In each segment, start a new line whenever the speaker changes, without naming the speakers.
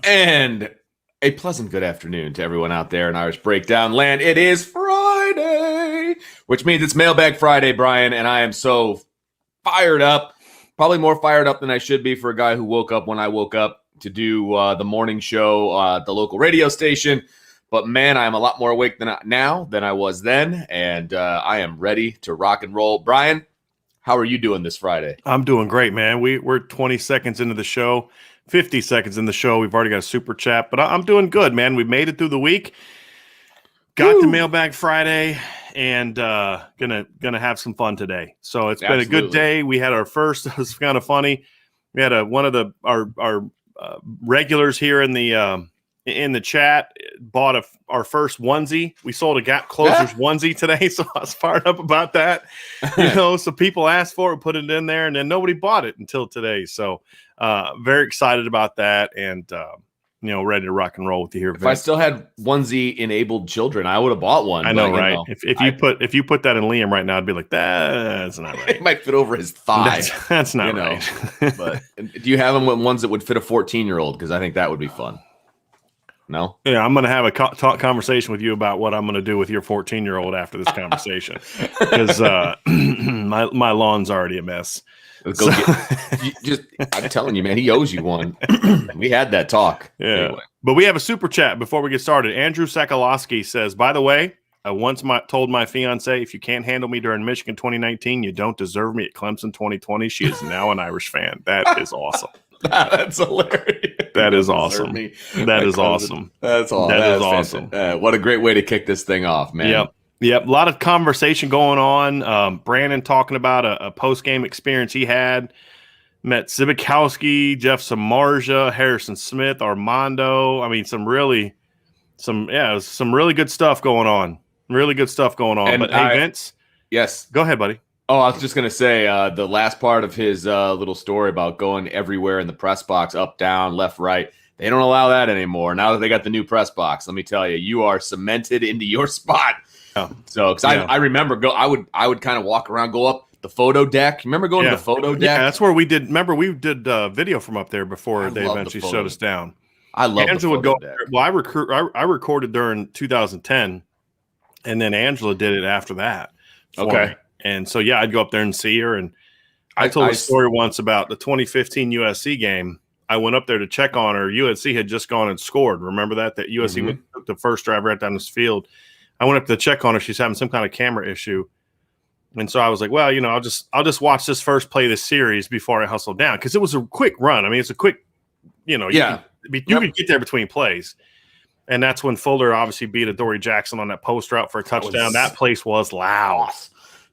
And a pleasant good afternoon to everyone out there in Irish Breakdown land. It is Friday, which means it's Mailbag Friday, Brian, and I am so fired up, probably more fired up than I should be for a guy who woke up when I woke up to do the morning show at the local radio station. But man, I am a lot more awake now than I was then, and I am ready to rock and roll. Brian, how are you doing this Friday?
I'm doing great, man. We're 20 seconds into the show, 50 seconds in the show. We've already got a super chat, but I'm doing good, man. We made it through the week. Got the Mailbag Friday, and gonna have some fun today. So it's been a good day. We had our first. It was kind of funny. We had one of our regulars here in the chat bought our first onesie. We sold a Gap Closers onesie today, so I was fired up about that. So people asked for it, put it in there, and then nobody bought it until today. So very excited about that, and ready to rock and roll with you here.
If I still had onesie-enabled children, I would have bought one.
I know, right? If you put that in Liam right now, I'd be like, that's not right.
It might fit over his thigh.
That's not right.
But do you have them with ones that would fit a 14-year-old? Because I think that would be fun. No?
Yeah, I'm going to have a conversation with you about what I'm going to do with your 14-year-old after this conversation. Because my lawn's already a mess.
I'm telling you, man, he owes you one. We had that talk.
Yeah.
Anyway.
But we have a super chat before we get started. Andrew Sakalowski says, by the way, I once told my fiance, if you can't handle me during Michigan 2019, you don't deserve me at Clemson 2020. She is now an Irish fan. That is awesome.
That's hilarious.
That is awesome. That is awesome.
That's all.
That is awesome.
What a great way to kick this thing off, man.
Yep. A lot of conversation going on. Brandon talking about a post-game experience he had. Met Zibikowski, Jeff Samardzija, Harrison Smith, Armando. I mean, some really good stuff going on. Really good stuff going on.
And
but hey, Vince.
Yes.
Go ahead, buddy.
Oh, I was just going to say the last part of his little story about going everywhere in the press box, up, down, left, right. They don't allow that anymore. Now that they got the new press box, let me tell you, you are cemented into your spot. Oh. So, because I remember I would kind of walk around, go up the photo deck. Remember going to the photo deck? Yeah,
that's where we did. Remember, we did video from up there before they eventually shut us down.
I love
Angela
the photo
would go.
deck.
Well, I recorded during 2010, and then Angela did it after that.
Okay.
Me. And so, I'd go up there and see her. And I told a story once about the 2015 USC game. I went up there to check on her. USC had just gone and scored. Remember that USC took the first drive right down this field. I went up to check on her. She's having some kind of camera issue. And so I was like, well, I'll just watch this first play of this series before I hustle down. Because it was a quick run. I mean, it's a quick, you could get there between plays. And that's when Fuller obviously beat Adoree Jackson on that post route for a touchdown. That place was loud.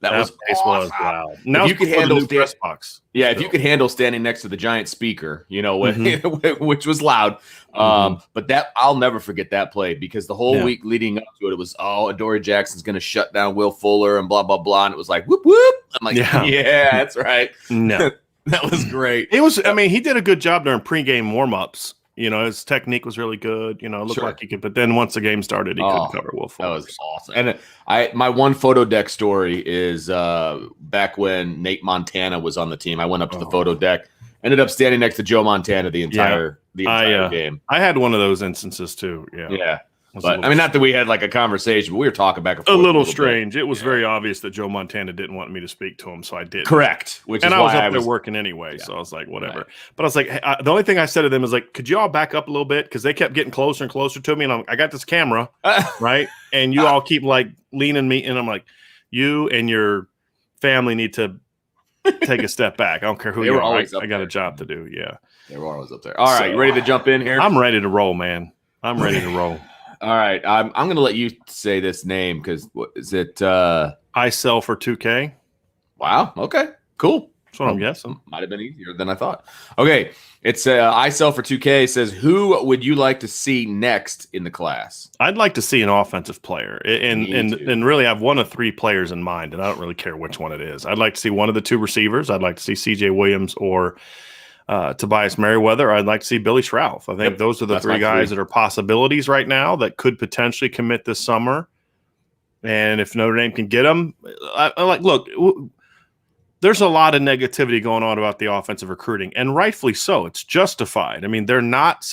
That place was loud. Now
if you could handle
press box.
Yeah, if you could handle standing next to the giant speaker, which was loud. But that I'll never forget that play because the whole week leading up to it, it was Adoree Jackson's going to shut down Will Fuller and blah blah blah, and it was like whoop whoop. I'm like, yeah that's right.
No,
that was great.
It was. I mean, he did a good job during pregame warmups. His technique was really good. It looked like he could. But then once the game started, he couldn't cover Will Fuller.
That was awesome. And my one photo deck story is back when Nate Montana was on the team. I went up to the photo deck, ended up standing next to Joe Montana the entire game.
I had one of those instances too. Yeah.
But I mean, not that we had like a conversation, but we were talking back and forth.
A little strange. It was very obvious that Joe Montana didn't want me to speak to him, so I did.
Correct.
I was up there working anyway, so I was like, whatever. Right. But I was like, the only thing I said to them is like, could you all back up a little bit? Because they kept getting closer and closer to me, and I got this camera, right? And you all keep like leaning me, and I'm like, you and your family need to take a step back. I don't care who you are. I got a job to do. Yeah.
They were always up there. All right, you ready to jump in here?
I'm ready to roll, man. I'm ready to roll.
All right, I'm going to let you say this name because what is it?
I sell for 2K.
Wow. Okay. Cool.
That's what I'm guessing.
Might have been easier than I thought. Okay, it's I sell for 2K. It says, who would you like to see next in the class?
I'd like to see an offensive player, and really, I have one of three players in mind, and I don't really care which one it is. I'd like to see one of the two receivers. I'd like to see CJ Williams or Tobias Merriweather. I'd like to see Billy Schrauth. I think those are the three guys that are possibilities right now that could potentially commit this summer. And if Notre Dame can get them, look, there's a lot of negativity going on about the offensive recruiting, and rightfully so. It's justified. I mean, they're not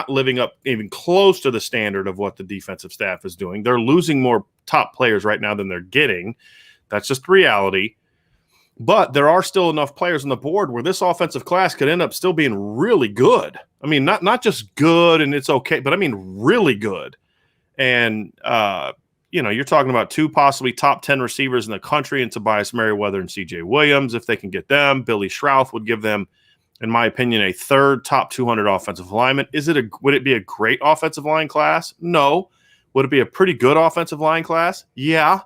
living up even close to the standard of what the defensive staff is doing. They're losing more top players right now than they're getting. That's just reality. But there are still enough players on the board where this offensive class could end up still being really good. I mean, not just good and it's okay, but I mean really good. And you're talking about 2 possibly top 10 receivers in the country, and Tobias Merriweather and CJ Williams. If they can get them, Billy Schrouth would give them, in my opinion, a 3rd top 200 offensive lineman. Would it be a great offensive line class? No. Would it be a pretty good offensive line class? Yeah.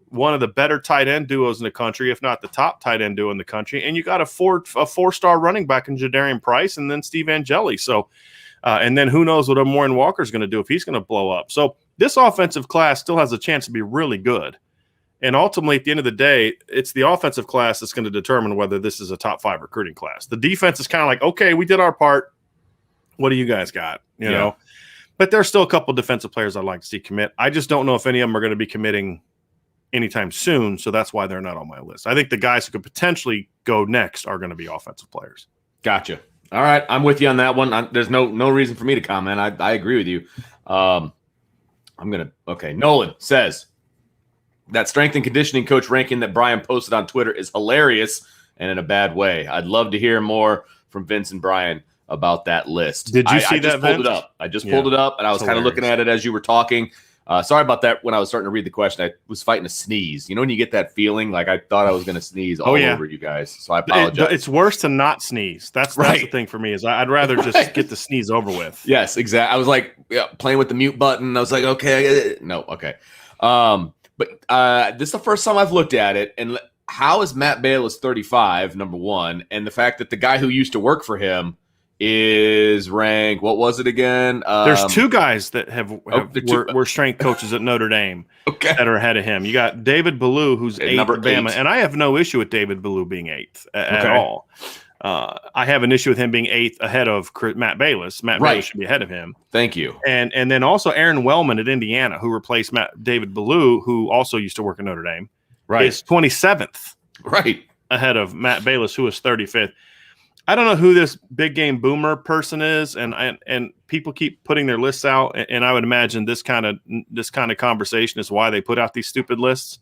One of the better tight end duos in the country, if not the top tight end duo in the country. And you got a 4-star running back in Jadarian Price and then Steve Angeli. So, and then who knows what Amorian Walker's going to do if he's going to blow up. So this offensive class still has a chance to be really good. And ultimately, at the end of the day, it's the offensive class that's going to determine whether this is a top 5 recruiting class. The defense is kind of like, okay, we did our part. What do you guys got? You know? But there's still a couple defensive players I'd like to see commit. I just don't know if any of them are going to be committing anytime soon, so that's why they're not on my list. I think the guys who could potentially go next are going to be offensive players.
Gotcha. All right, I'm with you on that one. There's no reason for me to comment. I agree with you. Nolan says that strength and conditioning coach ranking that Brian posted on Twitter is hilarious and in a bad way. I'd love to hear more from Vince and Brian about that list.
Did you see
that? I just pulled it up, and I was kind of looking at it as you were talking. Sorry about that. When I was starting to read the question, I was fighting a sneeze. You know when you get that feeling like I thought I was going to sneeze all over you guys. So I apologize.
It's worse to not sneeze. That's the thing for me is I'd rather just get the sneeze over with.
Yes, exactly. I was like playing with the mute button. I was like, okay, no, okay. But this is the first time I've looked at it. And how is Matt Bayless 35, number one? And the fact that the guy who used to work for him is ranked, what was it again?
There's 2 guys that were strength coaches at Notre Dame that are ahead of him. You got David Ballou, who's 8th at Bama, and I have no issue with David Ballou being 8th at all. I have an issue with him being 8th ahead of Matt Bayless. Matt Bayless should be ahead of him.
Thank you.
And then also Aaron Wellman at Indiana, who replaced David Ballou, who also used to work at Notre Dame, is 27th ahead of Matt Bayless, who is 35th. I don't know who this big game boomer person is, and people keep putting their lists out, and I would imagine this kind of conversation is why they put out these stupid lists.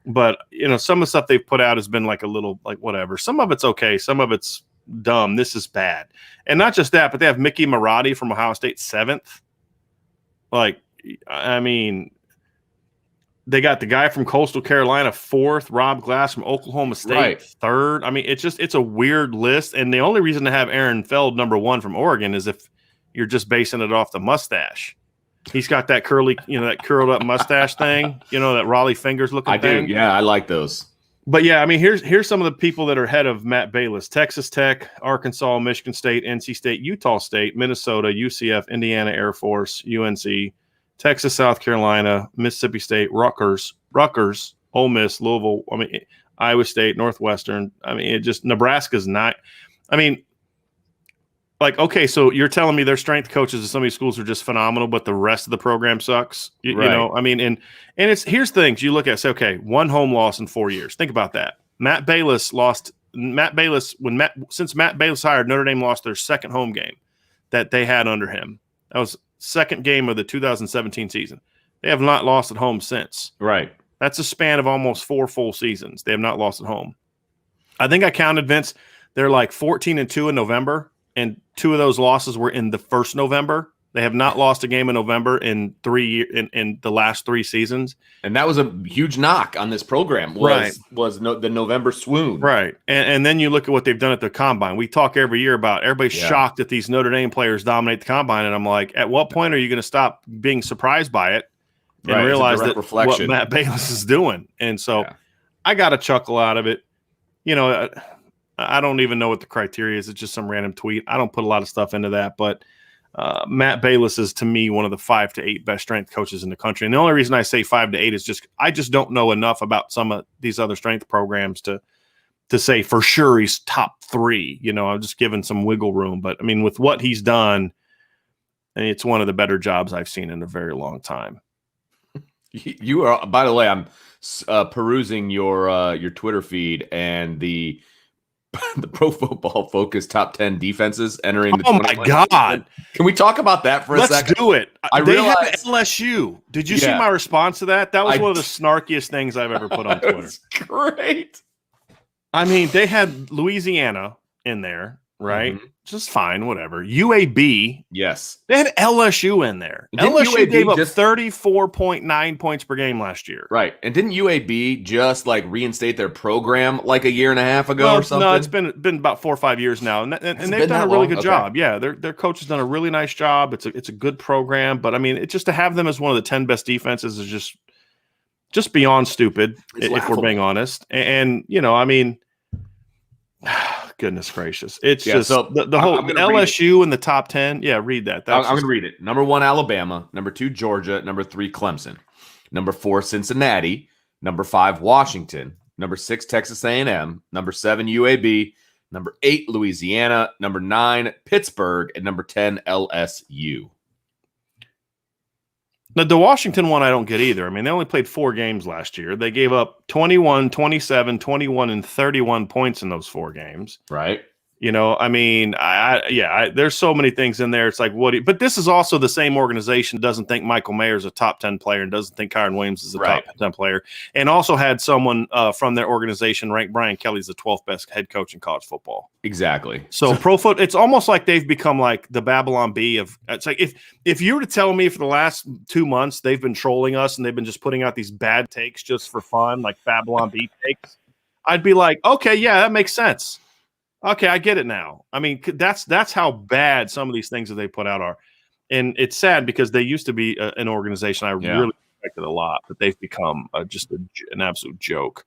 But some of the stuff they've put out has been like a little like whatever. Some of it's okay, some of it's dumb. This is bad, and not just that, but they have Mickey Marotti from Ohio State 7th. Like, I mean, they got the guy from Coastal Carolina 4th, Rob Glass from Oklahoma State 3rd. I mean, it's a weird list. And the only reason to have Aaron Feld number 1 from Oregon is if you're just basing it off the mustache. He's got that curly, that curled up mustache thing, that Raleigh Fingers looking thing.
I do. Yeah, I like those.
But yeah, I mean, here's some of the people that are ahead of Matt Bayless: Texas Tech, Arkansas, Michigan State, NC State, Utah State, Minnesota, UCF, Indiana Air Force, UNC, Texas, South Carolina, Mississippi State, Rutgers, Ole Miss, Louisville, Iowa State, Northwestern. I mean, Nebraska's not. I mean, like, okay, so you're telling me their strength coaches at some of these schools are just phenomenal, but the rest of the program sucks. You know, I mean, and here's things you look at. Say, okay, 1 home loss in 4 years. Think about that. Matt Bayless since Matt Bayless hired, Notre Dame lost their 2nd home game that they had under him. That was 2nd game of the 2017 season. They have not lost at home since.
Right.
That's a span of almost 4 full seasons. They have not lost at home. I think I counted, Vince, they're like 14-2 in November, and 2 of those losses were in the first November. They have not lost a game in November in 3 years in the last 3 seasons. And
that was a huge knock on this program was the November swoon.
Right. And then you look at what they've done at the combine. We talk every year about everybody's shocked that these Notre Dame players dominate the combine. And I'm like, at what point are you going to stop being surprised by it and realize that what Matt Bayless is doing? And so I got a chuckle out of it. I don't even know what the criteria is. It's just some random tweet. I don't put a lot of stuff into that, but Matt Bayless is, to me, one of the 5 to 8 best strength coaches in the country. And the only reason I say 5 to 8 is I just don't know enough about some of these other strength programs to say for sure he's top 3. I'm just giving some wiggle room. But I mean, with what he's done, it's one of the better jobs I've seen in a very long time.
You are. By the way, I'm perusing your Twitter feed and the the Pro Football Focus top 10 defenses entering the
Oh my
21
God.
season. Can we talk about that for a
Let's
second?
do it.
I
They
realize
have LSU. Did you see
Yeah.
my response to that? That was
I-
one of the snarkiest things I've ever put on
it
Twitter.
was great.
I mean, they had Louisiana in there, right?
Mhm.
Just fine, whatever. UAB.
Yes.
They had LSU in there.
Didn't
LSU
UAB
gave up
just-
34.9 points per game last year.
Right. And didn't UAB just like reinstate their program like a year and a half ago
Well,
or something?
no, it's been about 4 or 5 years now, and
been
they've done
that
a really
long?
good
Okay.
job. Yeah, their coach has done a really nice job. It's a good program, but I mean, it's just to have them as one of the 10 best defenses is just beyond stupid,
It's
if we're
laughable.
being honest. And you know, I mean, goodness gracious, it's
Yeah,
just
so
the whole
I'm gonna read
LSU in the top 10. Yeah, read that.
I'm
That's
going to read it. Number 1, Alabama. Number 2, Georgia. Number 3, Clemson. Number 4, Cincinnati. Number 5, Washington. Number 6, Texas A&M. Number 7, UAB. Number 8, Louisiana. Number 9, Pittsburgh. And number 10, LSU.
Now, the Washington one I don't get either. I mean, they only played 4 games last year. They gave up 21, 27, 21, and 31 points in those 4 games.
Right?
You know, I mean, there's so many things in there. It's like, but this is also the same organization that doesn't think Michael Mayer is a top 10 player and doesn't think Kyron Williams is a
Right.
top 10 player, and also had someone from their organization rank Brian Kelly's the 12th best head coach in college football.
Exactly.
So it's almost like they've become like the Babylon Bee of. It's like if you were to tell me for the last 2 months they've been trolling us and they've been just putting out these bad takes just for fun, like Babylon Bee takes, I'd be like, okay, yeah, that makes sense. Okay, I get it now. I mean, that's how bad some of these things that they put out are, and it's sad because they used to be an organization I really respected a lot, but they've become just an absolute joke.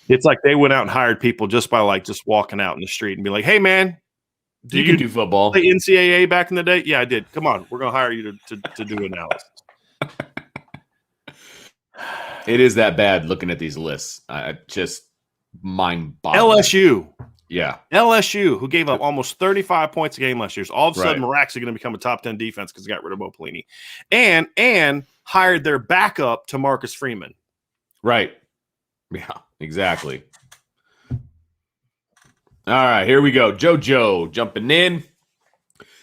It's like they went out and hired people just by just walking out in the street and be like, "Hey, man,
You can do football.
play NCAA back in the day?" Yeah, I did. Come on, we're gonna hire you to do analysis.
It is that bad looking at these lists. Just mind-boggling.
LSU.
Yeah.
LSU, who gave up almost 35 points a game last year, so all of a sudden
Right.
we're actually going to become a top 10 defense because they got rid of Bo Pelini, and hired their backup to Marcus Freeman.
Right. Yeah, exactly. All right, here we go. JoJo jumping in.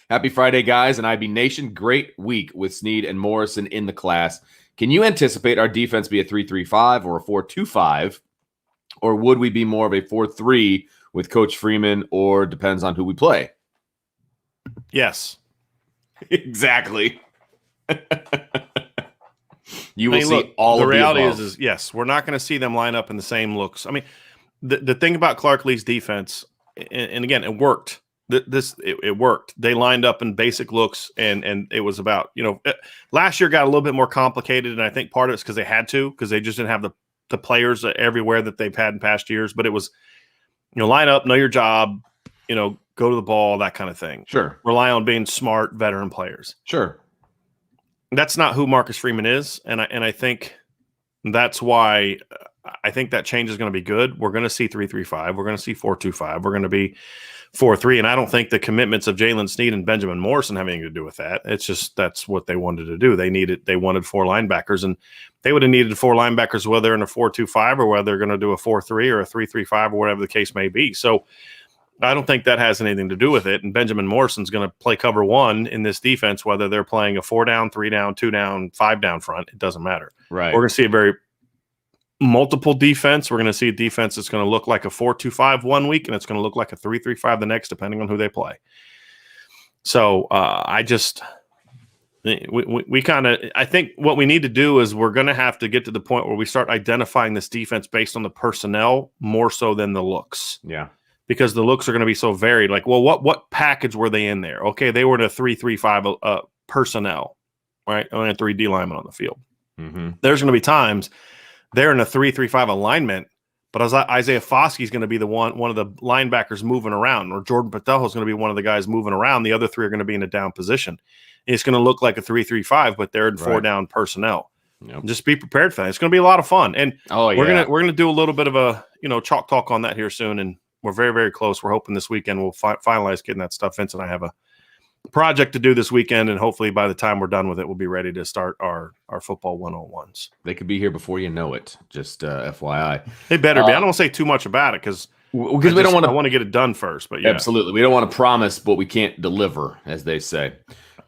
Happy Friday, guys, and IB Nation. Great week with Snead and Morrison in the class. Can you anticipate our defense be a 3-3-5 or a 4-2-5? Or would we be more of a 4-3 with Coach Freeman, or depends on who we play?
Yes.
Exactly. You will
I mean,
see
look,
all
the
of the
reality
above.
is yes, we're not going to see them line up in the same looks. I mean, the thing about Clark Lee's defense, and again, it worked. It worked. They lined up in basic looks, and it was about, last year got a little bit more complicated, and I think part of it's because they had to, because they just didn't have the players everywhere that they've had in past years. But it was, line up, know your job, go to the ball, that kind of thing.
Sure.
Rely on being smart veteran players.
Sure.
That's not who Marcus Freeman is, and I think that's why I think that change is going to be good. We're going to see 3-3-5. We're going to see 4-2-5. We're going to be 4-3, and I don't think the commitments of Jalen Snead and Benjamin Morrison have anything to do with that. It's just that's what they wanted to do. They wanted 4 linebackers, and they would have needed 4 linebackers whether they're in a 4-2-5 or whether they're going to do a 4-3 or a 3-3-5 or whatever the case may be. So I don't think that has anything to do with it. And Benjamin Morrison's going to play cover 1 in this defense, whether they're playing a 4-down, 3-down, 2-down, 5-down front. It doesn't matter.
Right.
We're going to see a very multiple defense. We're going to see a defense that's going to look like a 4-2-5 one week, and it's going to look like a 3-3-5 the next, depending on who they play. So we kind of, I think what we need to do is we're going to have to get to the point where we start identifying this defense based on the personnel more so than the looks.
Yeah.
Because the looks are going to be so varied. Like, well, what package were they in there? Okay, they were in a 3-3-5 personnel, right? Only had 3 D linemen on the field.
Mm-hmm.
There's going to be times they're in a 3-3-5 alignment, but Isaiah Foskey is going to be the one of the linebackers moving around, or Jordan Patel is going to be one of the guys moving around. The other 3 are going to be in a down position. It's going to look like a 3-3-5, but they're in 4-down personnel.
Yep.
Just be prepared for that. It's going to be a lot of fun, and
we're
gonna do a little bit of a chalk talk on that here soon, and we're very, very close. We're hoping this weekend we'll finalize getting that stuff. Vince and I have project to do this weekend, and hopefully by the time we're done with it, we'll be ready to start our football 101s.
They could be here before you know it. Just FYI.
They better be. I don't want to say too much about it because
we don't want to.
I want to get it done first. But yeah,
absolutely, we don't want to promise what we can't deliver, as they say.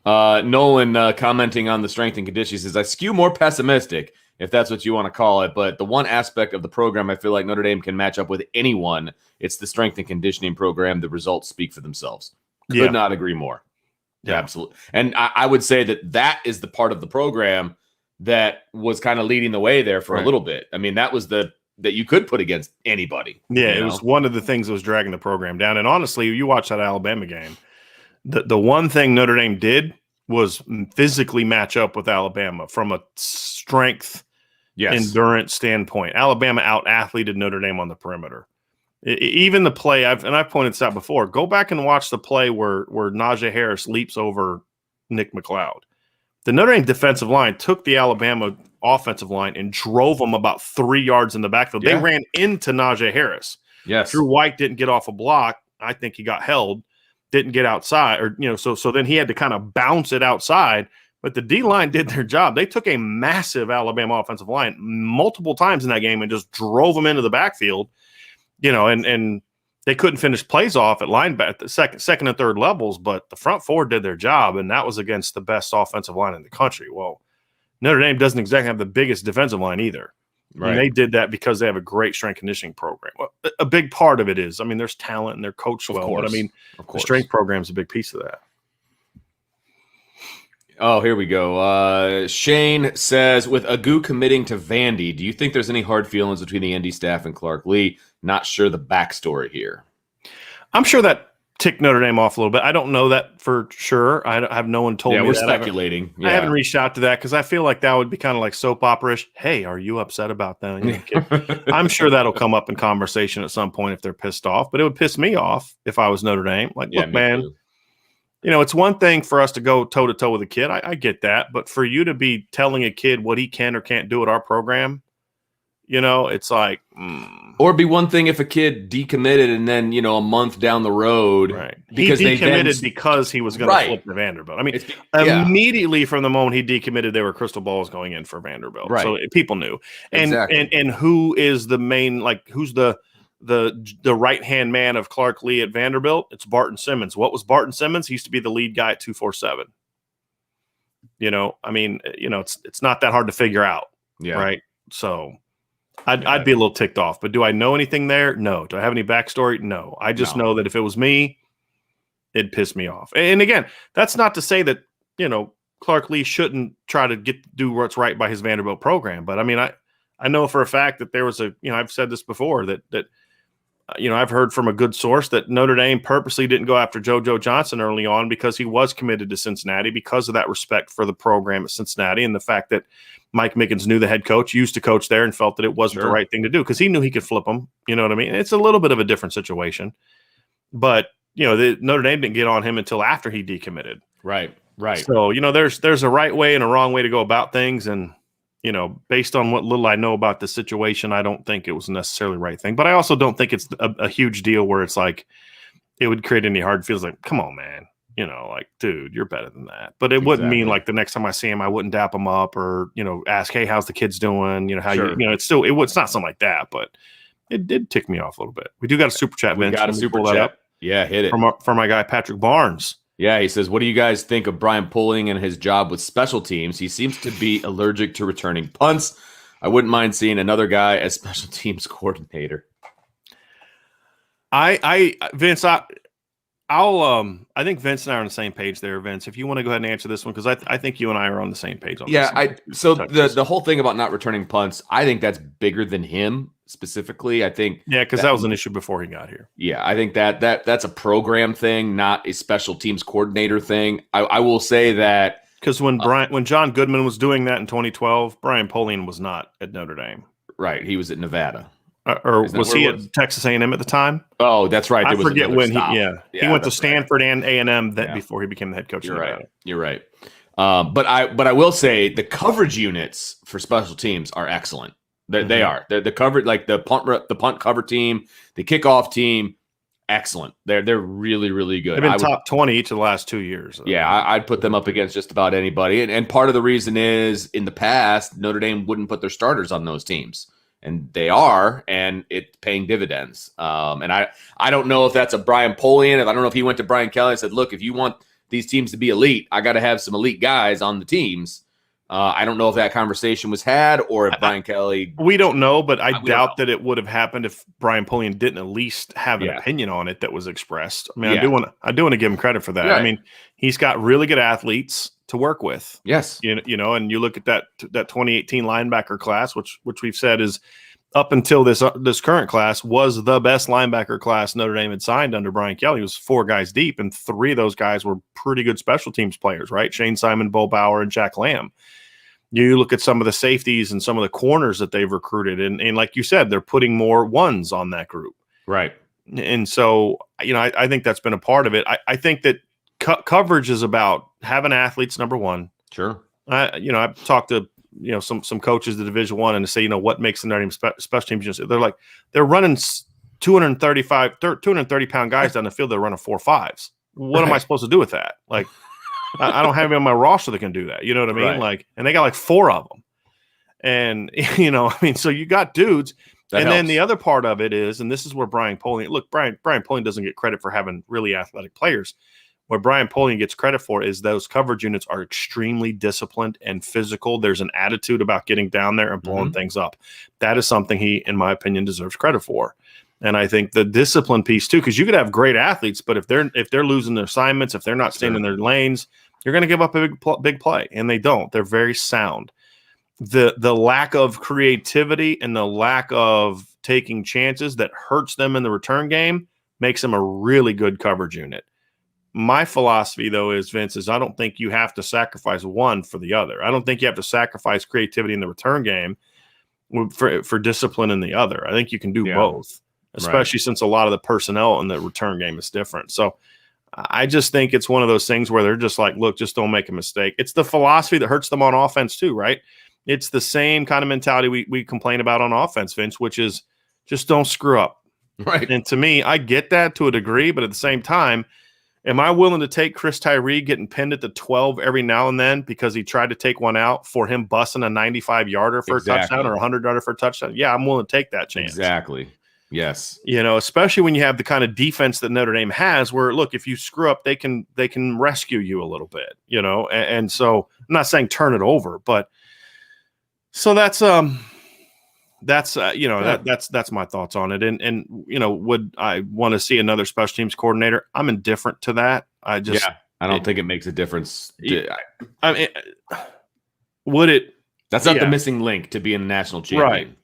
Nolan commenting on the strength and conditioning says, I skew more pessimistic, if that's what you want to call it. But the one aspect of the program I feel like Notre Dame can match up with anyone, it's the strength and conditioning program. The results speak for themselves. Could not agree more. Yeah, absolutely. And I would say that is the part of the program that was kind of leading the way there for a little bit. I mean, that was that you could put against anybody.
Yeah, it was one of the things that was dragging the program down. And honestly, you watch that Alabama game, the one thing Notre Dame did was physically match up with Alabama from a strength, endurance standpoint. Alabama out-athleted Notre Dame on the perimeter. Even the play, I've pointed this out before, go back and watch the play where Najee Harris leaps over Nick McLeod. The Notre Dame defensive line took the Alabama offensive line and drove them about 3 yards in the backfield. They ran into Najee Harris.
Yes.
Drew White didn't get off a block. I think he got held. Didn't get outside, or so then he had to kind of bounce it outside. But the D-line did their job. They took a massive Alabama offensive line multiple times in that game and just drove them into the backfield. And they couldn't finish plays off at linebacker at the second and third levels, but the front four did their job, and that was against the best offensive line in the country. Well, Notre Dame doesn't exactly have the biggest defensive line either. Right. And they did that because they have a great strength conditioning program. Well, a big part of it is, there's talent and they're coached well. But the strength program is a big piece of that.
Oh, here we go. Shane says, with Agu committing to Vandy, do you think there's any hard feelings between the ND staff and Clark Lee? Not sure the backstory here.
I'm sure that ticked Notre Dame off a little bit. I don't know that for sure. I have no one told me
we're
that.
Speculating.
I haven't reached out to that because I feel like that would be kind of like soap opera-ish. Hey, are you upset about that? I'm sure that'll come up in conversation at some point if they're pissed off, but it would piss me off if I was Notre Dame. Like, look, man,
too.
It's one thing for us to go toe-to-toe with a kid. I get that. But for you to be telling a kid what he can or can't do at our program, it's like
or it'd be one thing if a kid decommitted and then a month down the road,
right? Because he decommitted because he was going to flip to Vanderbilt. Immediately from the moment he decommitted, there were crystal balls going in for Vanderbilt, right? So people knew. And who is the main, who's the right hand man of Clark Lee at Vanderbilt? It's Barton Simmons. What was Barton Simmons? He used to be the lead guy at 247. It's not that hard to figure out, right? So. I'd be a little ticked off, but do I know anything there? No. Do I have any backstory? No. I just know that if it was me, it'd piss me off. And again, that's not to say that, Clark Lee shouldn't try to do what's right by his Vanderbilt program. But I know for a fact that there was I've said this before that I've heard from a good source that Notre Dame purposely didn't go after JoJo Johnson early on because he was committed to Cincinnati because of that respect for the program at Cincinnati and the fact that Mike Mickens knew the head coach, used to coach there, and felt that it wasn't the right thing to do because he knew he could flip them. You know what I mean? It's a little bit of a different situation. But, Notre Dame didn't get on him until after he decommitted.
Right.
So, there's a right way and a wrong way to go about things. And, based on what little I know about the situation, I don't think it was necessarily the right thing. But I also don't think it's a huge deal where it's like it would create any hard feels like, come on, man. Dude, you're better than that. But it wouldn't mean the next time I see him, I wouldn't dap him up or, ask, hey, how's the kids doing? It's not something like that, but it did tick me off a little bit. We do got a super chat, Vince.
We got a super chat. Yeah, hit it.
From my guy, Patrick Barnes.
Yeah, he says, what do you guys think of Brian Pulling and his job with special teams? He seems to be allergic to returning punts. I wouldn't mind seeing another guy as special teams coordinator.
Vince, I think Vince and I are on the same page there, Vince. If you want to go ahead and answer this one, because I think you and I are on the same page on this.
So the whole thing about not returning punts, I think that's bigger than him specifically. I think
because that was an issue before he got here.
Yeah, I think that's a program thing, not a special teams coordinator thing. I will say that
because when John Goodman was doing that in 2012, Brian Polian was not at Notre Dame.
Right, he was at Nevada.
Or was he at Texas A&M at the time?
Oh, that's right.
I forget when he went to Stanford and A&M before he became the head coach.
You're right. But I will say the coverage units for special teams are excellent. They are. The coverage, like the punt cover team, the kickoff team, excellent. They're really, really good.
They've been top 20 each of the last 2 years.
Yeah, I'd put them up against just about anybody. And part of the reason is in the past, Notre Dame wouldn't put their starters on those teams. And they are, and it's paying dividends. And I don't know if that's a Brian Polian. I don't know if he went to Brian Kelly and said, look, if you want these teams to be elite, I got to have some elite guys on the teams. I don't know if that conversation was had or if Brian Kelly.
We don't know, but I doubt that it would have happened if Brian Polian didn't at least have an opinion on it that was expressed. I mean, I do want to give him credit for that. Right. I mean, he's got really good athletes to work with.
Yes,
you know, and you look at that 2018 linebacker class, which we've said is up until this current class was the best linebacker class Notre Dame had signed under Brian Kelly. It was 4 guys deep, and 3 of those guys were pretty good special teams players, right? Shane Simon, Bo Bauer, and Jack Lamb. You look at some of the safeties and some of the corners that they've recruited, and like you said, they're putting more ones on that group.
Right.
And so, you know, I think that's been a part of it. I think that coverage is about having athletes, number one.
Sure.
You know, I've talked to, you know, some coaches at Division I and to say, you know, what makes the Notre Dame special teams. They're running 230 pound guys down the field. They're running 4.5s. What am I supposed to do with that? Like, I don't have him on my roster that can do that. You know what I mean? Right. Like, and they got like 4 of them. And, you know, I mean, so you got dudes. That and helps. Then the other part of it is, and this is where Brian Polian doesn't get credit for having really athletic players. What Brian Polian gets credit for is those coverage units are extremely disciplined and physical. There's an attitude about getting down there and blowing things up. That is something he, in my opinion, deserves credit for. And I think the discipline piece too, because you could have great athletes, but if they're losing their assignments, if they're not staying in their lanes, you're going to give up a big play, and they don't. They're very sound. The lack of creativity and the lack of taking chances that hurts them in the return game makes them a really good coverage unit. My philosophy, though, is, Vince, is I don't think you have to sacrifice one for the other. I don't think you have to sacrifice creativity in the return game for discipline in the other. I think you can do both, especially since a lot of the personnel in the return game is different. So I just think it's one of those things where they're just like, look, just don't make a mistake. It's the philosophy that hurts them on offense too, right? It's the same kind of mentality we complain about on offense, Vince, which is just don't screw up.
Right.
And to me, I get that to a degree, but at the same time, am I willing to take Chris Tyree getting pinned at the 12 every now and then because he tried to take one out for him busting a 95-yarder for a touchdown or a 100-yarder for a touchdown? Yeah, I'm willing to take that chance.
Exactly. Yes.
You know, especially when you have the kind of defense that Notre Dame has where, look, if you screw up, they can rescue you a little bit, you know? And so I'm not saying turn it over, but so that's my thoughts on it. And you know, would I want to see another special teams coordinator? I'm indifferent to that. I
don't think it makes a difference.
Would it?
That's not the missing link to being a national champion.
Right.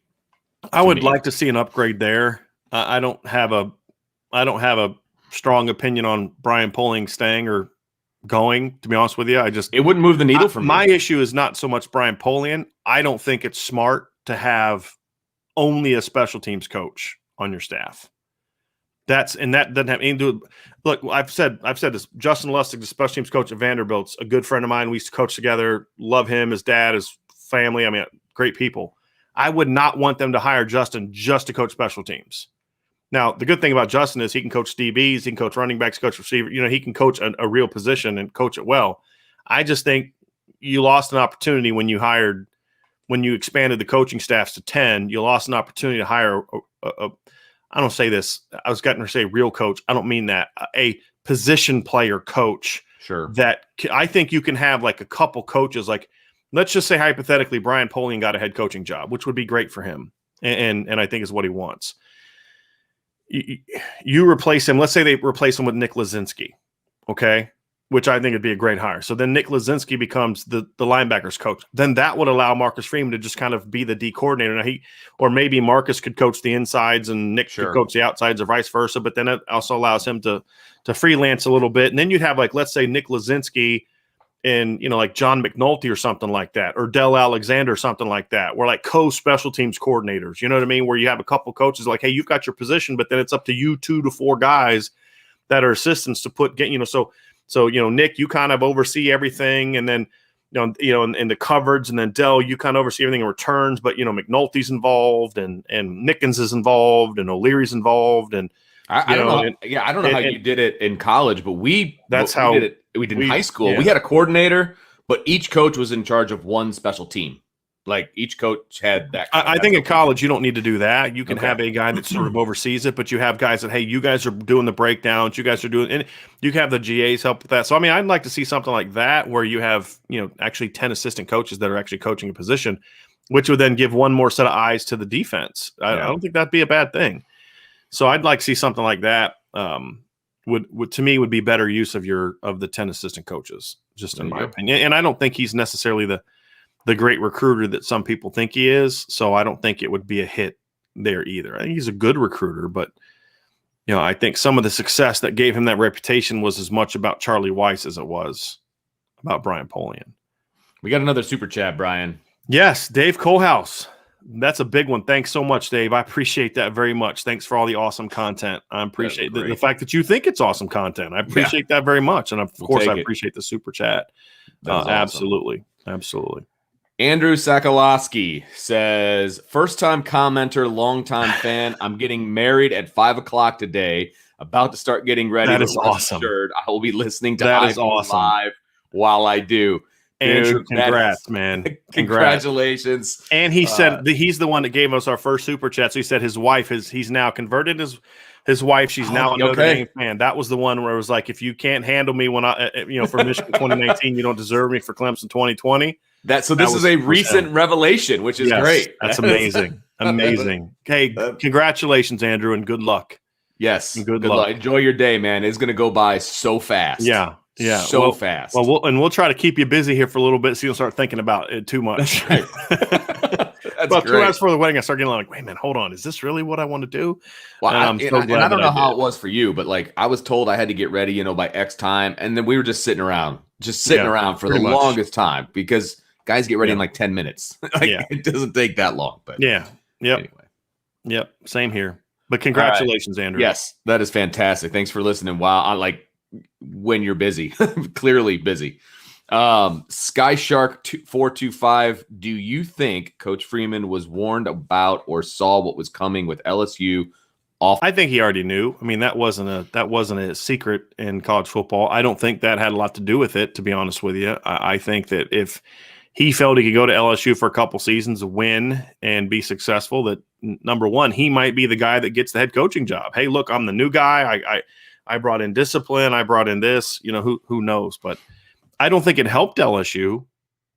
I would like to see an upgrade there. I don't have a strong opinion on Brian Polian staying or going, to be honest with you.
It wouldn't move the needle for me.
My issue is not so much Brian Polian. I don't think it's smart to have only a special teams coach on your staff. That doesn't have anything to do with, look, I've said this. Justin Lustig, the special teams coach at Vanderbilt's a good friend of mine. We used to coach together. Love him, his dad, his family. I mean, great people. I would not want them to hire Justin just to coach special teams. Now, the good thing about Justin is he can coach DBs, he can coach running backs, coach receiver. You know, he can coach a real position and coach it well. I just think you lost an opportunity when you expanded the coaching staffs to 10. You lost an opportunity to hire I don't say this. I was going to say real coach. I don't mean that. A position player coach.
Sure.
That I think you can have like a couple coaches. Like, let's just say hypothetically, Brian Polian got a head coaching job, which would be great for him, and I think is what he wants. You replace him. Let's say they replace him with Nick Lazinski, okay, which I think would be a great hire. So then Nick Lazinski becomes the linebackers coach. Then that would allow Marcus Freeman to just kind of be the D coordinator. Now or maybe Marcus could coach the insides and Nick could coach the outsides or vice versa. But then it also allows him to freelance a little bit. And then you'd have, like, let's say Nick Lazinski and, you know, like John McNulty or something like that, or Dell Alexander or something like that. We're like co-special teams coordinators. You know what I mean? Where you have a couple coaches like, hey, you've got your position, but then it's up to you 2 to 4 guys that are assistants to So, you know, Nick, you kind of oversee everything, and then, you know, in the coverage, and then Dell, you kind of oversee everything in returns, but, you know, McNulty's involved, and Nickens is involved, and O'Leary's involved, and
I don't know. I don't know how
and
you did it in college, but we did it. We did in high school. We had a coordinator, but each coach was in charge of one special team. Like each coach had that.
I think in college you don't need to do that. You can have a guy that sort of oversees it, but you have guys that, hey, you guys are doing the breakdowns, you guys are doing, and you can have the GAs help with that. So I mean, I'd like to see something like that where you have, actually 10 assistant coaches that are actually coaching a position, which would then give one more set of eyes to the defense. I don't think that'd be a bad thing. So I'd like to see something like that. Would to me would be better use of the 10 assistant coaches, just in my opinion. And I don't think he's necessarily the great recruiter that some people think he is. So I don't think it would be a hit there either. I think he's a good recruiter, but I think some of the success that gave him that reputation was as much about Charlie Weiss as it was about Brian Polian.
We got another super chat, Brian.
Yes, Dave Kohlhaus. That's a big one. Thanks so much, Dave. I appreciate that very much. Thanks for all the awesome content. I appreciate the fact that you think it's awesome content. I appreciate that very much. And of course, I appreciate the super chat. Awesome. Absolutely.
Andrew Sakolowski says, first-time commenter, long-time fan. I'm getting married at 5:00 today. About to start getting ready.
That is awesome.
Assured, I will be listening to
that is awesome.
live while I do.
Andrew, congrats, man.
Congratulations.
And he said he's the one that gave us our first super chat. So he said his wife he's now converted his wife. She's now a Notre Dame fan. That was the one where it was like, if you can't handle me when for Michigan 2019, you don't deserve me for Clemson 2020.
This is a recent revelation, which is great.
That's amazing. Amazing. Hey, congratulations, Andrew, and good luck.
Yes. Good luck. Enjoy your day, man. It's going to go by so fast.
Yeah.
So fast.
Well, we'll try to keep you busy here for a little bit so you don't start thinking about it too much.
That's right.
About 2 hours before the wedding, I started getting like, wait a minute, hold on. Is this really what I want to do?
Well, I don't know how it was for you, but like I was told I had to get ready, by X time. And then we were just sitting around for the longest time because guys get ready in like 10 minutes. It doesn't take that long. But anyway.
Yep. Same here. But congratulations, Andrew.
Yes, that is fantastic. Thanks for listening. Wow. When you're busy, clearly busy. Skyshark 425. Do you think Coach Freeman was warned about or saw what was coming with LSU?
I think he already knew. I mean, that wasn't a secret in college football. I don't think that had a lot to do with it, to be honest with you. I think that if he felt he could go to LSU for a couple seasons, win, and be successful, that number one, he might be the guy that gets the head coaching job. Hey, look, I'm the new guy. I brought in discipline. I brought in this. Who knows? But I don't think it helped LSU.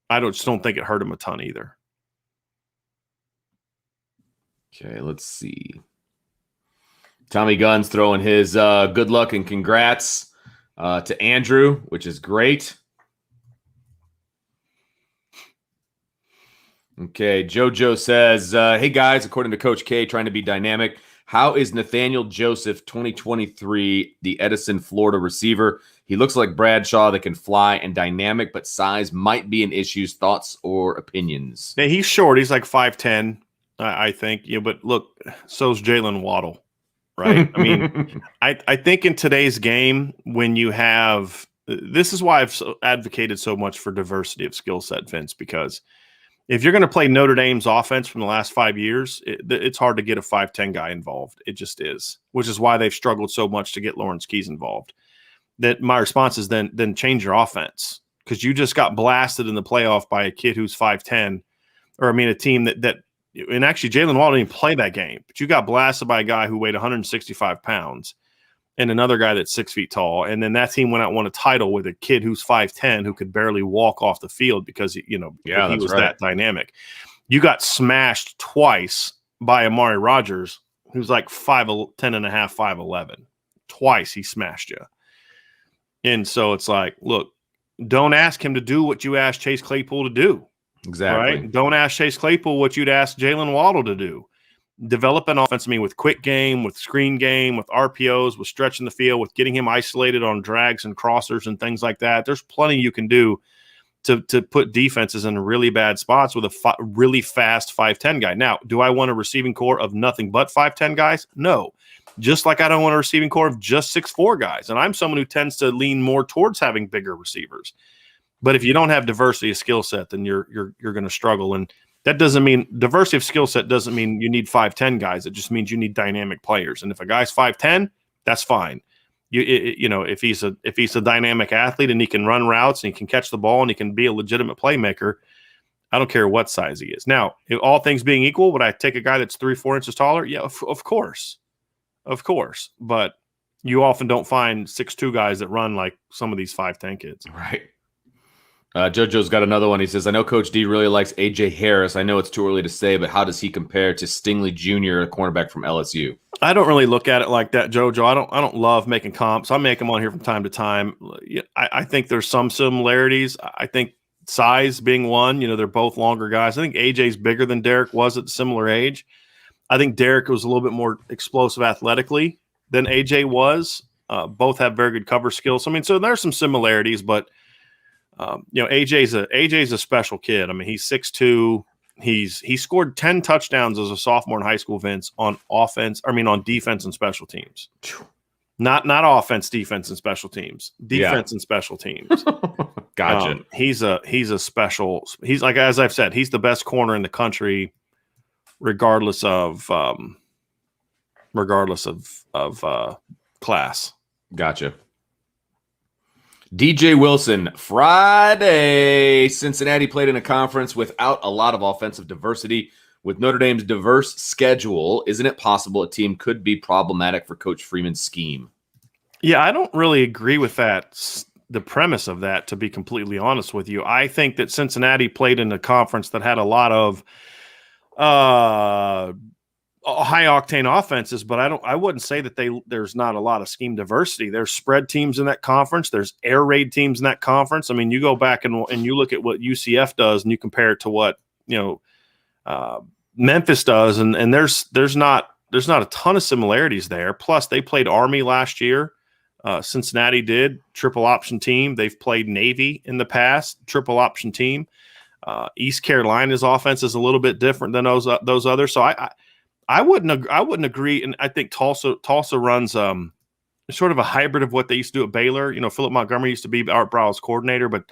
I just don't think it hurt him a ton either.
Okay, let's see. Tommy Gunn's throwing his good luck and congrats to Andrew, which is great. Okay, JoJo says, hey guys, according to Coach K, trying to be dynamic, how is Nathaniel Joseph 2023 the Edison, Florida receiver? He looks like Bradshaw that can fly and dynamic, but size might be an issue. Thoughts or opinions?
Yeah, he's short. He's like 5'10", I think. Yeah, but look, so's Jalen Waddle, right? I mean, I think in today's game, when you have – this is why I've advocated so much for diversity of skill set, Vince, because – if you're going to play Notre Dame's offense from the last 5 years, it's hard to get a 5'10" guy involved. It just is, which is why they've struggled so much to get Lawrence Keys involved. That my response is then change your offense, because you just got blasted in the playoff by a kid who's 5'10", or a team that and actually Jalen Waddle didn't even play that game, but you got blasted by a guy who weighed 165 pounds and another guy that's 6 feet tall. And then that team went out and won a title with a kid who's 5'10", who could barely walk off the field because, he was that dynamic. You got smashed twice by Amari Rodgers, who's like 5'10 and a half, 5'11". Twice he smashed you. And so it's like, look, don't ask him to do what you asked Chase Claypool to do.
Exactly.
Right? Don't ask Chase Claypool what you'd ask Jalen Waddle to do. Develop an offense, with quick game, with screen game, with RPOs, with stretching the field, with getting him isolated on drags and crossers and things like that. There's plenty you can do to put defenses in really bad spots with a really fast 5'10" guy. Now, do I want a receiving core of nothing but 5'10" guys? No. Just like I don't want a receiving core of just 6'4" guys. And I'm someone who tends to lean more towards having bigger receivers. But if you don't have diversity of skill set, then you're going to struggle. And that doesn't mean diversity of skill set doesn't mean you need 5'10" guys. It just means you need dynamic players. And if a guy's 5'10", That's fine. If he's a dynamic athlete and he can run routes and he can catch the ball and he can be a legitimate playmaker, I don't care what size he is. Now, if all things being equal, would I take a guy that's 3-4 inches taller? Yeah, of course. But you often don't find 6'2" guys that run like some of these 5'10" kids.
Right. JoJo's got another one. He says, I know Coach D really likes A.J. Harris. I know it's too early to say, but how does he compare to Stingley Jr., a cornerback from LSU?
I don't really look at it like that, JoJo. I don't love making comps. I make them on here from time to time. I think there's some similarities. I think size being one, they're both longer guys. I think AJ's bigger than Derek was at a similar age. I think Derek was a little bit more explosive athletically than AJ was. Both have very good cover skills. I mean, so there's some similarities, but AJ's a special kid. I mean, he's 6'2". He scored 10 touchdowns as a sophomore in high school, Vince, on defense and special teams. Not offense, defense, and special teams. Defense and special teams.
Gotcha.
He's a special. He's like, as I've said, he's the best corner in the country, regardless of class.
Gotcha. DJ Wilson, Friday. Cincinnati played in a conference without a lot of offensive diversity. With Notre Dame's diverse schedule, isn't it possible a team could be problematic for Coach Freeman's scheme? Yeah,
I don't really agree with that, the premise of that, to be completely honest with you. I think that Cincinnati played in a conference that had a lot of high-octane offenses, but I wouldn't say that there's not a lot of scheme diversity. There's spread teams in that conference. There's air raid teams in that conference. I mean, you go back and you look at what UCF does and you compare it to what Memphis does, and there's not a ton of similarities there. Plus, they played Army last year. Cincinnati did, triple option team. They've played Navy in the past, triple option team. East Carolina's offense is a little bit different than those others. So I wouldn't agree, and I think Tulsa runs sort of a hybrid of what they used to do at Baylor. Philip Montgomery used to be Art Brow's coordinator, but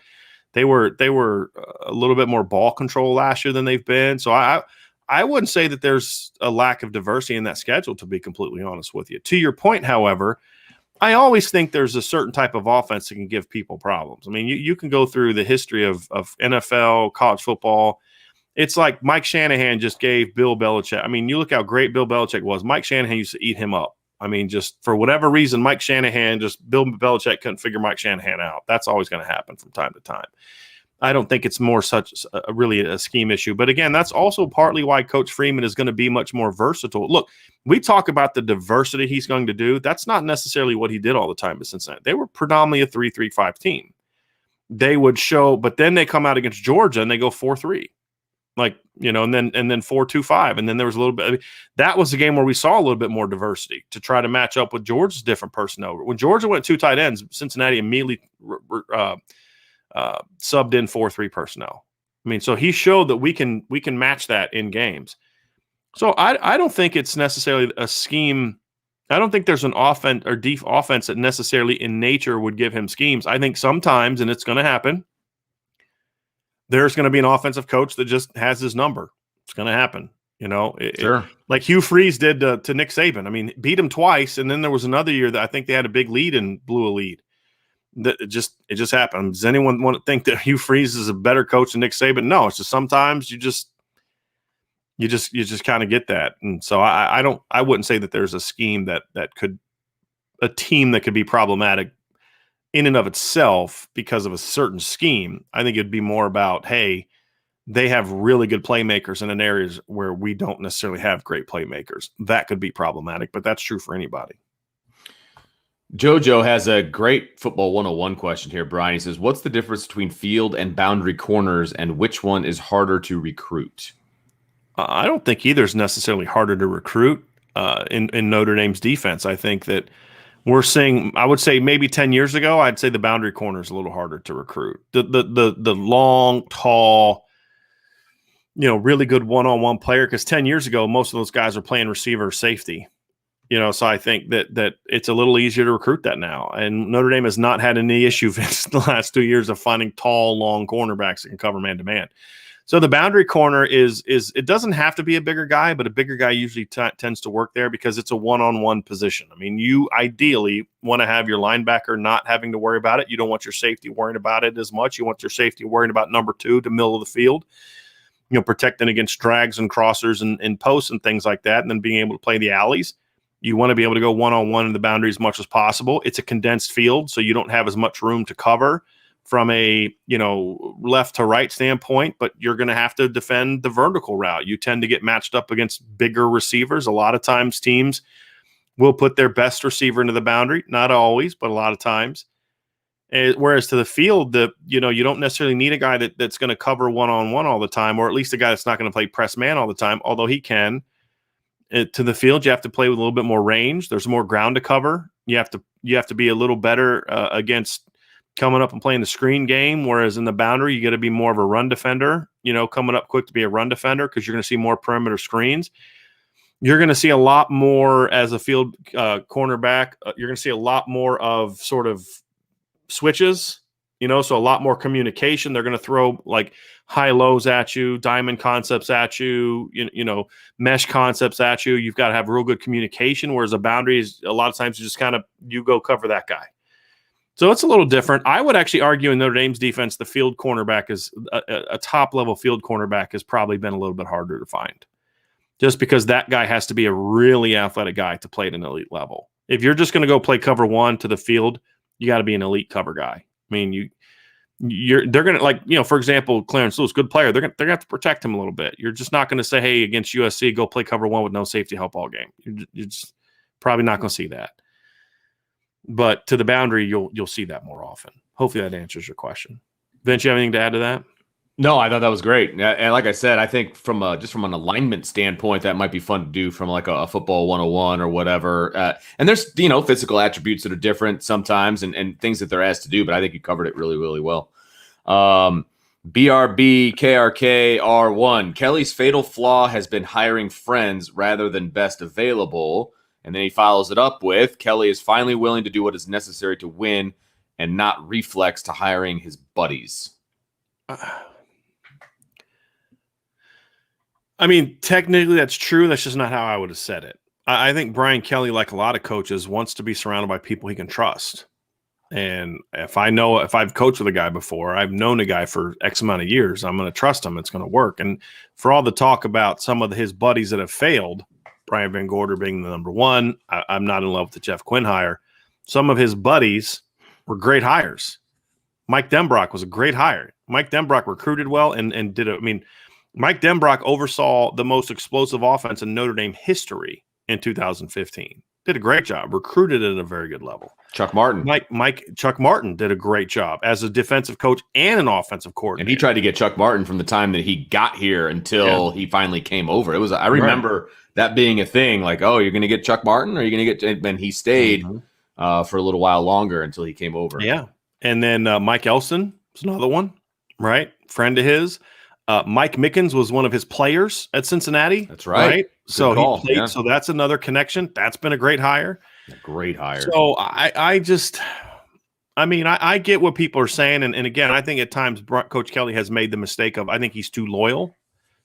they were a little bit more ball control last year than they've been. So I wouldn't say that there's a lack of diversity in that schedule, to be completely honest with you. To your point, however, I always think there's a certain type of offense that can give people problems. I mean, you can go through the history of NFL, college football. It's like Mike Shanahan just gave Bill Belichick. I mean, you look how great Bill Belichick was. Mike Shanahan used to eat him up. I mean, just for whatever reason, Bill Belichick couldn't figure Mike Shanahan out. That's always going to happen from time to time. I don't think it's more really a scheme issue. But again, that's also partly why Coach Freeman is going to be much more versatile. Look, we talk about the diversity he's going to do. That's not necessarily what he did all the time at Cincinnati. They were predominantly a 3-3-5 team. They would show, but then they come out against Georgia and they go 4-3. And then 4-2-5. And then there was a little bit. I mean, that was the game where we saw a little bit more diversity to try to match up with Georgia's different personnel. When Georgia went 2 tight ends, Cincinnati immediately subbed in 4-3 personnel. I mean, so he showed that we can match that in games. So I don't think it's necessarily a scheme. I don't think there's an offense or offense that necessarily in nature would give him schemes. I think sometimes, and it's going to happen, there's going to be an offensive coach that just has his number. It's going to happen.
Sure.
Like Hugh Freeze did to Nick Saban. I mean, beat him twice, and then there was another year that I think they had a big lead and blew a lead. It just happened. Does anyone want to think that Hugh Freeze is a better coach than Nick Saban? No, it's just sometimes you just kind of get that. And so I wouldn't say that there's a scheme a team that could be problematic in and of itself because of a certain scheme. I think it'd be more about, hey, they have really good playmakers in an areas where we don't necessarily have great playmakers. That could be problematic, but that's true for anybody.
JoJo has a great football 101 question here, Brian. He says, what's the difference between field and boundary corners, and which one is harder to recruit?
I don't think either is necessarily harder to recruit in Notre Dame's defense. I think that we're seeing, I would say maybe 10 years ago, I'd say the boundary corner is a little harder to recruit. The long, tall, really good one-on-one player, because 10 years ago, most of those guys are playing receiver or safety. So I think that it's a little easier to recruit that now. And Notre Dame has not had any issue the last 2 years of finding tall, long cornerbacks that can cover man-to-man. So the boundary corner is it doesn't have to be a bigger guy, but a bigger guy usually tends to work there because it's a one-on-one position. I mean, you ideally want to have your linebacker not having to worry about it. You don't want your safety worrying about it as much. You want your safety worrying about number 2, the middle of the field, protecting against drags and crossers and posts and things like that, and then being able to play the alleys. You want to be able to go one-on-one in the boundary as much as possible. It's a condensed field, so you don't have as much room to cover from a left to right standpoint, but you're going to have to defend the vertical route. You tend to get matched up against bigger receivers. A lot of times teams will put their best receiver into the boundary. Not always, but a lot of times. Whereas to the field, you don't necessarily need a guy that's going to cover one-on-one all the time, or at least a guy that's not going to play press man all the time, although he can. To the field, you have to play with a little bit more range. There's more ground to cover. You have to be a little better against coming up and playing the screen game, whereas in the boundary, you got to be more of a run defender, coming up quick to be a run defender because you're going to see more perimeter screens. You're going to see a lot more as a field cornerback. You're going to see a lot more of sort of switches, so a lot more communication. They're going to throw like high lows at you, diamond concepts at you, mesh concepts at you. You've got to have real good communication, whereas a boundary is a lot of times you go cover that guy. So it's a little different. I would actually argue in Notre Dame's defense, the field cornerback is a top-level field cornerback has probably been a little bit harder to find, just because that guy has to be a really athletic guy to play at an elite level. If you're just going to go play cover one to the field, you got to be an elite cover guy. I mean, they're going to, for example, Clarence Lewis, good player. They're going to have to protect him a little bit. You're just not going to say, hey, against USC, go play cover one with no safety help all game. You're just probably not going to see that. But to the boundary, you'll see that more often. Hopefully that answers your question. Vince, you have anything to add to that?
No, I thought that was great. And like I said, I think from an alignment standpoint, that might be fun to do from like a football 101 or whatever. And there's, physical attributes that are different sometimes and things that they're asked to do, but I think you covered it really, really well. BRB KRK R1. Kelly's fatal flaw has been hiring friends rather than best available. And then he follows it up with, Kelly is finally willing to do what is necessary to win and not reflex to hiring his buddies.
I mean, technically that's true. That's just not how I would have said it. I think Brian Kelly, like a lot of coaches, wants to be surrounded by people he can trust. And if I've coached with a guy before, I've known a guy for X amount of years, I'm going to trust him. It's going to work. And for all the talk about some of his buddies that have failed, Brian Van Gorder being the number one, I'm not in love with the Jeff Quinn hire. Some of his buddies were great hires. Mike Denbrock was a great hire. Mike Denbrock recruited well and Mike Denbrock oversaw the most explosive offense in Notre Dame history in 2015. Did a great job, recruited at a very good level.
Chuck Martin.
Chuck Martin did a great job as a defensive coach and an offensive coordinator.
And he tried to get Chuck Martin from the time that he got here until he finally came over. I remember that being a thing, like, oh, you're going to get Chuck Martin, or you're going to get, and he stayed for a little while longer until he came over.
Yeah. And then Mike Elston was another one, right? Friend of his. Mike Mickens was one of his players at Cincinnati.
That's right.
So he played. Yeah. So that's another connection. That's been a great hire.
A great hire.
So I get what people are saying. And again, I think at times Coach Kelly has made the mistake of, I think he's too loyal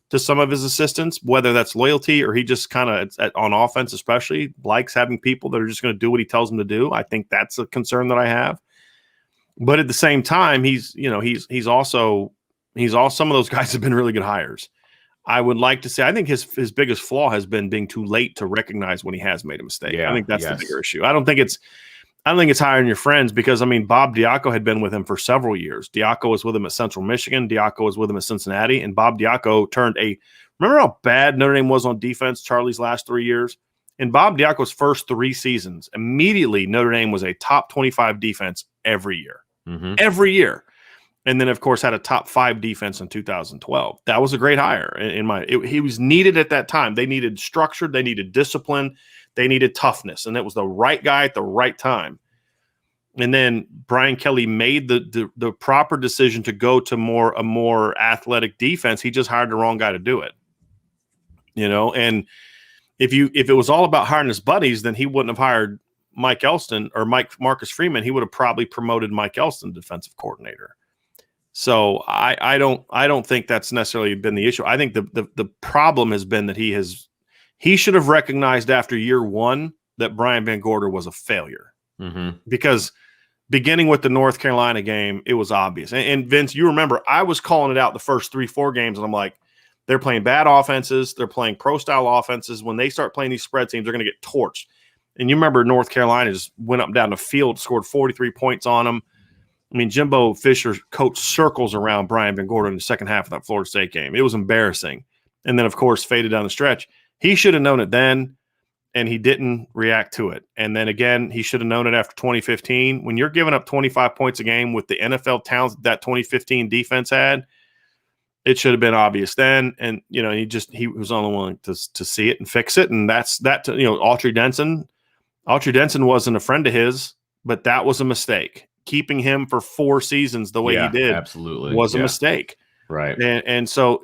to some of his assistants, whether that's loyalty or he just kind of on offense, especially likes having people that are just going to do what he tells them to do. I think that's a concern that I have. But at the same time, he's also some of those guys have been really good hires. I would like to say, I think his biggest flaw has been being too late to recognize when he has made a mistake. Yeah, I think that's the bigger issue. I don't think it's hiring your friends because, Bob Diaco had been with him for several years. Diaco was with him at Central Michigan. Diaco was with him at Cincinnati. And Bob Diaco remember how bad Notre Dame was on defense Charlie's last 3 years? In Bob Diaco's first 3 seasons, immediately Notre Dame was a top 25 defense every year. Mm-hmm. Every year. And then, of course, had a top 5 defense in 2012. That was a great hire. He was needed at that time. They needed structure. They needed discipline. They needed toughness. And it was the right guy at the right time. And then Brian Kelly made the proper decision to go to a more athletic defense. He just hired the wrong guy to do it. And if it was all about hiring his buddies, then he wouldn't have hired Mike Elston or Marcus Freeman. He would have probably promoted Mike Elston defensive coordinator. So I don't think that's necessarily been the issue. I think the problem has been that he should have recognized after year one that Brian Van Gorder was a failure, because beginning with the North Carolina game, it was obvious. And Vince, you remember I was calling it out the first 3-4 games, and I'm like, they're playing bad offenses. They're playing pro-style offenses. When they start playing these spread teams, they're going to get torched. And you remember North Carolina just went up and down the field, scored 43 points on them. I mean, Jimbo Fisher coached circles around Brian Van Gorder in the second half of that Florida State game. It was embarrassing. And then, of course, faded down the stretch. He should have known it then, and he didn't react to it. And then, again, he should have known it after 2015. When you're giving up 25 points a game with the NFL talent that 2015 defense had, it should have been obvious then. And, you know, he was only willing to see it and fix it. And that's that, you know, Autry Denson wasn't a friend of his, but that was a mistake. Keeping him for 4 seasons the way he did
absolutely
was a mistake.
Right.
And so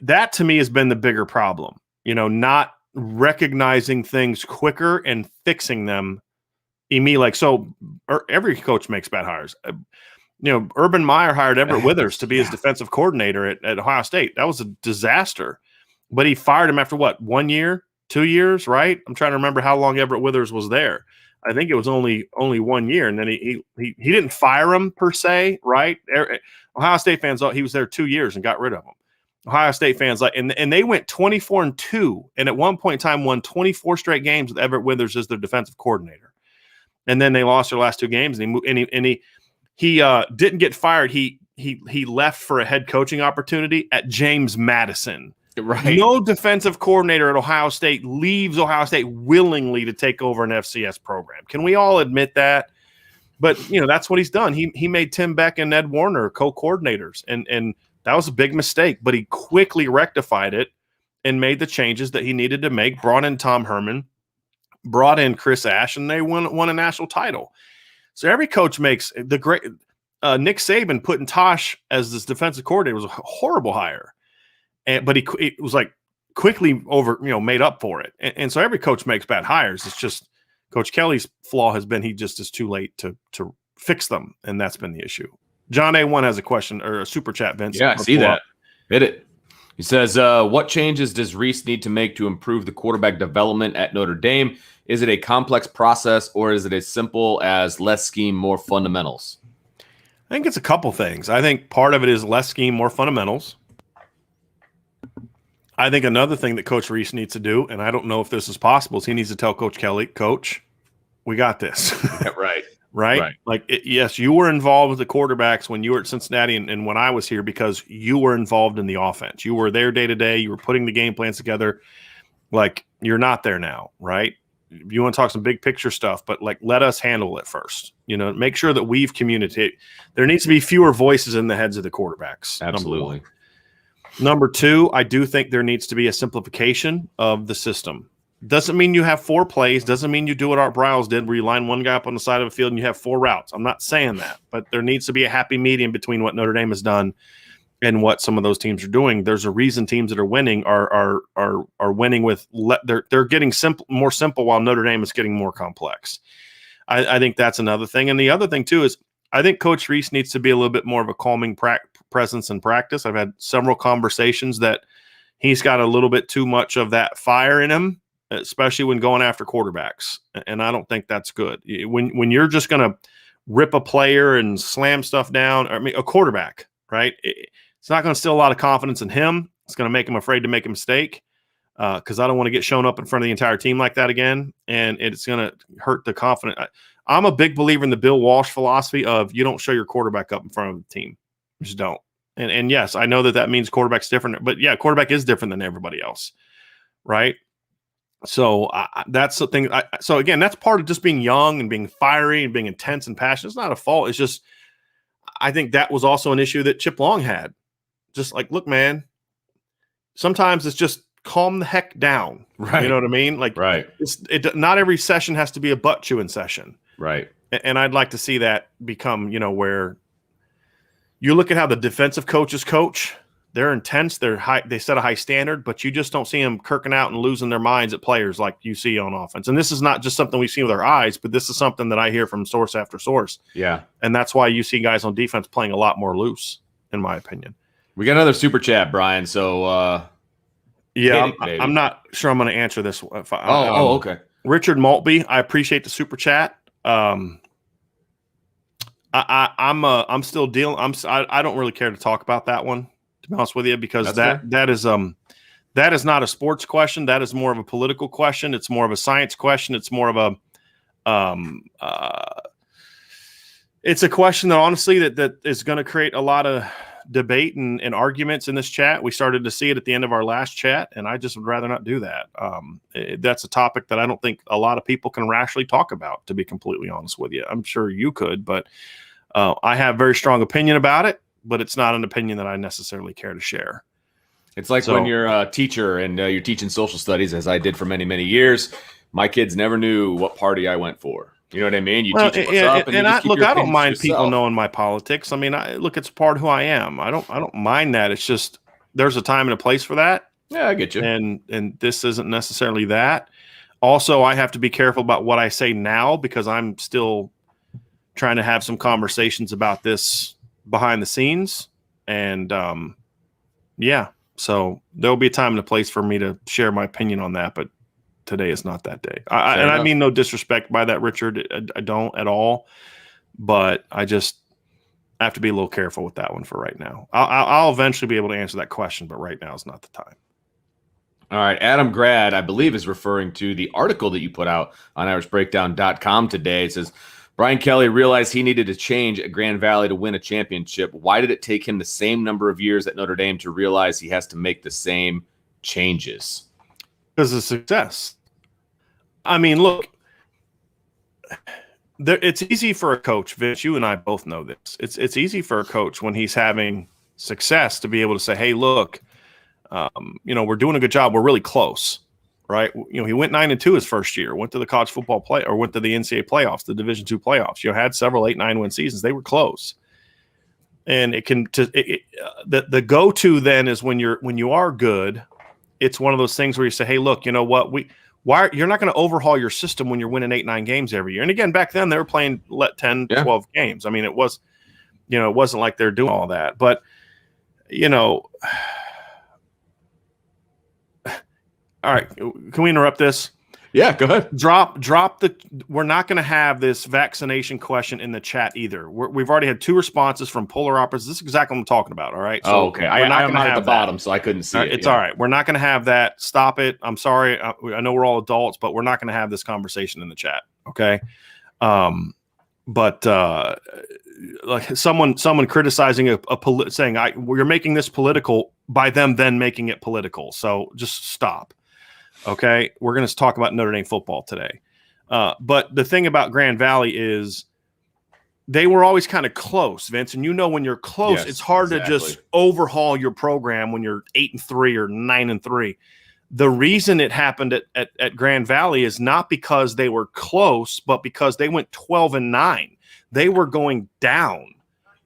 that to me has been the bigger problem, you know, not recognizing things quicker and fixing them immediately. Every coach makes bad hires. You know, Urban Meyer hired Everett Withers to be his defensive coordinator at Ohio State. That was a disaster. But he fired him after what, 1 year, 2 years, right? I'm trying to remember how long Everett Withers was there. I think it was only 1 year, and then he didn't fire him per se, right? Ohio State fans thought he was there 2 years and got rid of him. Ohio State fans and they went 24-2, and at one point in time won 24 straight games with Everett Withers as their defensive coordinator. And then they lost their last 2 games, and he didn't get fired. He left for a head coaching opportunity at James Madison.
Right.
No defensive coordinator at Ohio State leaves Ohio State willingly to take over an FCS program. Can we all admit that? But, you know, that's what he's done. He made Tim Beck and Ed Warner co-coordinators, and that was a big mistake. But he quickly rectified it and made the changes that he needed to make, brought in Tom Herman, brought in Chris Ash, and they won a national title. So every coach makes the great Nick Saban putting Tosh as this defensive coordinator was a horrible hire. But it was like quickly made up for it. And so every coach makes bad hires. It's just Coach Kelly's flaw has been he just is too late to fix them. And that's been the issue. John A1 has a question or a super chat, Vince.
Yeah, I see that. Hit it. He says, what changes does Reese need to make to improve the quarterback development at Notre Dame? Is it a complex process, or is it as simple as less scheme, more fundamentals?
I think it's a couple things. I think part of it is less scheme, more fundamentals. I think another thing that Coach Reese needs to do, and I don't know if this is possible, is he needs to tell Coach Kelly, Coach, we got this.
Right.
Right? Like, yes, you were involved with the quarterbacks when you were at Cincinnati and when I was here because you were involved in the offense. You were there day to day. You were putting the game plans together. Like, you're not there now, right? You want to talk some big picture stuff, but like, let us handle it first. You know, make sure that we've communicated. There needs to be fewer voices in the heads of the quarterbacks.
Absolutely.
Number 2, I do think there needs to be a simplification of the system. Doesn't mean you have 4 plays. Doesn't mean you do what Art Briles did, where you line one guy up on the side of the field and you have 4 routes. I'm not saying that, but there needs to be a happy medium between what Notre Dame has done and what some of those teams are doing. There's a reason teams that are winning are winning with they're getting more simple while Notre Dame is getting more complex. I think that's another thing. And the other thing too is I think Coach Reese needs to be a little bit more of a calming presence in practice. I've had several conversations that he's got a little bit too much of that fire in him, especially when going after quarterbacks. And I don't think that's good. When you're just going to rip a player and slam stuff down, I mean, a quarterback, right? It's not going to instill a lot of confidence in him. It's going to make him afraid to make a mistake because I don't want to get shown up in front of the entire team like that again. And it's going to hurt the confidence. I'm a big believer in the Bill Walsh philosophy of you don't show your quarterback up in front of the team. You just don't. And yes, I know that means quarterback's different, but yeah, quarterback is different than everybody else, right? So that's the thing. So again, that's part of just being young and being fiery and being intense and passionate. It's not a fault. It's just I think that was also an issue that Chip Long had. Just like, look, man, sometimes it's just calm the heck down.
Right.
You know what I mean? Like,
right.
Not every session has to be a butt chewing session.
Right.
And I'd like to see that become, where you look at how the defensive coaches coach They're intense. They're high. They set a high standard, but you just don't see them kirking out and losing their minds at players like you see on offense. And this is not just something we see with our eyes, but this is something that I hear from source after source.
Yeah.
And that's why you see guys on defense playing a lot more loose, in my opinion.
We got another super chat, Brian. So,
I'm not sure I'm going to answer this.
Okay.
Richard Maltby, I appreciate the super chat. I'm still dealing. I don't really care to talk about that one, to be honest with you, because that is not a sports question. That is more of a political question. It's more of a science question. It's more of a it's a question that honestly that is going to create a lot of debate and arguments in this chat. We started to see it at the end of our last chat, and I just would rather not do that. That's a topic that I don't think a lot of people can rationally talk about, to be completely honest with you. I'm sure you could, but I have very strong opinion about it, but it's not an opinion that I necessarily care to share.
It's like when you're a teacher and you're teaching social studies, as I did for many, many years. My kids never knew what party I went for. You know what I mean? You teach them what's up, and I
don't mind people knowing my politics. I mean, it's part of who I am. I don't mind that. It's just there's a time and a place for that.
Yeah, I get you.
And this isn't necessarily that. Also, I have to be careful about what I say now because I'm still trying to have some conversations about this behind the scenes. And so there'll be a time and a place for me to share my opinion on that, but today is not that day. I mean no disrespect by that, Richard. I don't at all, but I just have to be a little careful with that one for right now. I'll eventually be able to answer that question, but right now is not the time.
All right. Adam Grad, I believe, is referring to the article that you put out on irishbreakdown.com today. It says, Brian Kelly realized he needed to change at Grand Valley to win a championship. Why did it take him the same number of years at Notre Dame to realize he has to make the same changes?
Because of success. I mean, look, it's easy for a coach, Vince, you and I both know this. It's easy for a coach when he's having success to be able to say, hey, look, we're doing a good job. We're really close, right? He went 9-2 his first year, went to the college football went to the NCAA playoffs, the Division II playoffs. Had several 8-9 win seasons. They were close. And the go-to then is when you are good, it's one of those things where you say, hey, look, you know what, you're not going to overhaul your system when you're winning 8-9 games every year. And again, back then they were playing 10, 12 games. I mean, it wasn't like they're doing all that, but all right. Can we interrupt this?
Yeah, go ahead.
We're not going to have this vaccination question in the chat either. We've already had 2 responses from polar opposites. This is exactly what I'm talking about. All right.
So okay. I'm not at the bottom, so I couldn't see it.
It's all right. We're not going to have that. Stop it. I'm sorry. I know we're all adults, but we're not going to have this conversation in the chat. Okay. But like someone criticizing saying you're making this political by them then making it political. So just stop. Okay, we're going to talk about Notre Dame football today. But the thing about Grand Valley is they were always kind of close, Vince. And when you're close, it's hard to just overhaul your program when you're 8-3 or 9-3. The reason it happened at Grand Valley is not because they were close, but because they went 12-9. They were going down.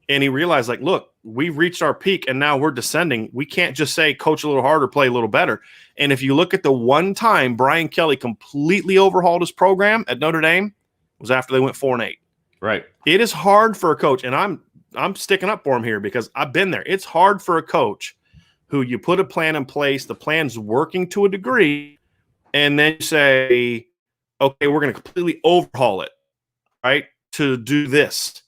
And he realized, like, look, we've reached our peak and now we're descending. We can't just say coach a little harder, play a little better. And if you look at the one time Brian Kelly completely overhauled his program at Notre Dame was after they went 4-8.
Right.
It is hard for a coach, and I'm sticking up for him here because I've been there. It's hard for a coach who you put a plan in place, the plan's working to a degree, and then you say, okay, we're going to completely overhaul it, right, to do this.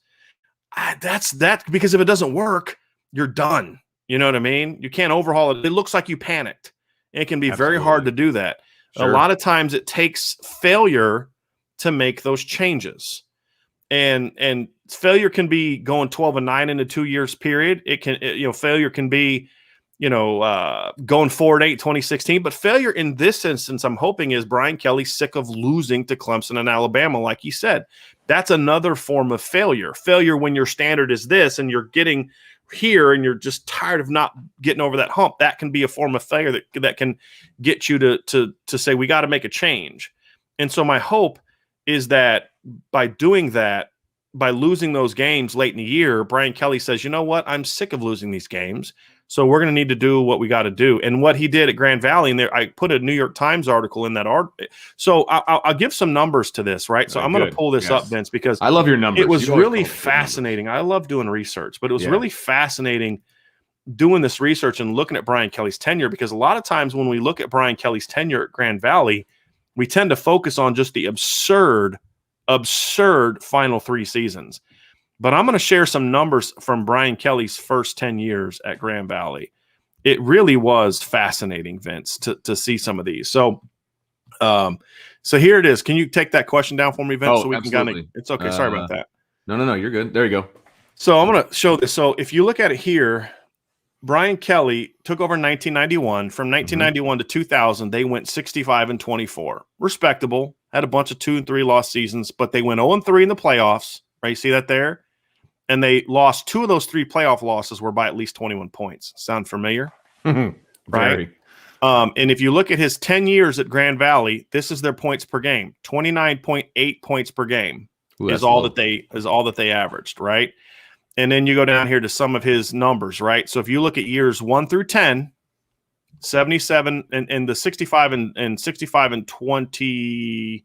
That's because if it doesn't work, you're done. You know what I mean? You can't overhaul it. It looks like you panicked. It can be very hard to do that. Sure. A lot of times it takes failure to make those changes. And failure can be going 12-9 in a 2 years period. Failure can be, going 4-8, 2016. But failure in this instance, I'm hoping, is Brian Kelly sick of losing to Clemson and Alabama, like he said. That's another form of failure. Failure when your standard is this and you're getting here and you're just tired of not getting over that hump. That can be a form of failure that can get you to say, we got to make a change. And so my hope is that by doing that, by losing those games late in the year, Brian Kelly says, you know what? I'm sick of losing these games. So we're going to need to do what we got to do. And what he did at Grand Valley, and there, I put a New York Times article in that article. So I'll give some numbers to this, right? So I'm going to pull this up, Vince, because
I love your numbers.
It was really fascinating. I love doing research, but it was really fascinating doing this research and looking at Brian Kelly's tenure, because a lot of times when we look at Brian Kelly's tenure at Grand Valley, we tend to focus on just the absurd final 3 seasons. But I'm going to share some numbers from Brian Kelly's first 10 years at Grand Valley. It really was fascinating, Vince, to see some of these. So here it is. Can you take that question down for me, Vince?
So we absolutely.
It's okay. Sorry about that.
No, you're good. There you go.
So I'm going to show this. So if you look at it here, Brian Kelly took over in 1991. From 1991 to 2000, they went 65-24. Respectable. Had a bunch of 2 and 3 lost seasons, but they went 0-3 in the playoffs. Right? You see that there? And they lost 2 of those 3 playoff losses were by at least 21 points. Sound familiar? Right? And if you look at his 10 years at Grand Valley, this is their points per game. 29.8 points per game is all that they averaged, right? And then you go down here to some of his numbers, right? So if you look at years 1 through 10, 77 and the 65 and 65 and 20,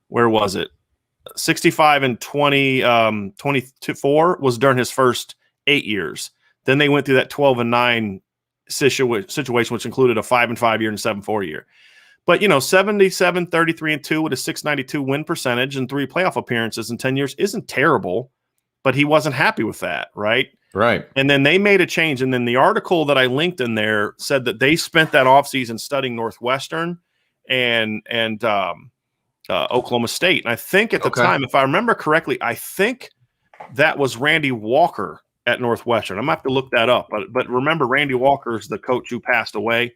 where was it? 65 and 24 was during his first 8 years. Then they went through that 12-9 situation, which included a 5-5 year and 7-4 year. But 77, 33-2 with a 692 win percentage and 3 playoff appearances in 10 years isn't terrible, but he wasn't happy with that, right?
Right.
And then they made a change. And then the article that I linked in there said that they spent that offseason studying Northwestern and Oklahoma State. And I think at the time, if I remember correctly, I think that was Randy Walker at Northwestern. I'm going to have to look that up. But remember, Randy Walker is the coach who passed away,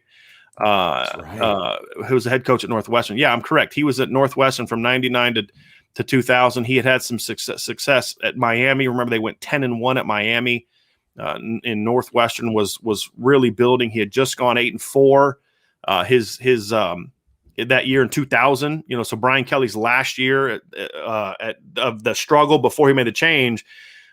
who was the head coach at Northwestern. Yeah, I'm correct. He was at Northwestern from 99 to 2000. He had some success at Miami. Remember, they went 10-1 at Miami. In Northwestern was really building. He had just gone 8-4. His that year in 2000, so Brian Kelly's last year of the struggle before he made the change,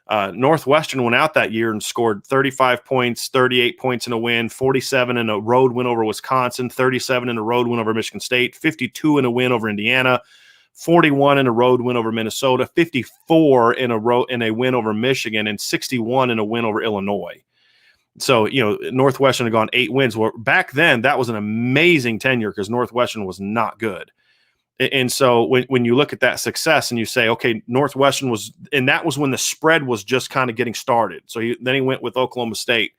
Northwestern went out that year and scored 35 points, 38 points in a win, 47 in a road win over Wisconsin, 37 in a road win over Michigan State, 52 in a win over Indiana, 41 in a road win over Minnesota, 54 in a win over Michigan, and 61 in a win over Illinois. So, Northwestern had gone 8 wins. Well, back then, that was an amazing tenure because Northwestern was not good. And so when you look at that success and you say, okay, Northwestern was – and that was when the spread was just kind of getting started. So then he went with Oklahoma State.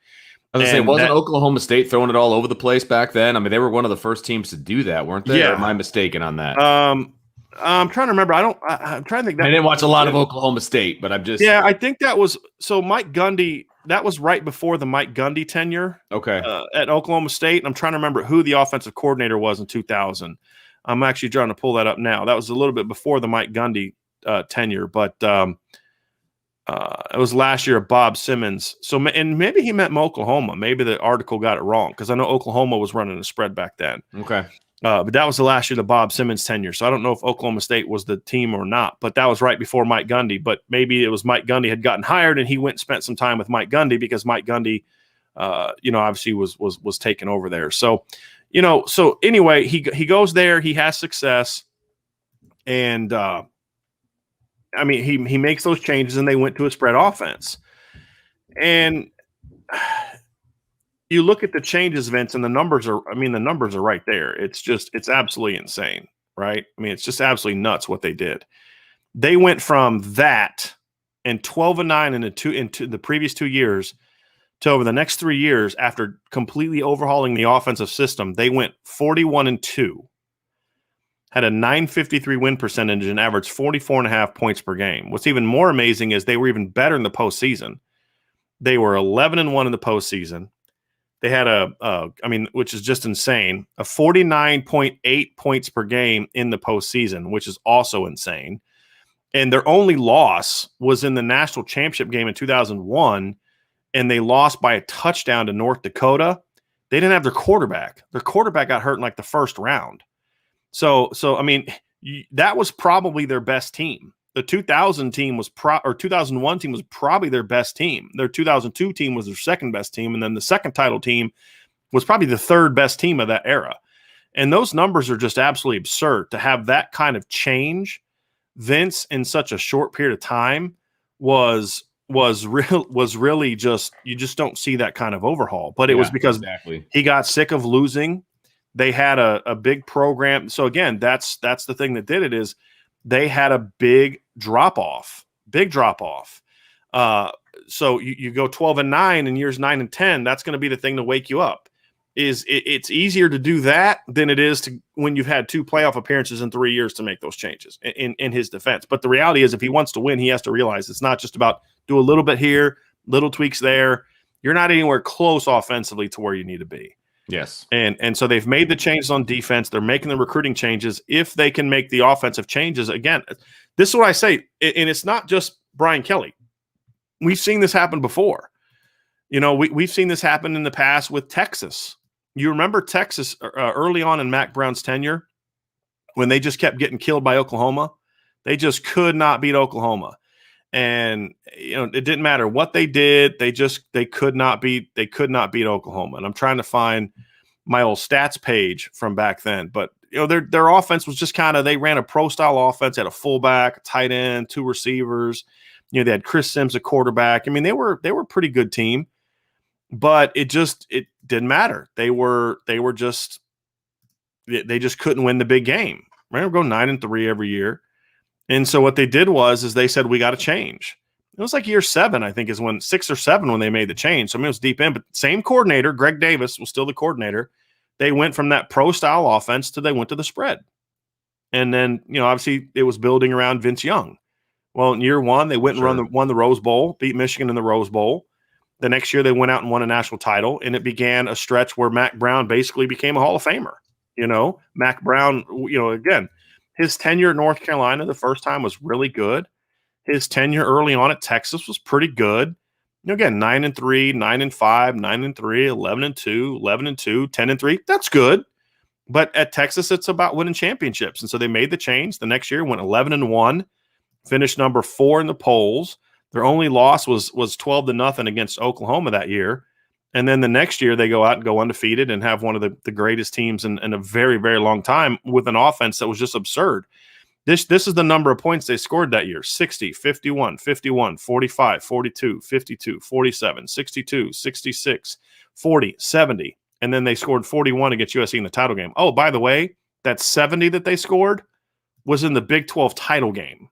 I was going to say, wasn't Oklahoma State throwing it all over the place back then? I mean, they were one of the first teams to do that, weren't they?
Yeah.
Or am I mistaken on that?
I'm trying to remember. I'm trying to think.
I didn't watch a lot of Oklahoma State, but I'm just –
Yeah, I think that was – so Mike Gundy – that was right before the Mike Gundy tenure at Oklahoma State. And I'm trying to remember who the offensive coordinator was in 2000. I'm actually trying to pull that up now. That was a little bit before the Mike Gundy tenure, but it was last year of Bob Simmons. So, and maybe he meant Oklahoma. Maybe the article got it wrong because I know Oklahoma was running a spread back then.
Okay.
But that was the last year of Bob Simmons tenure. So I don't know if Oklahoma State was the team or not, but that was right before Mike Gundy. But maybe it was Mike Gundy had gotten hired and he went and spent some time with Mike Gundy because Mike Gundy, obviously was taken over there. So, so anyway, he goes there, he has success. And he makes those changes and they went to a spread offense. And you look at the changes, Vince, and the numbers are right there. It's absolutely insane, right? I mean, it's just absolutely nuts what they did. They went from that and 12-9 into the previous 2 years to over the next 3 years after completely overhauling the offensive system. They went 41-2, had a 953 win percentage and averaged 44.5 points per game. What's even more amazing is they were even better in the postseason. They were 11-1 in the postseason. They had which is just insane, a 49.8 points per game in the postseason, which is also insane. And their only loss was in the national championship game in 2001, and they lost by a touchdown to North Dakota. They didn't have their quarterback. Their quarterback got hurt in like the first round. So that was probably their best team. The 2000 team was 2001 team was probably their best team. Their 2002 team was their second best team, and then the second title team was probably the third best team of that era. And those numbers are just absolutely absurd. To have that kind of change, Vince, in such a short period of time was really just, you just don't see that kind of overhaul. But it was because he got sick of losing. They had a big program. So again, that's the thing that did it, is they had a big drop off. So you go 12-9 in years 9 and 10. That's going to be the thing to wake you up. It's easier to do that than it is to when you've had 2 playoff appearances in 3 years to make those changes in his defense. But the reality is, if he wants to win, he has to realize it's not just about do a little bit here, little tweaks there. You're not anywhere close offensively to where you need to be.
Yes.
And so they've made the changes on defense. They're making the recruiting changes. If they can make the offensive changes, again, this is what I say, and it's not just Brian Kelly. We've seen this happen before. We've seen this happen in the past with Texas. You remember Texas early on in Mac Brown's tenure when they just kept getting killed by Oklahoma? They just could not beat Oklahoma. And it didn't matter what they did. They could not beat Oklahoma. And I'm trying to find my old stats page from back then. But their offense was just they ran a pro style offense, had a fullback, a tight end, 2 receivers. They had Chris Sims, a quarterback. I mean, they were a pretty good team. But it didn't matter. They just couldn't win the big game. Right? We'll go 9-3 every year. And so what they did is they said, we got to change. It was like year 7, I think, is when 6 or 7 when they made the change. So I mean, it was deep in, but same coordinator, Greg Davis was still the coordinator. They went from that pro style offense to they went to the spread. And then, obviously it was building around Vince Young. Well, in year 1, they went and won the Rose Bowl, beat Michigan in the Rose Bowl. The next year they went out and won a national title, and it began a stretch where Mac Brown basically became a Hall of Famer. Mac Brown, again, his tenure at North Carolina the first time was really good. His tenure early on at Texas was pretty good. Again, 9-3, 9-5, 9-3, 11-2, 11-2, 10-3. That's good. But at Texas, it's about winning championships. And so they made the change. The next year went 11-1, finished number 4 in the polls. Their only loss was 12-0 against Oklahoma that year. And then the next year they go out and go undefeated and have one of the greatest teams in a very, very long time with an offense that was just absurd. This is the number of points they scored that year: 60, 51, 51, 45, 42, 52, 47, 62, 66, 40, 70. And then they scored 41 against USC in the title game. Oh, by the way, that 70 that they scored was in the Big 12 title game.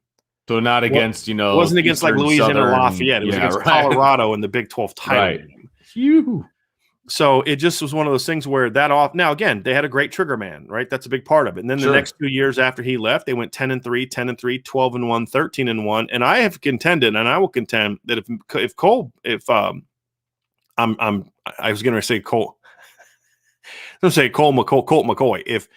So not against,
it wasn't against
Eastern,
like Louisiana
Southern,
Lafayette. It was against Colorado in the Big 12 title game.
Phew.
So it just was one of those things where now again, they had a great trigger man, right? That's a big part of it. And then the next 2 years after he left, they went 10-3, 10-3, 12-1, 13-1. And I have contended, and I will contend that I was going to say Colt McCoy. If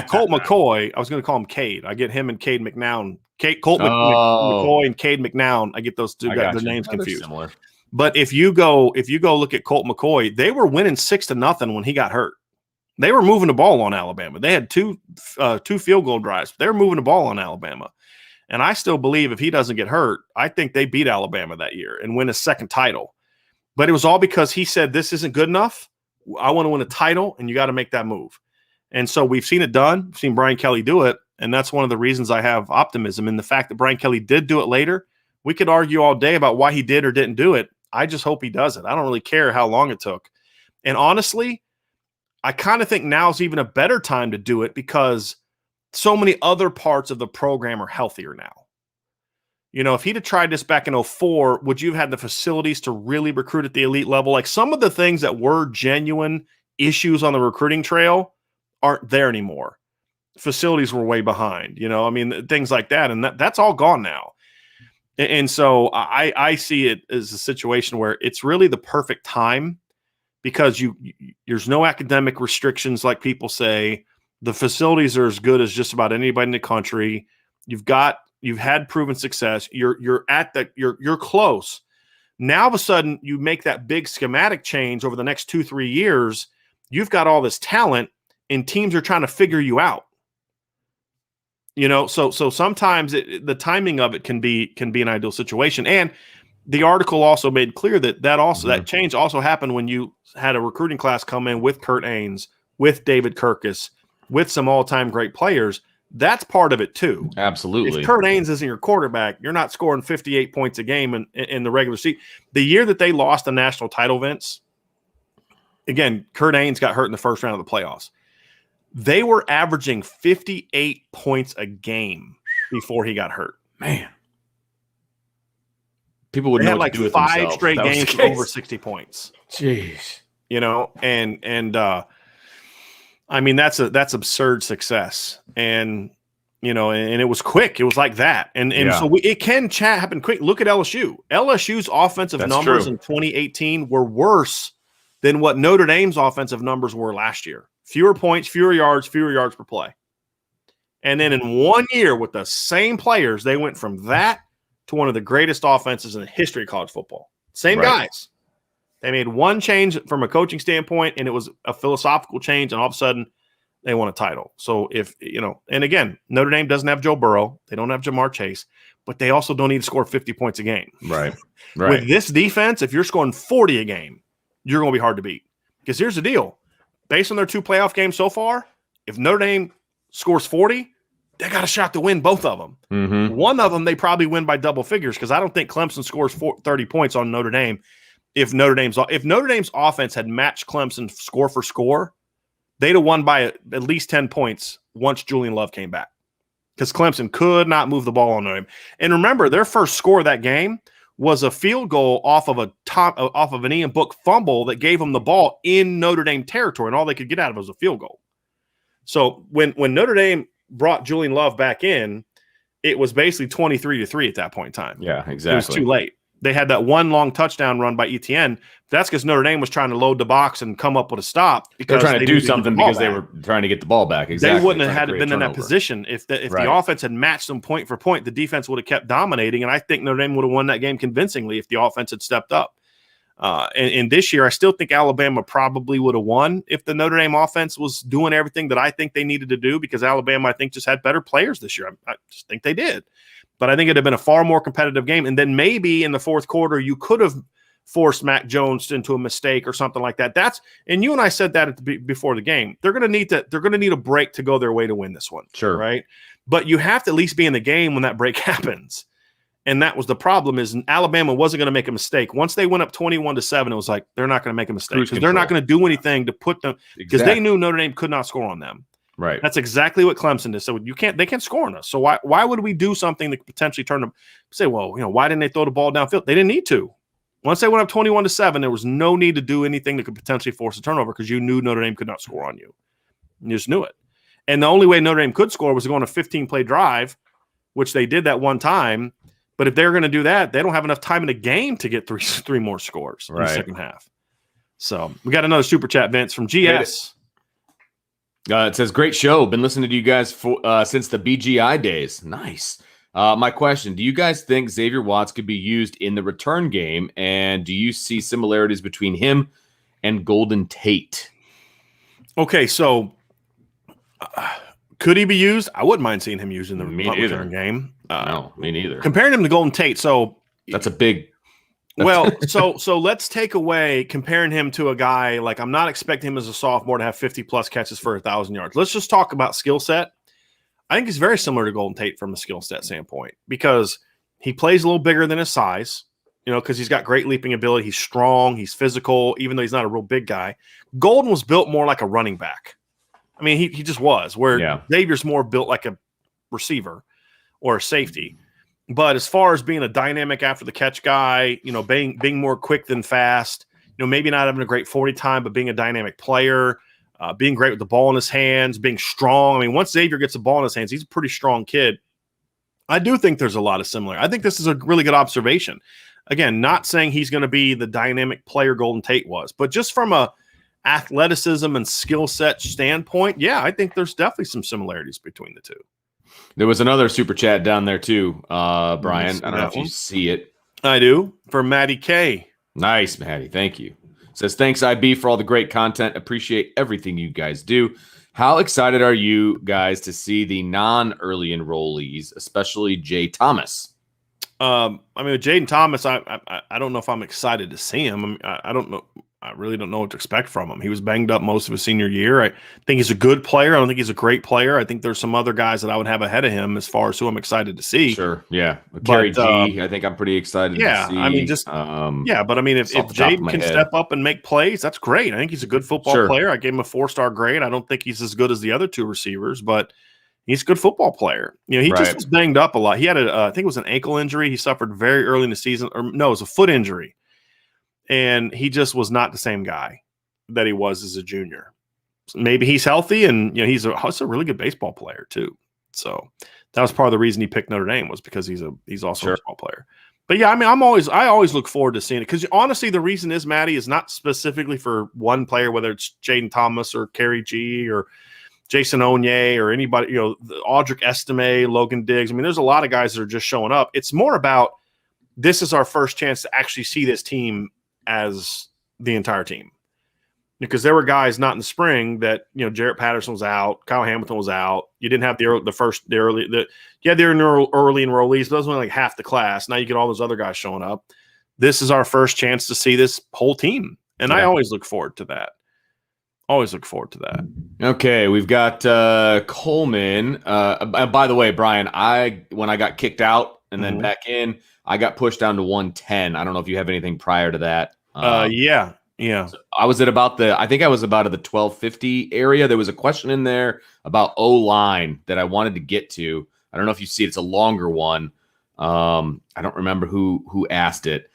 Colt McCoy, I was going to call him Cade. I get him and Cade McNown. Colt McCoy and Cade McNown. I get those two guys, their names confused.
Similar.
But if you go look at Colt McCoy, they were winning 6-0 when he got hurt. They were moving the ball on Alabama. They had two field goal drives. They were moving the ball on Alabama. And I still believe if he doesn't get hurt, I think they beat Alabama that year and win a second title. But it was all because he said, this isn't good enough. I want to win a title, and you got to make that move. And so we've seen it done. We've seen Brian Kelly do it. And that's one of the reasons I have optimism in the fact that Brian Kelly did do it later. We could argue all day about why he did or didn't do it. I just hope he does it. I don't really care how long it took. And honestly, I kind of think now's even a better time to do it because so many other parts of the program are healthier now. If he'd have tried this back in 2004, would you have had the facilities to really recruit at the elite level? Like some of the things that were genuine issues on the recruiting trail aren't there anymore. Facilities were way behind, things like that. And that's all gone now. And so I see it as a situation where it's really the perfect time because there's no academic restrictions like people say. The facilities are as good as just about anybody in the country. You've had proven success. You're close. Now all of a sudden you make that big schematic change over the next 2-3 years. You've got all this talent and teams are trying to figure you out. So sometimes the timing of it can be an ideal situation. And the article also made clear that change also happened when you had a recruiting class come in with Kurt Ains, with David Kirkus, with some all-time great players. That's part of it too.
Absolutely.
If Kurt Ains isn't your quarterback, you're not scoring 58 points a game in the regular season. The year that they lost the national title, Vince, again, Kurt Ains got hurt in the first round of the playoffs. They were averaging 58 points a game before he got hurt.
Man. People would know what to do with themselves.
5 straight games with over 60 points.
Jeez.
And I mean, that's absurd success. And, and it was quick. It was like that. And so it can happen quick. Look at LSU. LSU's offensive numbers in 2018 were worse than what Notre Dame's offensive numbers were last year. Fewer points, fewer yards per play. And then in 1 year with the same players, they went from that to one of the greatest offenses in the history of college football. Same guys. They made one change from a coaching standpoint, and it was a philosophical change, and all of a sudden they won a title. So and again, Notre Dame doesn't have Joe Burrow. They don't have Jamar Chase, but they also don't need to score 50 points a game.
Right.
With this defense, if you're scoring 40 a game, you're going to be hard to beat. Because here's the deal. Based on their 2 playoff games so far, if Notre Dame scores 40, they got a shot to win both of them.
Mm-hmm.
One of them, they probably win by double figures because I don't think Clemson scores 30 points on Notre Dame. If Notre Dame's offense had matched Clemson score for score, they'd have won by at least 10 points once Julian Love came back because Clemson could not move the ball on Notre Dame. And remember, their first score of that game was a field goal off of an Ian Book fumble that gave them the ball in Notre Dame territory, and all they could get out of it was a field goal. So when Notre Dame brought Julian Love back in, it was basically 23-3 at that point in time.
Yeah, exactly.
It was too late. They had that one long touchdown run by Etienne. That's because Notre Dame was trying to load the box and come up with a stop.
They're trying to do something because they were trying to get the ball back. Exactly.
They wouldn't have had been in that position if the offense had matched them point for point. The defense would have kept dominating, and I think Notre Dame would have won that game convincingly if the offense had stepped up. And this year, I still think Alabama probably would have won if the Notre Dame offense was doing everything that I think they needed to do because Alabama, I think, just had better players this year. I just think they did. But I think it would have been a far more competitive game. And then maybe in the fourth quarter, you could have forced Mac Jones into a mistake or something like that. And you and I said that before the game. They're going to need a break to go their way to win this one.
Sure.
Right? But you have to at least be in the game when that break happens. And that was the problem is Alabama wasn't going to make a mistake. Once they went up 21-7, it was like, they're not going to make a mistake because they're not going to do anything to put them because they knew Notre Dame could not score on them.
Right.
That's exactly what Clemson did. So they can't score on us. So why would we do something that could potentially turn them say, well, why didn't they throw the ball downfield? They didn't need to. Once they went up 21-7, there was no need to do anything that could potentially force a turnover because you knew Notre Dame could not score on you. You just knew it. And the only way Notre Dame could score was to go on a 15-play drive, which they did that one time. But if they're going to do that, they don't have enough time in the game to get three more scores in the second half. So we got another super chat, Vince, from GS.
It says, great show. Been listening to you guys since the BGI days. Nice. My question, do you guys think Xavier Watts could be used in the return game? And do you see similarities between him and Golden Tate?
Okay, so could he be used? I wouldn't mind seeing him used in the return game.
No, me neither.
Comparing him to Golden Tate, so
that's a big.
So let's take away comparing him to a guy like I'm not expecting him as a sophomore to have 50+ catches for 1,000 yards. Let's just talk about skill set. I think he's very similar to Golden Tate from a skill set standpoint because he plays a little bigger than his size, because he's got great leaping ability. He's strong. He's physical, even though he's not a real big guy. Golden was built more like a running back. I mean, he just was, where Xavier's more built like a receiver or a safety. But as far as being a dynamic after the catch guy, being more quick than fast, maybe not having a great 40 time, but being a dynamic player, being great with the ball in his hands, being strong. I mean, once Xavier gets the ball in his hands, he's a pretty strong kid. I do think there's a lot of similarity. I think this is a really good observation. Again, not saying he's going to be the dynamic player Golden Tate was, but just from a athleticism and skill set standpoint, I think there's definitely some similarities between the two.
There was another super chat down there too, Brian. I don't know if you see it.
I do. For Maddie K.
Nice, Maddie. Thank you. Says, thanks, IB, for all the great content. Appreciate everything you guys do. How excited are you guys to see the non-early enrollees, especially Jay Thomas?
I mean, with Jaden Thomas, I don't know if I'm excited to see him. I mean, I don't know. I really don't know what to expect from him. He was banged up most of his senior year. I think he's a good player. I don't think he's a great player. I think there's some other guys that I would have ahead of him as far as who I'm excited to see.
Sure, yeah. Kerry G, I think I'm pretty excited to see.
I mean, but I mean, if Jaden can step up and make plays, that's great. I think he's a good football player. I gave him a 4-star grade. I don't think he's as good as the other two receivers, but he's a good football player. He just was banged up a lot. He had I think it was an ankle injury he suffered very early in the season, or no, it was a foot injury. And he just was not the same guy that he was as a junior. So maybe he's healthy, and he's a really good baseball player too. So that was part of the reason he picked Notre Dame, was because he's also a baseball player. But yeah, I mean, I always look forward to seeing it, because honestly, the reason is, Maddie, is not specifically for one player, whether it's Jaden Thomas or Kerry G or Jason Onye or anybody, Audric Estime, Logan Diggs. I mean, there's a lot of guys that are just showing up. It's more about, this is our first chance to actually see this team as the entire team, because there were guys not in the spring that, Jarrett Patterson was out, Kyle Hamilton was out. You didn't have the early enrollees, but that was only like half the class. Now you get all those other guys showing up. This is our first chance to see this whole team, and I always look forward to that.
Okay, we've got Coleman. By the way, Brian, when I got kicked out and then back in, I got pushed down to 110. I don't know if you have anything prior to that.
Yeah.
So I was at about the 1250 area. There was a question in there about O-line that I wanted to get to. I don't know if you see it. It's a longer one. I don't remember who asked it.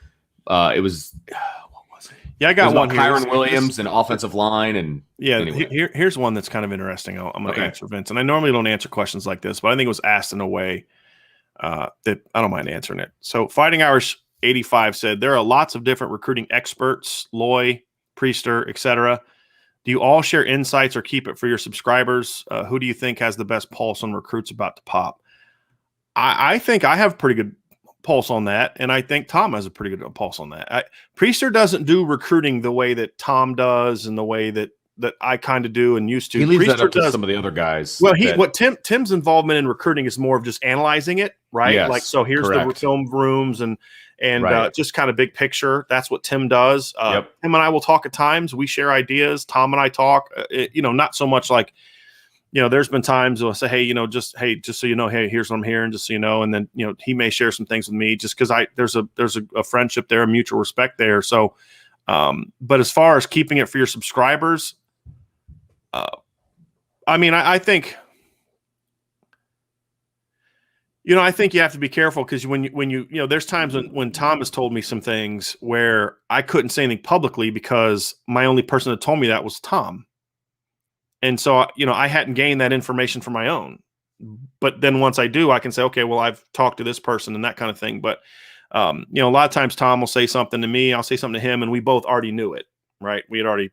It was what was it?
Yeah, I got one here.
Kyron Williams and offensive line, and
anyway. Here's one that's kind of interesting. I'm going to answer, Vince, and I normally don't answer questions like this, but I think it was asked in a way that I don't mind answering it. So Fighting Irish 85 said, there are lots of different recruiting experts, Loy, Priester, etc. Do you all share insights or keep it for your subscribers? Who do you think has the best pulse on recruits about to pop? I think I have pretty good pulse on that, and I think Tom has a pretty good pulse on that. Priester doesn't do recruiting the way that Tom does, and the way that I kind of do and used to.
He leaves that up to some of the other guys.
Well, Tim's involvement in recruiting is more of just analyzing it, right?
Yes,
like, so here's the film rooms and just kind of big picture. That's what Tim does. Tim and I will talk at times. We share ideas. Tom and I talk. Not so much like, there's been times we'll say, hey, just so you know, hey, here's what I'm hearing, just so you know, and then he may share some things with me, just because there's a friendship there, a mutual respect there. So, but as far as keeping it for your subscribers, I think. I think you have to be careful, because when there's times when Tom has told me some things where I couldn't say anything publicly because my only person that told me that was Tom. And so, I hadn't gained that information for my own. But then once I do, I can say, okay, well, I've talked to this person and that kind of thing. But, a lot of times Tom will say something to me, I'll say something to him, and we both already knew it, right? We'd already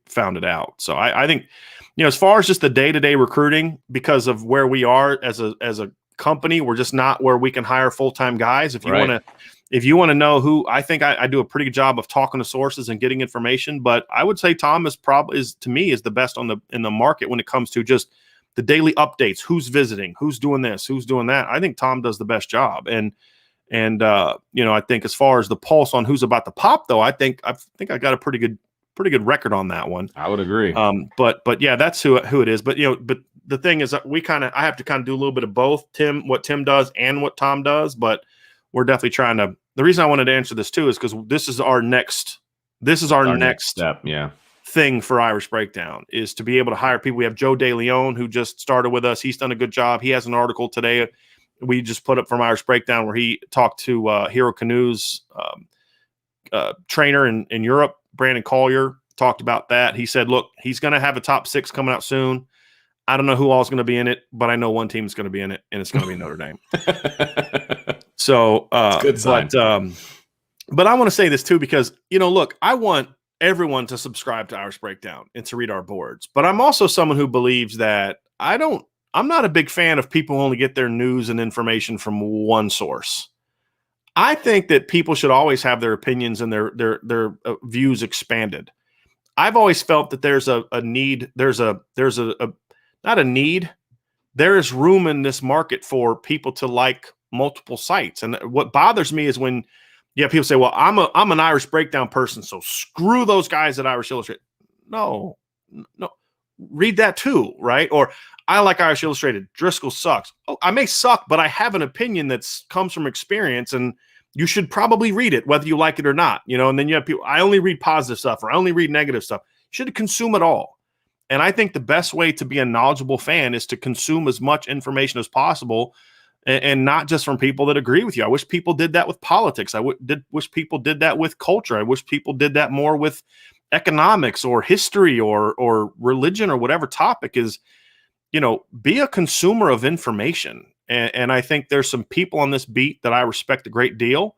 found it out. So I think, as far as just the day-to-day recruiting, because of where we are as a company, we're just not where we can hire full-time guys. If you want to know who, I think I do a pretty good job of talking to sources and getting information, but I would say Tom is the best in the market when it comes to just the daily updates, who's visiting, who's doing this, who's doing that. I think Tom does the best job. And I think as far as the pulse on who's about to pop, though, I think I got a pretty good record on that one.
I would agree.
But yeah, that's who it is. But but the thing is that I have to kind of do a little bit of both, what Tim does and what Tom does. But we're definitely trying to. The reason I wanted to answer this too is because this is our next
step. Yeah.
Thing for Irish Breakdown is to be able to hire people. We have Joe DeLeon, who just started with us. He's done a good job. He has an article today we just put up from Irish Breakdown where he talked to Hero Canoe's trainer in Europe, Brandon Collier, talked about that. He said, look, he's going to have a top 6 coming out soon. I don't know who all is going to be in it, but I know one team is going to be in it, and it's going to be Notre Dame. So,
good sign.
But I want to say this too, because, look, I want everyone to subscribe to Irish Breakdown and to read our boards. But I'm also someone who believes that I'm not a big fan of people who only get their news and information from one source. I think that people should always have their opinions and their views expanded. I've always felt that there's a need. There's a not a need. There is room in this market for people to like multiple sites. And what bothers me is when people say, well, I'm an Irish Breakdown person, so screw those guys at Irish Illustrated. No, read that too, right? Or I like Irish Illustrated. Driscoll sucks. Oh, I may suck, but I have an opinion that comes from experience, and you should probably read it, whether you like it or not. And then you have people, I only read positive stuff or I only read negative stuff. You should consume it all. And I think the best way to be a knowledgeable fan is to consume as much information as possible, and not just from people that agree with you. I wish people did that with politics. I wish people did that with culture. I wish people did that more with economics or history or religion or whatever topic is. Be a consumer of information. And I think there's some people on this beat that I respect a great deal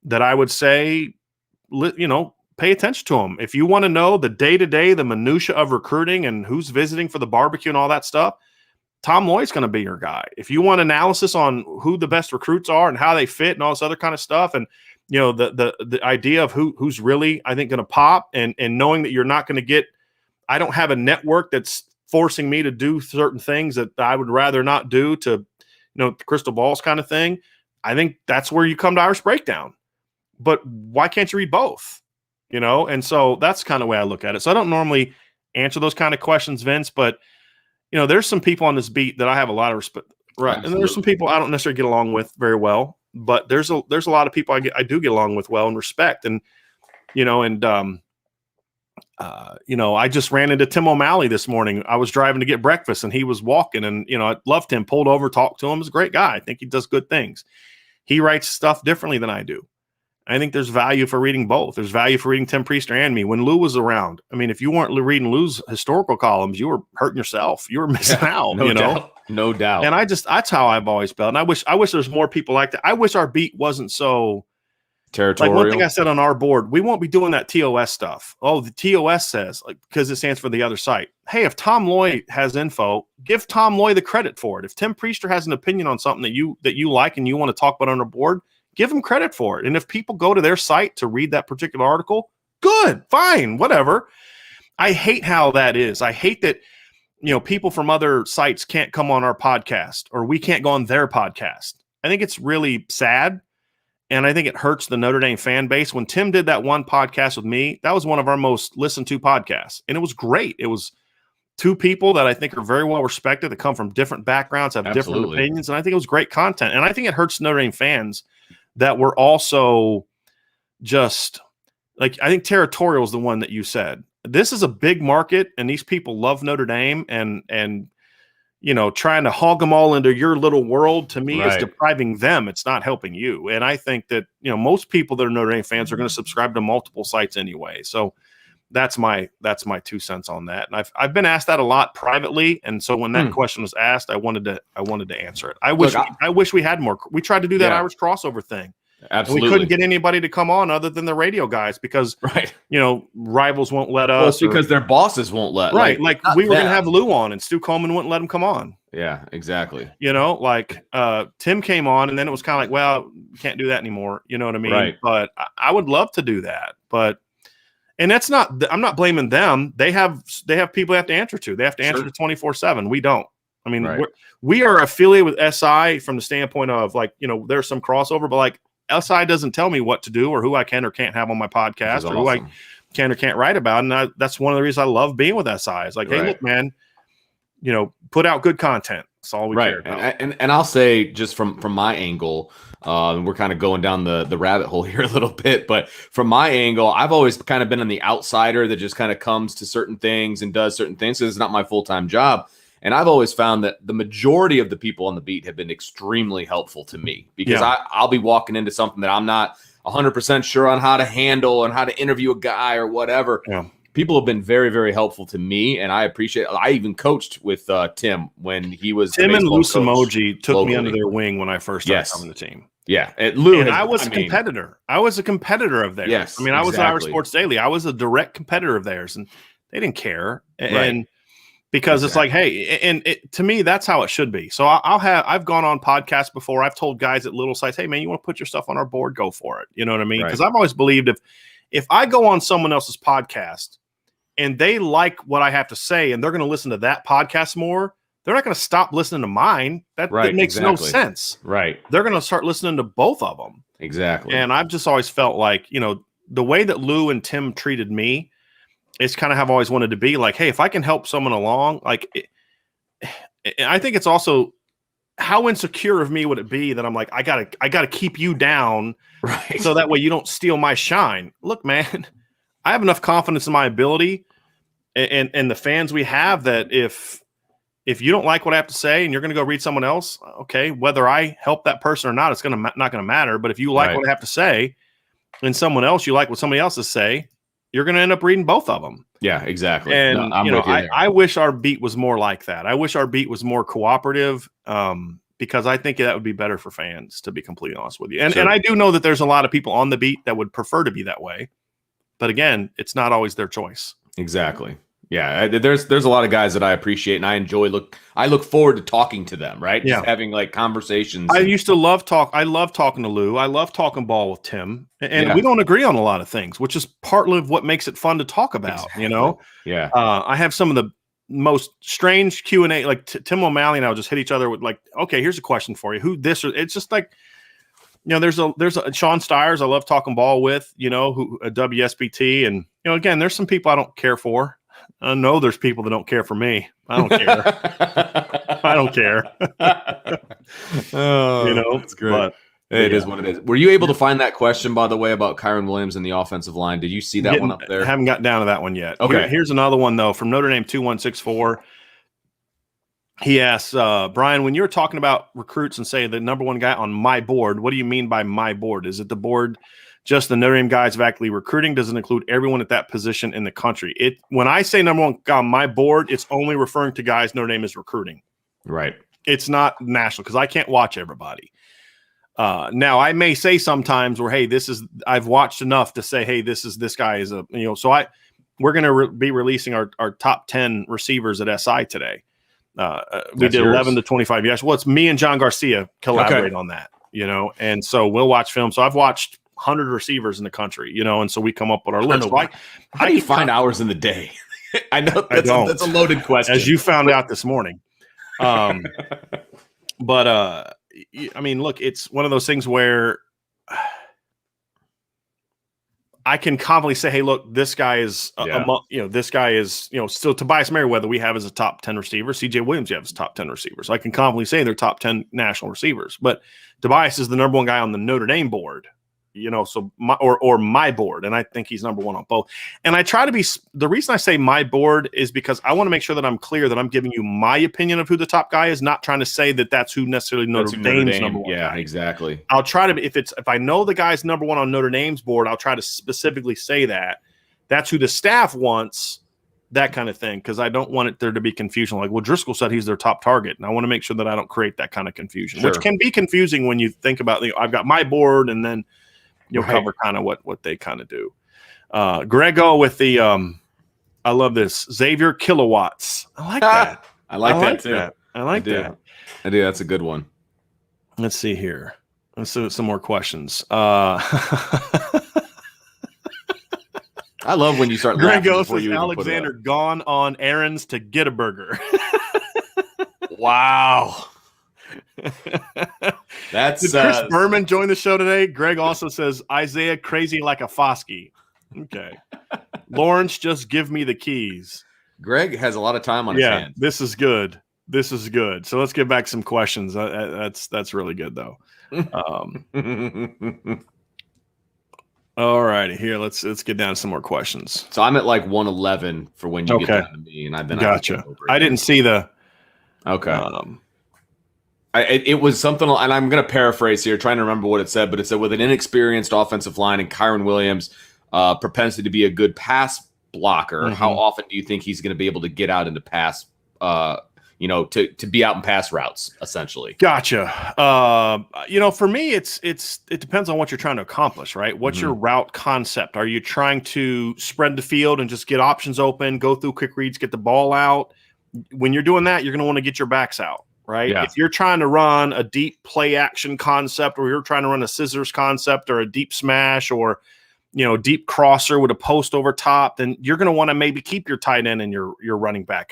that I would say, pay attention to them. If you want to know the day-to-day, the minutia of recruiting and who's visiting for the barbecue and all that stuff, Tom Loy's going to be your guy. If you want analysis on who the best recruits are and how they fit and all this other kind of stuff, and the idea of who's really, I think, going to pop, and knowing that you're not going to get, I don't have a network that's forcing me to do certain things that I would rather not do to, crystal balls kind of thing. I think that's where you come to Irish Breakdown. But why can't you read both? And so that's kind of the way I look at it. So I don't normally answer those kind of questions, Vince, but there's some people on this beat that I have a lot of respect. Right. Absolutely. And there's some people I don't necessarily get along with very well, but there's a lot of people I do get along with well and respect. And, I just ran into Tim O'Malley this morning. I was driving to get breakfast and he was walking, and, I loved him, pulled over, talked to him. He's a great guy. I think he does good things. He writes stuff differently than I do. I think there's value for reading both. There's value for reading Tim Priester and me. When Lou was around, I mean, if you weren't reading Lou's historical columns, you were hurting yourself. You were missing out,
No doubt.
And that's how I've always felt. And I wish there's more people like that. I wish our beat wasn't so territorial. Like one thing I said on our board, we won't be doing that TOS stuff. Oh, the TOS says, because it stands for the other site. Hey, if Tom Loy has info, give Tom Loy the credit for it. If Tim Priester has an opinion on something that you like and you want to talk about on our board, give them credit for it. And if people go to their site to read that particular article, good, fine, whatever. I hate how that is. I hate that, people from other sites can't come on our podcast or we can't go on their podcast. I think it's really sad. And I think it hurts the Notre Dame fan base. When Tim did that one podcast with me, that was one of our most listened to podcasts. And it was great. It was two people that I think are very well respected, that come from different backgrounds, have different opinions. And I think it was great content. And I think it hurts Notre Dame fans that were also just like, I think territorial is the one that you said. This is a big market and these people love Notre Dame, and trying to hog them all into your little world, to me, is depriving them. It's not helping you. And I think that, most people that are Notre Dame fans are going to subscribe to multiple sites anyway. So that's my 2 cents on that. And I've been asked that a lot privately. And so when that question was asked, I wanted to answer it. I wish we had more. We tried to do that Irish crossover thing.
Absolutely.
We couldn't get anybody to come on other than the radio guys because, rivals won't let us.
Well, it's because their bosses won't let.
Right. Like we were going to have Lou on and Stu Coleman wouldn't let him come on.
Yeah, exactly.
Tim came on and then it was kind of like, well, we can't do that anymore. You know what I mean?
Right.
But I would love to do that. And that's not, I'm not blaming them. They have people they have to answer to. They have to answer to 24/7. We don't. I mean, we are affiliated with SI from the standpoint of there's some crossover, but SI doesn't tell me what to do or who I can or can't have on my podcast or who I can or can't write about. And that's one of the reasons I love being with SI. It's like, hey, look, man, put out good content. That's all we care about.
And I'll say, just from my angle, we're kind of going down the rabbit hole here a little bit, but from my angle, I've always kind of been on the outsider that just kind of comes to certain things and does certain things. So it's not my full-time job. And I've always found that the majority of the people on the beat have been extremely helpful to me, because I'll be walking into something that I'm not 100% sure on how to handle and how to interview a guy or whatever. Yeah. People have been very, very helpful to me, and I appreciate it. I even coached with Tim when he was
Tim and Lou Samoji took me under their wing when I first started coming to the team.
Yeah,
I was a competitor. I was a competitor of theirs.
Yes,
I was at Irish Sports Daily. I was a direct competitor of theirs, and they didn't care. And because it's like, hey, and to me, that's how it should be. So I've gone on podcasts before. I've told guys at little sites, hey man, you want to put your stuff on our board? Go for it. You know what I mean? Because I've always believed if I go on someone else's podcast and they like what I have to say and they're going to listen to that podcast more, they're not going to stop listening to mine. That makes no sense.
Right.
They're going to start listening to both of them.
Exactly.
And I've just always felt like, the way that Lou and Tim treated me, it's kind of how I've always wanted to be. Like, hey, if I can help someone along, I think it's also how insecure of me would it be that I'm like, I gotta keep you down,
right?
So that way you don't steal my shine. Look, man, I have enough confidence in my ability and the fans we have that if you don't like what I have to say and you're going to go read someone else, okay, whether I help that person or not, it's not going to matter. But if you like what I have to say and someone else, you like what somebody else is say, you're going to end up reading both of them.
Yeah, exactly.
And I wish our beat was more like that. I wish our beat was more cooperative because I think that would be better for fans, to be completely honest with you. And I do know that there's a lot of people on the beat that would prefer to be that way. But again, it's not always their choice.
Exactly. Yeah, there's a lot of guys that I appreciate and I enjoy. I look forward to talking to them, right? Just having like conversations.
I used to love talking to Lou. I love talking ball with Tim. And we don't agree on a lot of things, which is partly of what makes it fun to talk about,
Yeah.
I have some of the most strange Q&A, like Tim O'Malley and I will just hit each other with like, okay, here's a question for you. Who this, or it's just like, there's a Sean Stiers I love talking ball with, who a WSBT. And, again, there's some people I don't care for. I know there's people that don't care for me. I don't care. I don't care.
That's great. But it is what it is. Were you able to find that question, by the way, about Kyron Williams and the offensive line? Did you see that one up there?
Haven't gotten down to that one yet.
Okay.
Here's another one, though, from Notre Dame 2164. He asks, Brian, when you're talking about recruits and say the number one guy on my board, what do you mean by my board? Is it the board just the Notre Dame guys actively recruiting? Does it include everyone at that position in the country? When I say number one guy on my board, it's only referring to guys Notre Dame is recruiting.
Right.
It's not national because I can't watch everybody. Now I may say sometimes where, hey, I've watched enough to say, hey, this guy is so we're going to be releasing our top 10 receivers at SI today. We did 11 to 25 years. Well, it's me and John Garcia collaborate on that, and so we'll watch film. So I've watched 100 receivers in the country, and so we come up with our list.
How do you find hours in the day? I know that's a loaded question,
as you found out this morning. But I mean, look, it's one of those things where I can confidently say, hey, look, this guy is, still Tobias Merriweather we have as a top 10 receiver. CJ Williams, you have as top 10 receivers. So I can confidently say they're top 10 national receivers. But Tobias is the number one guy on the Notre Dame board, so my board. And I think he's number one on both. And I try to be, the reason I say my board is because I want to make sure that I'm clear that I'm giving you my opinion of who the top guy is, not trying to say that that's who necessarily Notre Dame's number one guy. Exactly. I'll try to, if I know the guy's number one on Notre Dame's board, I'll try to specifically say that's who the staff wants, that kind of thing. Cause I don't want there to be confusion. Like, well, Driscoll said he's their top target. And I want to make sure that I don't create that kind of confusion, which can be confusing when you think about, I've got my board and then you'll cover kind of what they kind of do. Grego with the I love this. Xavier Kilowatts. I like that.
I like that too.
I like that.
I do. That's a good one.
Let's see here. Let's do some more questions. I
love when you start
Grego says Alexander gone on errands to get a burger.
Wow.
Did Chris Berman join the show today? Greg also says Isaiah crazy like a Foskey. Okay. Lawrence, just give me the keys.
Greg has a lot of time on his hands.
This is good. So let's get back some questions. That's really good though. All righty, here let's get down to some more questions.
So I'm at like 111 for when you get down to me, and I've been
gotcha. I didn't see the
it was something, and I'm going to paraphrase here, trying to remember what it said, but it said with an inexperienced offensive line and Kyron Williams' propensity to be a good pass blocker, how often do you think he's going to be able to get out into pass, to be out in pass routes, essentially?
Gotcha. For me, it depends on what you're trying to accomplish, right? What's your route concept? Are you trying to spread the field and just get options open, go through quick reads, get the ball out? when you're doing that, you're going to want to get your backs out, right?
Yeah.
If you're trying to run a deep play action concept, or you're trying to run a scissors concept, or a deep smash, or deep crosser with a post over top, then you're going to want to maybe keep your tight end and your running back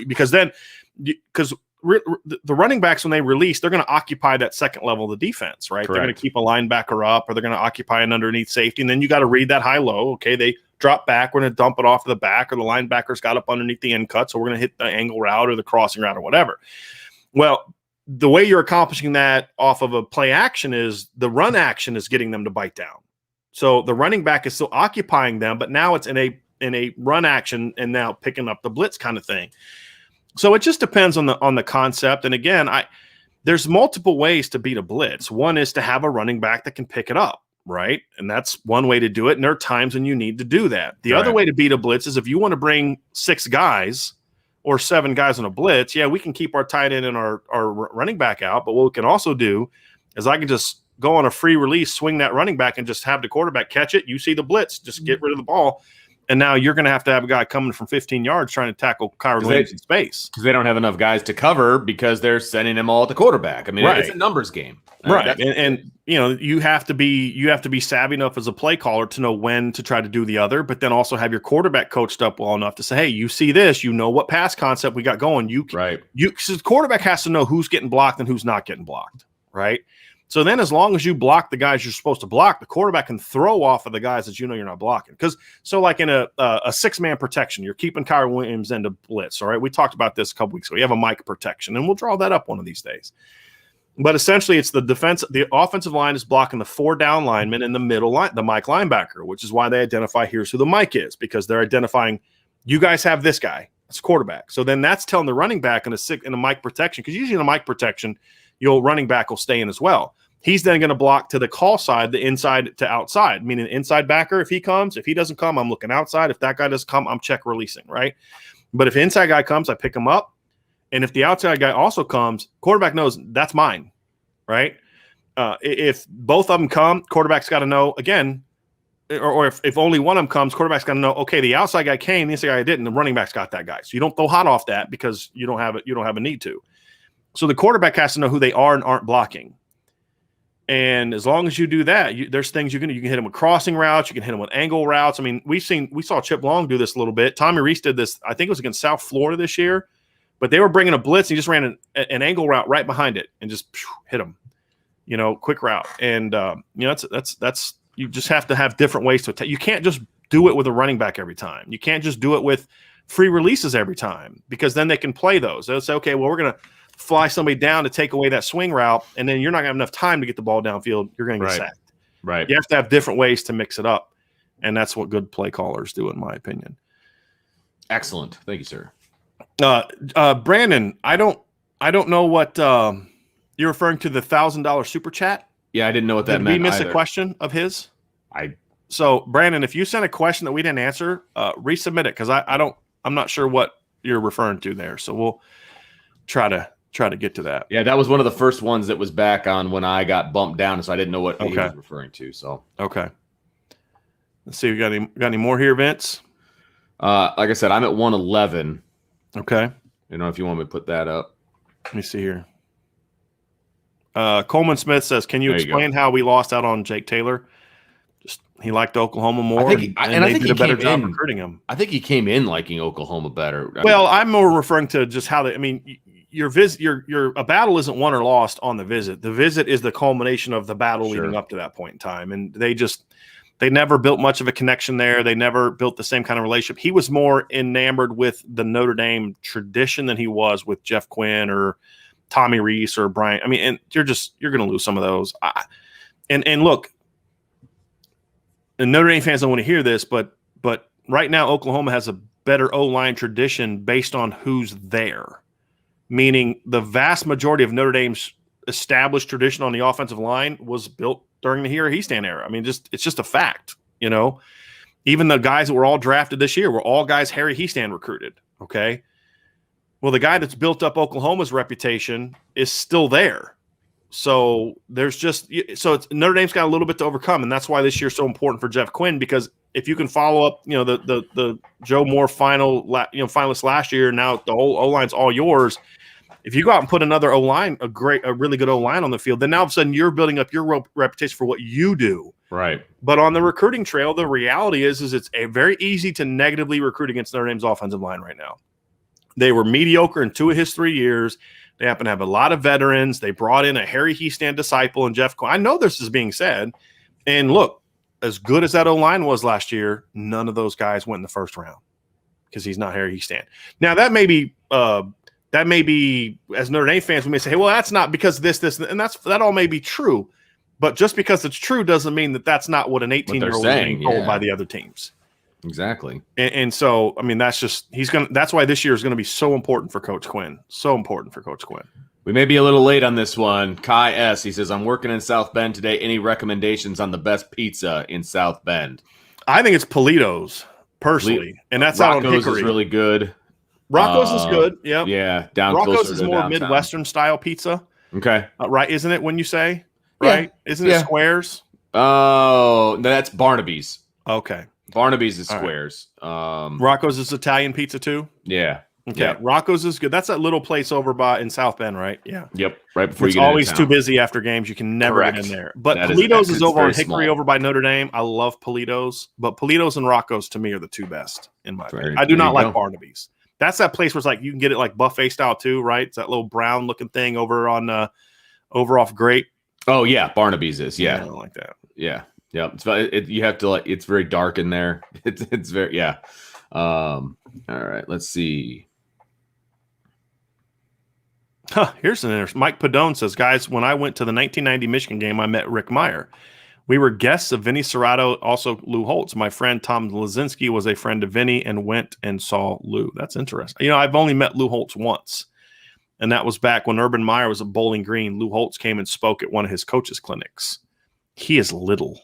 because then the running backs, when they release, they're going to occupy that second level of the defense, right?
Correct.
They're going to keep a linebacker up, or they're going to occupy an underneath safety, and then you got to read that high low. Okay, they drop back, we're going to dump it off to the back, or the linebacker's got up underneath the end cut, so we're going to hit the angle route or the crossing route or whatever. Well, the way you're accomplishing that off of a play action is the run action is getting them to bite down. So the running back is still occupying them, but now it's in a run action and now picking up the blitz kind of thing. So it just depends on the concept. And again, there's multiple ways to beat a blitz. One is to have a running back that can pick it up, right? And that's one way to do it. And there are times when you need to do that. The other way to beat a blitz is if you want to bring 6 guys or 7 guys on a blitz, yeah, we can keep our tight end and our running back out. But what we can also do is I can just go on a free release, swing that running back, and just have the quarterback catch it. You see the blitz, just get rid of the ball. And now you're going to have a guy coming from 15 yards trying to tackle Kyron Williams in space.
Because they don't have enough guys to cover because they're sending them all at the quarterback. I mean, It's a numbers game.
Right. And you have to be savvy enough as a play caller to know when to try to do the other, but then also have your quarterback coached up well enough to say, hey, you see this, what pass concept we got going. Because the quarterback has to know who's getting blocked and who's not getting blocked. Right. So then as long as you block the guys you're supposed to block, the quarterback can throw off of the guys that you're not blocking. So like in a 6-man protection, you're keeping Kyron Williams into blitz, all right? We talked about this a couple weeks ago. You have a Mike protection, and we'll draw that up one of these days. But essentially it's the offensive line is blocking the 4 down linemen in the middle line, the Mike linebacker, which is why they identify here's who the Mike is, because they're identifying you guys have this guy. It's quarterback. So then that's telling the running back in a Mike protection, because usually in a Mike protection, your running back will stay in as well. He's then going to block to the call side, the inside to outside, meaning inside backer. If he comes, if he doesn't come, I'm looking outside. If that guy doesn't come, I'm check releasing, right? But if the inside guy comes, I pick him up. And if the outside guy also comes, quarterback knows that's mine, right? If both of them come, quarterback's got to know again, or if only one of them comes, quarterback's got to know, okay, the outside guy came, the inside guy didn't, the running back's got that guy. So you don't throw hot off that because you don't have a need to. So the quarterback has to know who they are and aren't blocking. And as long as you do that, there's things you can hit them with crossing routes. You can hit them with angle routes. I mean, we saw Chip Long do this a little bit. Tommy Reese did this. I think it was against South Florida this year, but they were bringing a blitz. And he just ran an angle route right behind it and just hit them, quick route. And that's you just have to have different ways to attack. You can't just do it with a running back every time. You can't just do it with free releases every time, because then they can play those. They'll say, okay, well, we're going to fly somebody down to take away that swing route, and then you're not going to have enough time to get the ball downfield. You're going to get sacked.
Right.
You have to have different ways to mix it up, and that's what good play callers do, in my opinion.
Excellent. Thank you, sir.
Brandon, I don't know what you're referring to, the $1,000 super chat.
Yeah, I didn't know what that meant.
Did we miss
either.
a question of his?
So
Brandon, if you sent a question that we didn't answer, resubmit it, because I'm not sure what you're referring to there. So we'll try to get to that.
Yeah, that was one of the first ones that was back on when I got bumped down, so I didn't know what he was referring to. So
okay, let's see. We got any more here, Vince?
Like I said, I'm at 111.
Okay.
If you want me to put that up.
Let me see here. Coleman Smith says, "Can you explain how we lost out on Jake Taylor? Just he liked Oklahoma more,
I think
they did a better job
in,
recruiting him.
I think he came in liking Oklahoma better.
I'm more referring to just how your a battle isn't won or lost on the visit. The visit is the culmination of the battle leading up to that point in time, and they never built much of a connection there. They never built the same kind of relationship. He was more enamored with the Notre Dame tradition than he was with Jeff Quinn or Tommy Reese or Brian. I mean, and you're going to lose some of those. And look, and Notre Dame fans don't want to hear this, but right now Oklahoma has a better O-line tradition based on who's there. Meaning the vast majority of Notre Dame's established tradition on the offensive line was built during the Harry Hiestand era. I mean, it's just a fact, Even the guys that were all drafted this year were all guys Harry Hiestand recruited, okay? Well, the guy that's built up Oklahoma's reputation is still there. So Notre Dame's got a little bit to overcome, and that's why this year's so important for Jeff Quinn, because if you can follow up, the Joe Moore finalist last year, now the whole O-line's all yours. If you go out and put another O-line, a really good O-line on the field, then now all of a sudden you're building up your reputation for what you do.
Right.
But on the recruiting trail, the reality is it's very easy to negatively recruit against Notre Dame's offensive line right now. They were mediocre in 2 of his 3 years. They happen to have a lot of veterans. They brought in a Harry Heastand disciple and Jeff Quinn. I know this is being said. And look, as good as that O-line was last year, none of those guys went in the first round because he's not Harry Heastand. Now, that may be as Notre Dame fans, we may say, hey, well, that's not because this, and that all may be true. But just because it's true doesn't mean that that's not what an 18-year-old is being told by the other teams.
Exactly.
And so, I mean, that's why this year is going to be so important for Coach Quinn. So important for Coach Quinn.
We may be a little late on this one. Kai S. He says, I'm working in South Bend today. Any recommendations on the best pizza in South Bend?
I think it's Polito's, personally. And that's out on Hickory.
Rocco's is really good.
Rocco's is good. Yep.
Yeah. Down
Rocco's is more
downtown.
Midwestern style pizza.
Okay.
Right. Isn't it when you say? Right.
Yeah.
Isn't it squares?
Oh, no, that's Barnaby's.
Okay.
Barnaby's is
All
squares.
Rocco's is Italian pizza too?
Yeah.
Okay.
Yeah.
Rocco's is good. That's that little place over in South Bend, right? Yeah.
Yep. Right before
It's
you get
always
into
too
town.
busy after games. You can never
Correct.
get in there. But
That
Polito's is over on
very
Hickory
small.
over by Notre Dame. I love Polito's. But Polito's and Rocco's to me are the two best in my opinion. I do
there
not
you
like
go.
Barnaby's. That's that place where it's like you can get it like buffet style too, right? It's that little brown looking thing over off Great.
Oh, yeah. Barnaby's is.
I
Yeah.
don't like that.
Yeah. Yeah. You have to it's very dark in there. It's very, yeah. All right. Let's see.
Here's an interesting. Mike Padone says, guys, when I went to the 1990 Michigan game, I met Rick Meyer. We were guests of Vinny Serrato, also Lou Holtz. My friend Tom Lazinski was a friend of Vinny and went and saw Lou. That's interesting. I've only met Lou Holtz once, and that was back when Urban Meyer was at Bowling Green. Lou Holtz came and spoke at one of his coaches' clinics. He is little.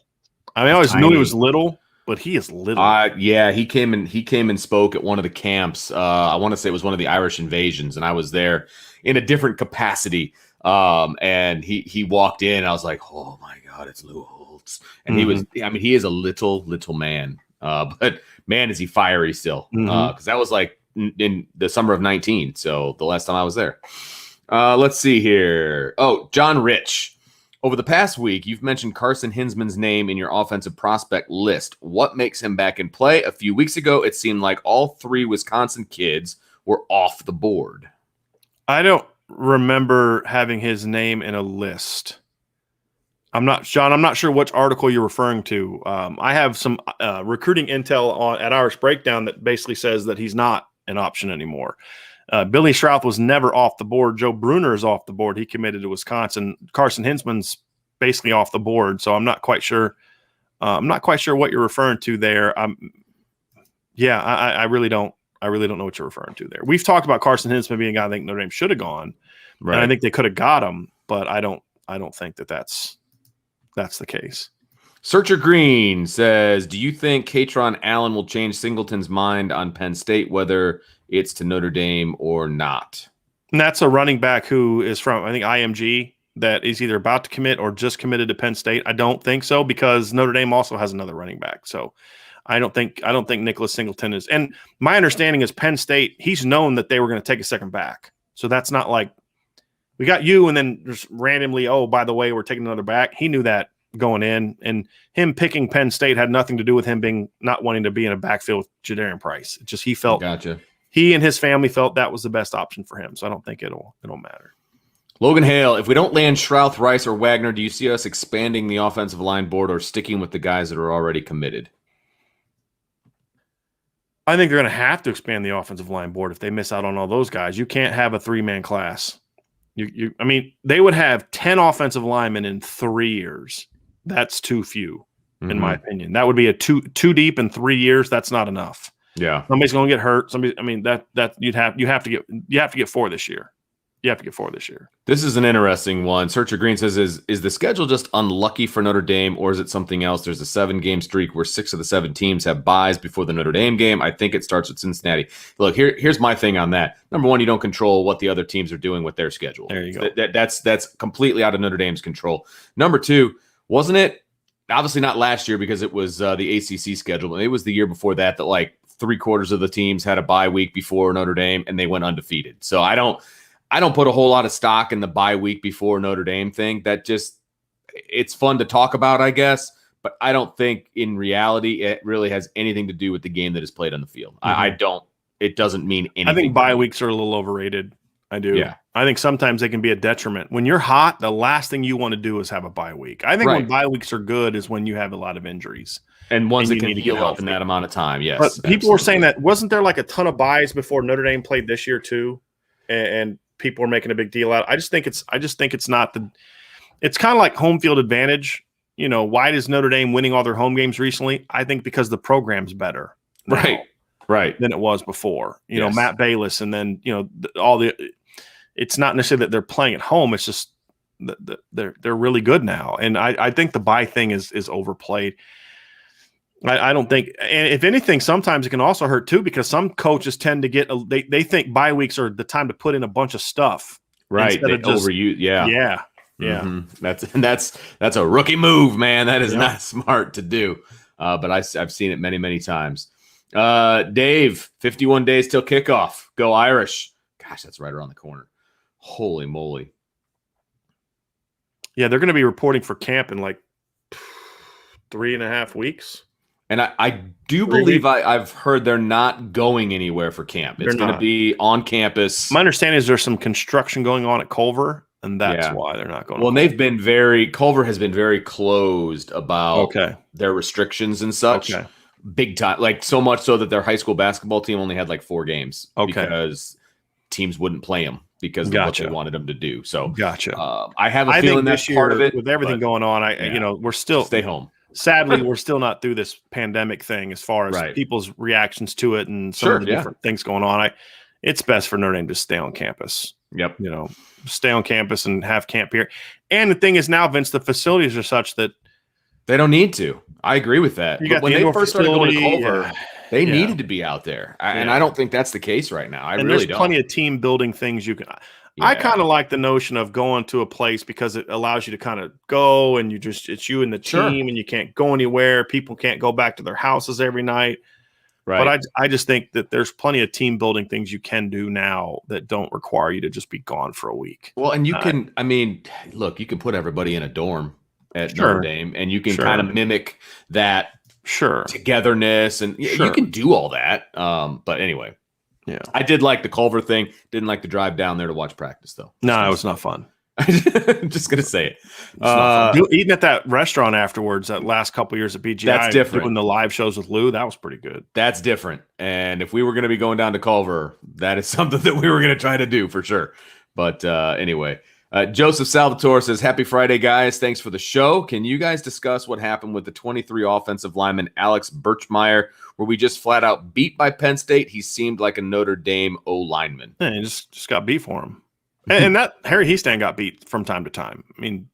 I always knew he was little, but he is little.
Yeah, he came and spoke at one of the camps. I want to say it was one of the Irish invasions, and I was there in a different capacity. And he walked in, and I was like, oh my God, it's Lou Holtz. And he was, he is a little man. But man, is he fiery still. Because that was like in the summer of 19. So the last time I was there. Let's see here. Oh, John Rich. Over the past week, you've mentioned Carson Hensman's name in your offensive prospect list. What makes him back in play? A few weeks ago, it seemed like all 3 Wisconsin kids were off the board.
I don't remember having his name in a list. I'm not sure which article you're referring to. I have some recruiting intel at Irish Breakdown that basically says that he's not an option anymore. Billy Strouth was never off the board. Joe Bruner is off the board. He committed to Wisconsin. Carson Hensman's basically off the board, so I'm not quite sure. What you're referring to there. I really don't know what you're referring to there. We've talked about Carson Hensman being a guy I think Notre Dame should have gone,
Right.
and I think they could have got him, but I don't think that's the case.
Searcher Green says, do you think Katron Allen will change Singleton's mind on Penn State, whether it's to Notre Dame or not?
And that's a running back who is from, I think, IMG, that is either about to commit or just committed to Penn State. I don't think so, because Notre Dame also has another running back. So I don't think Nicholas Singleton is. And my understanding is Penn State, he's known that they were going to take a second back. So that's not like we got you and then just randomly, oh, by the way, we're taking another back. He knew that going in, and him picking Penn State had nothing to do with him not wanting to be in a backfield with Jadarian Price. It just, he felt,
Gotcha.
He and his family felt that was the best option for him. So I don't think it'll matter.
Logan Hale, if we don't land Shrouth, Rice, or Wagner, do you see us expanding the offensive line board or sticking with the guys that are already committed?
I think they're going to have to expand the offensive line board if they miss out on all those guys. You can't have a 3-man class. They would have 10 offensive linemen in 3 years. That's too few, in my opinion. That would be a two deep in 3 years. That's not enough.
Yeah,
somebody's going to get hurt. You have to get 4 this year. You have to get 4 this year.
This is an interesting one. Searcher Green says, is the schedule just unlucky for Notre Dame, or is it something else? There's a 7-game streak where 6 of the 7 teams have byes before the Notre Dame game. I think it starts with Cincinnati. Look, here's my thing on that. Number one, you don't control what the other teams are doing with their schedule.
There you go.
That's completely out of Notre Dame's control. Number two, wasn't it obviously not last year because it was the ACC schedule. It was the year before that like 3/4 of the teams had a bye week before Notre Dame and they went undefeated. So I don't put a whole lot of stock in the bye week before Notre Dame thing. That just, it's fun to talk about, I guess, but I don't think in reality it really has anything to do with the game that is played on the field.
Mm-hmm.
It doesn't mean anything.
I think bye weeks are a little overrated. I do.
Yeah.
I think sometimes they can be a detriment. When you're hot, the last thing you want to do is have a bye week. I think when bye weeks are good is when you have a lot of injuries.
And ones that can heal up in that amount of time, yes.
But people were saying that, wasn't there like a ton of byes before Notre Dame played this year too? And people were making a big deal out. I just think it's not it's kind of like home field advantage. You know, why is Notre Dame winning all their home games recently? I think because the program's better.
Right.
Than it was before. You know, Matt Bayless, and then, you know, it's not necessarily that they're playing at home. It's just that they're really good now. And I think the bye thing is overplayed. I don't think, and if anything, sometimes it can also hurt too, because some coaches tend to get, they think bye weeks are the time to put in a bunch of stuff.
Right. They overuse.
Yeah.
Mm-hmm. That's a rookie move, man. That is not smart to do. But I've seen it many, many times. Dave, 51 days till kickoff. Go Irish. Gosh, that's right around the corner. Holy moly.
Yeah, they're going to be reporting for camp in like 3.5 weeks.
And I do believe I've heard they're not going anywhere for camp. It's going to be on campus.
My understanding is there's some construction going on at Culver, and that's why they're not going.
Well, Culver has been very closed about their restrictions and such. Okay. Big time. Like so much so that their high school basketball team only had like 4 games because teams wouldn't play them because of what they wanted them to do. So I have a feeling that's part of it.
With everything going on, we're still
stay home.
Sadly, we're still not through this pandemic thing as far as people's reactions to it and some of the different things going on. It's best for Notre Dame to stay on campus.
Yep.
You know, stay on campus and have camp here. And the thing is now, Vince, the facilities are such that
they don't need to. I agree with that. But when they first started going to Culver, they needed to be out there. And I don't think that's the case right now. I really don't.
There's plenty of team building things you can. I kind of like the notion of going to a place because it allows you to kind of go and it's you and the team and you can't go anywhere. People can't go back to their houses every night. Right. But I just think that there's plenty of team building things you can do now that don't require you to just be gone for a week.
Well, and you can, look, you can put everybody in a dorm at Notre Dame and you can kind of mimic that togetherness and you can do all that. But anyway. Yeah, I did like the Culver thing. Didn't like to drive down there to watch practice, though.
No, it was not fun.
I'm just gonna say it.
Eating at that restaurant afterwards, that last couple years at BGI,
that's different.
Doing the live shows with Lou, that was pretty good.
That's different. And if we were gonna be going down to Culver, that is something that we were gonna try to do for sure. But anyway. Joseph Salvatore says, "Happy Friday, guys. Thanks for the show. Can you guys discuss what happened with the 23 offensive lineman Alex Birchmeyer? Were we just flat out beat by Penn State? He seemed like a Notre Dame O-lineman."
Yeah, he just got beat for him. And that Harry Hiestand got beat from time to time. I mean,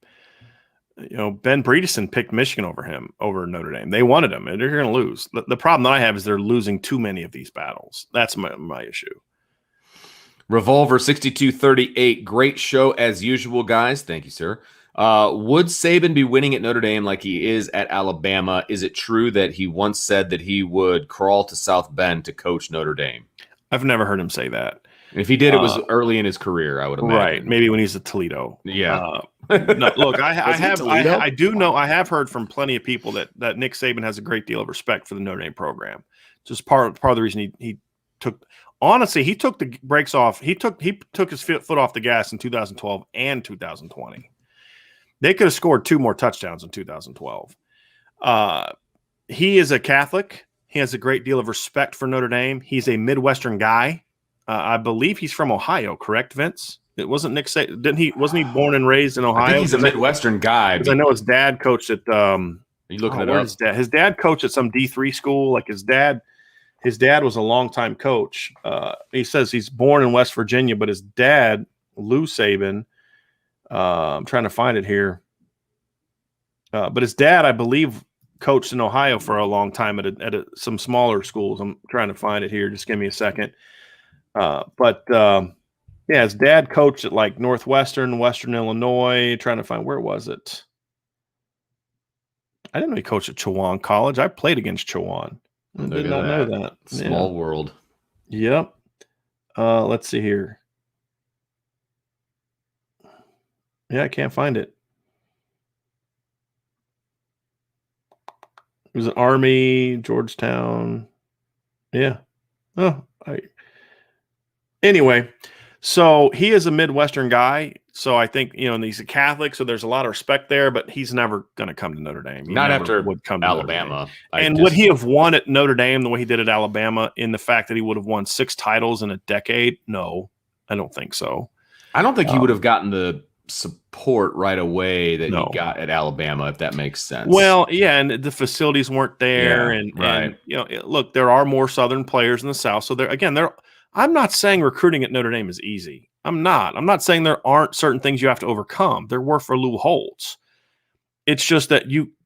Ben Bredeson picked Michigan over Notre Dame. They wanted him, and they're going to lose. The problem that I have is they're losing too many of these battles. That's my issue.
Revolver 6238, great show as usual, guys. Thank you, sir. Would Saban be winning at Notre Dame like he is at Alabama? Is it true that he once said that he would crawl to South Bend to coach Notre Dame?
I've never heard him say that.
If he did, it was early in his career, I would imagine.
Right, maybe when he's at Toledo.
Yeah.
No, look, I do know. I have heard from plenty of people that Nick Saban has a great deal of respect for the Notre Dame program. Just part of the reason he took. Honestly, he took the brakes off. He took his foot off the gas in 2012 and 2020. They could have scored 2 more touchdowns in 2012. He is a Catholic. He has a great deal of respect for Notre Dame. He's a Midwestern guy. I believe he's from Ohio, correct, Vince? It wasn't Nick Saban. Wasn't he born and raised in Ohio?
I think he's a Midwestern guy.
Because I know his dad coached at
Are you looking it up?
His dad coached at some D3 school. Like his dad was a longtime coach. He says he's born in West Virginia, but his dad, Lou Saban, I'm trying to find it here. But his dad, I believe, coached in Ohio for a long time at some smaller schools. I'm trying to find it here. Just give me a second. His dad coached at like Northwestern, Western Illinois. Trying to find, where was it? I didn't know he coached at Chowan College. I played against Chowan. I
Look
did
at
not know
that.
that.
Small world.
Yep. Let's see here. Yeah, I can't find it. It was an Army, Georgetown. Yeah. Oh, anyway, so he is a Midwestern guy. So I think, and he's a Catholic, so there's a lot of respect there, but he's never going to come to Notre Dame. He
Not
never
after
would come to
Alabama.
Notre Dame. And would he have won at Notre Dame the way he did at Alabama in the fact that he would have won 6 titles in a decade? No, I don't think so.
I don't think he would have gotten the support right away that he got at Alabama, if that makes sense.
Well, yeah, and the facilities weren't there.
Right.
And look, there are more Southern players in the South. So I'm not saying recruiting at Notre Dame is easy. I'm not saying there aren't certain things you have to overcome. There were for loopholes. It's just that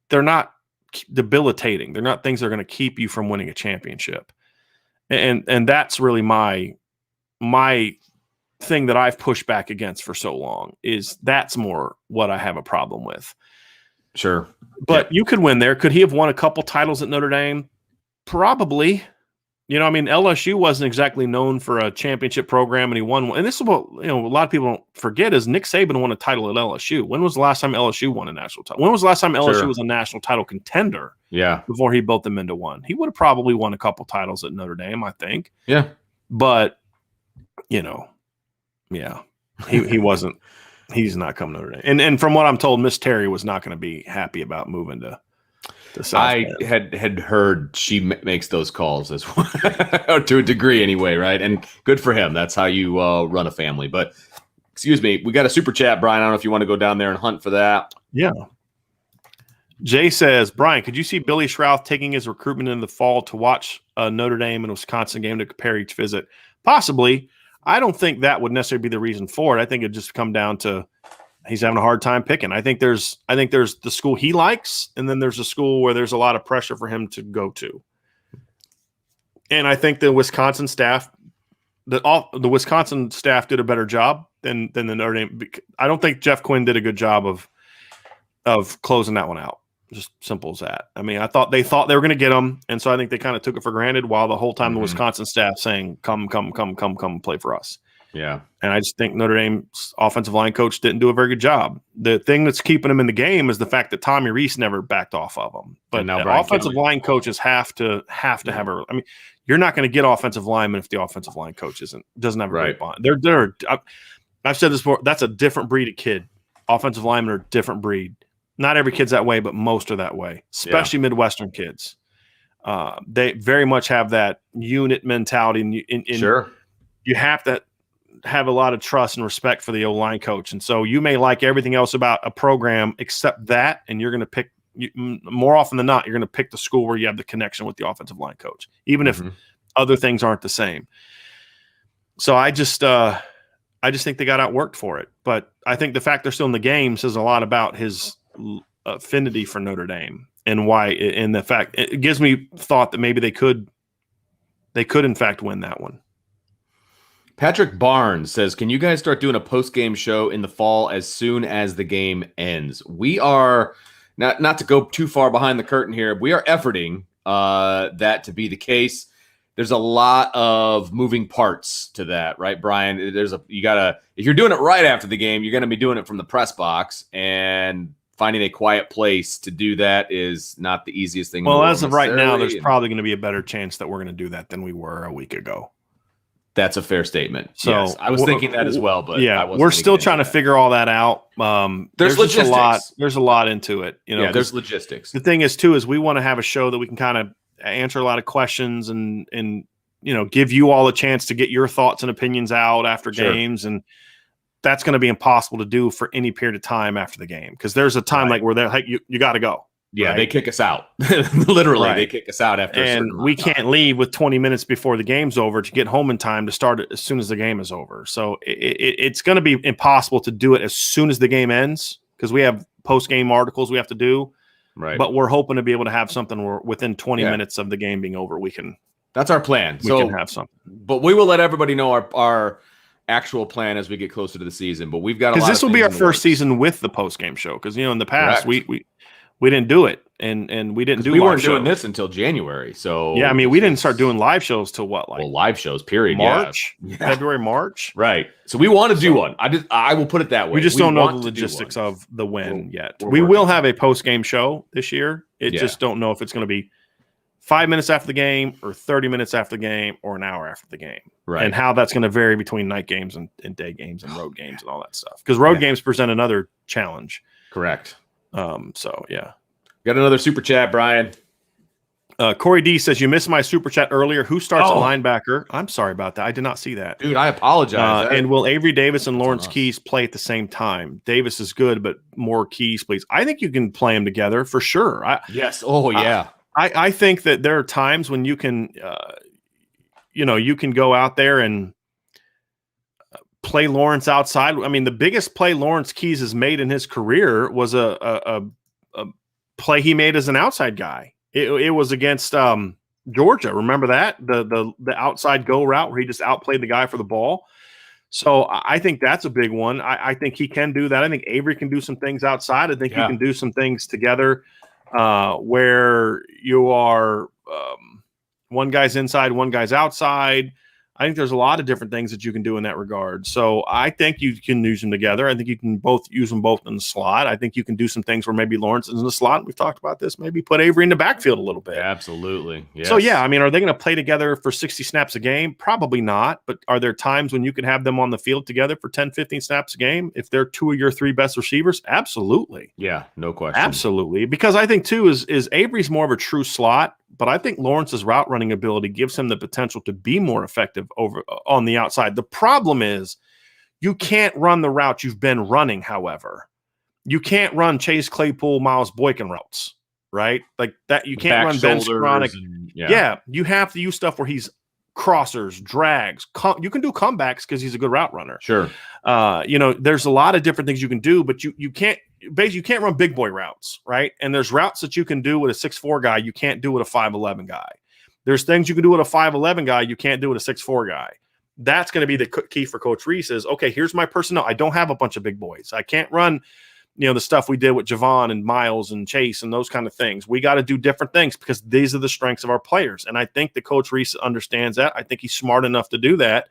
they're not debilitating. They're not things that are going to keep you from winning a championship. And that's really my thing that I've pushed back against for so long is that's more what I have a problem with.
Sure.
But you could win there. Could he have won a couple titles at Notre Dame? Probably. LSU wasn't exactly known for a championship program, and he won one. And this is what a lot of people don't forget is Nick Saban won a title at LSU. When was the last time LSU won a national title? When was the last time LSU was a national title contender?
Yeah.
Before he built them into one. He would have probably won a couple titles at Notre Dame, I think.
Yeah.
But, yeah, he wasn't. He's not coming to Notre Dame. And from what I'm told, Miss Terry was not going to be happy about moving to South
I
Bend.
had heard she makes those calls as well, to a degree anyway, right? And good for him. That's how you run a family. But excuse me, we got a super chat, Brian. I don't know if you want to go down there and hunt for that.
Yeah. Jay says, Brian, could you see Billy Schrouth taking his recruitment in the fall to watch a Notre Dame and Wisconsin game to compare each visit? Possibly. I don't think that would necessarily be the reason for it. I think it'd just come down to he's having a hard time picking. I think there's the school he likes, and then there's a school where there's a lot of pressure for him to go to. And I think the Wisconsin staff, the Wisconsin staff did a better job than the Notre Dame. I don't think Jeff Quinn did a good job of closing that one out. Just simple as that. I mean, they thought they were going to get him, and so I think they kind of took it for granted. While the whole time the Wisconsin staff saying, "Come, play for us."
Yeah, and
I just think Notre Dame's offensive line coach didn't do a very good job. The thing that's keeping him in the game is the fact that Tommy Reese never backed off of him. But offensive line coaches have to have a. I mean, you're not going to get offensive linemen if the offensive line coach doesn't have a great bond. I've said this before. That's a different breed of kid. Offensive linemen are a different breed. Not every kid's that way, but most are that way, especially Midwestern kids. They very much have that unit mentality. And sure. You have to have a lot of trust and respect for the O-line coach. And so you may like everything else about a program except that, and you're going to pick more often than not, you're going to pick the school where you have the connection with the offensive line coach, even if other things aren't the same. So I just think they got outworked for it. But I think the fact they're still in the game says a lot about his affinity for Notre Dame and why. And the fact it gives me thought that maybe they could in fact win that one.
Patrick Barnes says, can you guys start doing a post-game show in the fall as soon as the game ends? We are, not to go too far behind the curtain here, we are efforting that to be the case. There's a lot of moving parts to that, right, Brian? If you're doing it right after the game, you're going to be doing it from the press box, and finding a quiet place to do that is not the easiest thing.
Well, as of right now, there's probably going to be a better chance that we're going to do that than we were a week ago.
That's a fair statement.
So
yes, I was thinking that as well, but
yeah, we're still trying to figure all that out.
There's logistics.
There's a lot into it.
There's logistics.
The thing is, too, is we want to have a show that we can kind of answer a lot of questions and give you all a chance to get your thoughts and opinions out after games, and that's going to be impossible to do for any period of time after the game because there's a time like where they're like you got to go.
Yeah, right? They kick us out. Literally, they kick us out after.
And we can't leave with 20 minutes before the game's over to get home in time to start it as soon as the game is over. So it's going to be impossible to do it as soon as the game ends because we have post-game articles we have to do.
Right.
But we're hoping to be able to have something where within 20 minutes of the game being over, we can.
That's our plan.
We can have something.
But we will let everybody know our actual plan as we get closer to the season. But we've got a lot.
Because this will be our first season with the post-game show. Because in the past we didn't do it, and we didn't do.
We
live
weren't doing
shows.
this until January, so
Yeah, I mean, we didn't start doing live shows till what, like
live shows, period.
March,
Yeah.
February, March.
Right. So we want to do one. I will put it that way.
We just don't know the
want to do
logistics
one.
of the when yet.
we're
We
working
will
on
have a post game show this year. Just don't know if it's going to be 5 minutes after the game or 30 minutes after the game or an hour after the game.
Right.
And how that's going to vary between night games and day games and road games and all that stuff. Because road games present another challenge.
Correct.
So, yeah.
Got another super chat, Brian.
Corey D says, you missed my super chat earlier. Who starts at linebacker? I'm sorry about that. I did not see that.
Dude, I apologize.
And will Avery Davis and Lawrence Keys play at the same time? Davis is good, but more Keys, please. I think you can play them together for sure.
Yes. Oh, yeah.
I think that there are times when you can, you can go out there and play Lawrence outside. I mean, the biggest play Lawrence Keys has made in his career was a play he made as an outside guy. It was against Georgia. Remember that? The outside go route where he just outplayed the guy for the ball. So I think that's a big one. I think he can do that. I think Avery can do some things outside. I think you can do some things together where you are one guy's inside, one guy's outside. I think there's a lot of different things that you can do in that regard. So I think you can use them together. I think you can use them both in the slot. I think you can do some things where maybe Lawrence is in the slot. We've talked about this. Maybe put Avery in the backfield a little bit.
Absolutely. Yes.
So, yeah, I mean, are they going to play together for 60 snaps a game? Probably not. But are there times when you can have them on the field together for 10, 15 snaps a game if they're two of your three best receivers? Absolutely.
Yeah, no question.
Absolutely. Because I think, too, is Avery's more of a true slot. But I think Lawrence's route running ability gives him the potential to be more effective over on the outside. The problem is you can't run the route you've been running, however. You can't run Chase Claypool, Miles Boykin routes, right? Like that. You can't run Ben Skowronek. Yeah, you have to use stuff where he's crossers, drags. You can do comebacks because he's a good route runner.
Sure.
There's a lot of different things you can do, but you can't. Basically, you can't run big boy routes, right? And there's routes that you can do with a 6'4" guy you can't do with a 5'11" guy. There's things you can do with a 5'11" guy you can't do with a 6'4" guy. That's going to be the key for Coach Reese is, okay, here's my personnel. I don't have a bunch of big boys. I can't run, the stuff we did with Javon and Miles and Chase and those kind of things. We got to do different things because these are the strengths of our players. And I think the Coach Reese understands that. I think he's smart enough to do that.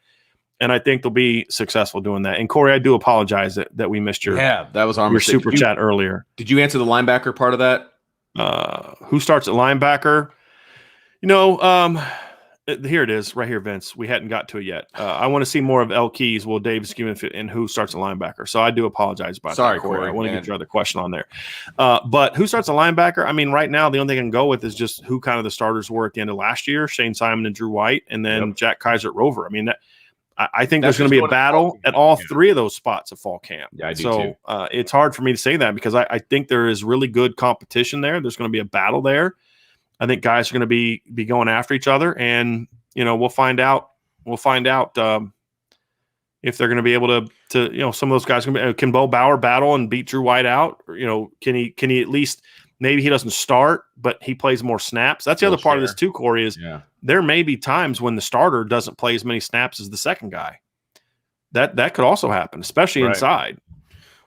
And I think they'll be successful doing that. And Corey, I do apologize that we missed your
that was our
super chat earlier.
Did you answer the linebacker part of that?
Who starts at linebacker? Here it is, right here, Vince. We hadn't got to it yet. I want to see more of L. Keys, Will Davis, and who starts at linebacker. So I do apologize about that, Corey. I want to get your other question on there. But who starts at linebacker? I mean, right now, the only thing I can go with is just who kind of the starters were at the end of last year, Shane Simon and Drew White, and then Jack Kaiser at Rover. I mean, I think there's going to be a battle at all three of those spots at fall camp.
Yeah, I do too.
It's hard for me to say that because I think there is really good competition there. There's going to be a battle there. I think guys are going to be going after each other, and we'll find out. We'll find out if they're going to be able to some of those guys can Bo Bauer battle and beat Drew White out. Or, can he at least maybe he doesn't start, but he plays more snaps. That's the other part of this too, Corey. Is there may be times when the starter doesn't play as many snaps as the second guy. That could also happen, especially inside.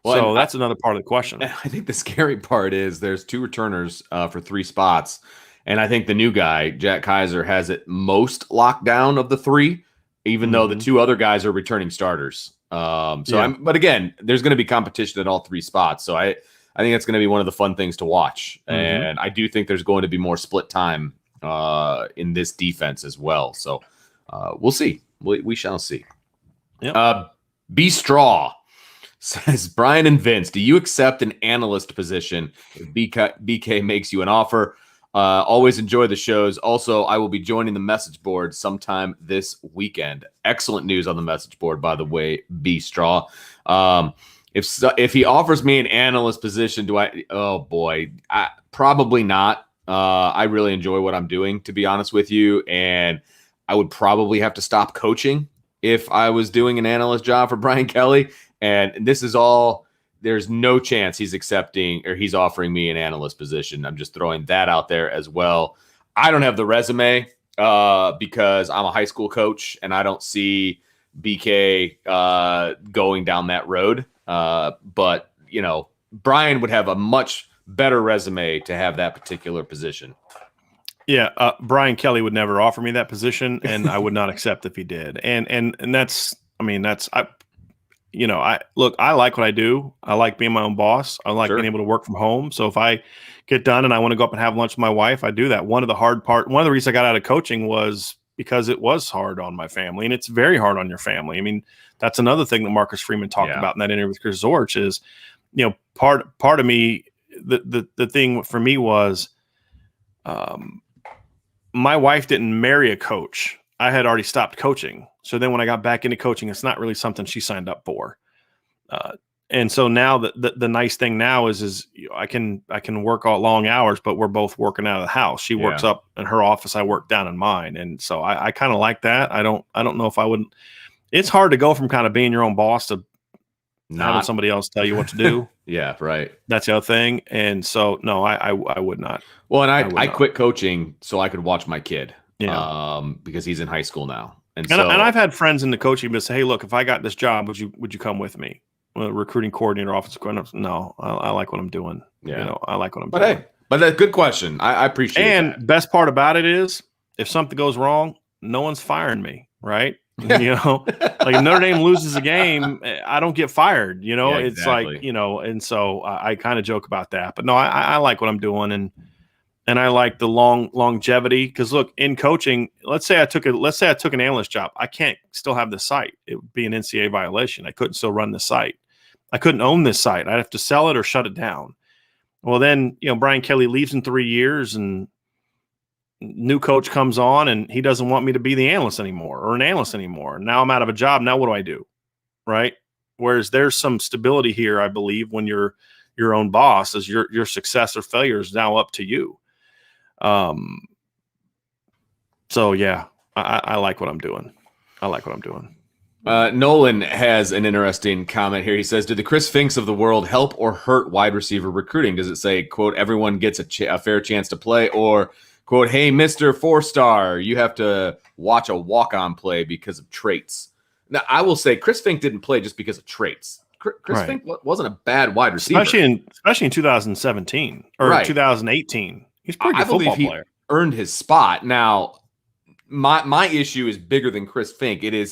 Well, so that's another part of the question.
I think the scary part is there's two returners for three spots. And I think the new guy, Jack Kaiser, has it most locked down of the three, even though the two other guys are returning starters. But again, there's going to be competition at all three spots. So I think that's going to be one of the fun things to watch. And I do think there's going to be more split time in this defense as well. So we'll see. We shall see.
Yep.
B Straw says, Brian and Vince, do you accept an analyst position if BK makes you an offer? Always enjoy the shows. Also, I will be joining the message board sometime this weekend. Excellent news on the message board, by the way, B Straw. If he offers me an analyst position, do I? Oh boy, probably not. I really enjoy what I'm doing, to be honest with you, and I would probably have to stop coaching if I was doing an analyst job for Brian Kelly. And this is all. There's no chance he's accepting or he's offering me an analyst position. I'm just throwing that out there as well. I don't have the resume because I'm a high school coach and I don't see BK going down that road. But, Brian would have a much better resume to have that particular position.
Yeah, Brian Kelly would never offer me that position, and I would not accept if he did. And that's, I mean, that's I like what I do. I like being my own boss. I like being able to work from home. So if I get done and I want to go up and have lunch with my wife, I do that. One of the reasons I got out of coaching was because it was hard on my family, and it's very hard on your family. I mean, that's another thing that Marcus Freeman talked about in that interview with Chris Zorich is, part of me, the thing for me was, my wife didn't marry a coach. I had already stopped coaching. So then when I got back into coaching, it's not really something she signed up for. And so now the nice thing now is I can work all long hours, but we're both working out of the house. She works up in her office. I work down in mine. And so I kind of like that. I don't know if I wouldn't. It's hard to go from kind of being your own boss to having somebody else tell you what to do.
Yeah, right.
That's the other thing. And so, no, I would not.
Well, and I quit coaching so I could watch my kid.
Yeah.
Because he's in high school now. And
I've had friends in the coaching business say, hey, look, if I got this job, would you come with me? Recruiting coordinator, offensive coordinator. No, I like what I'm doing. Yeah. I like what I'm doing.
Hey, but that's a good question. I appreciate it. And
that. Best part about it is if something goes wrong, no one's firing me, right? Like if Notre Dame loses a game, I don't get fired. It's like, and so I kind of joke about that. But no, I like what I'm doing, and I like the longevity. Because look, in coaching, let's say I took an analyst job, I can't still have the site. It would be an NCAA violation. I couldn't still run the site. I couldn't own this site. I'd have to sell it or shut it down. Well, then Brian Kelly leaves in 3 years, and new coach comes on, and he doesn't want me to be the analyst anymore or an analyst anymore. Now I'm out of a job. Now what do I do? Right. Whereas there's some stability here, I believe, when you're your own boss, is your success or failure is now up to you. So yeah, I like what I'm doing.
Nolan has an interesting comment here. He says, do the Chris Finks of the world help or hurt wide receiver recruiting? Does it say, quote, everyone gets a fair chance to play, or quote, hey, Mr. 4-star, you have to watch a walk-on play because of traits? Now, I will say Chris Fink didn't play just because of traits. Chris Fink wasn't a bad wide receiver.
Especially in 2017 or 2018. He's a pretty good football player.
He earned his spot. Now, my issue is bigger than Chris Fink. It is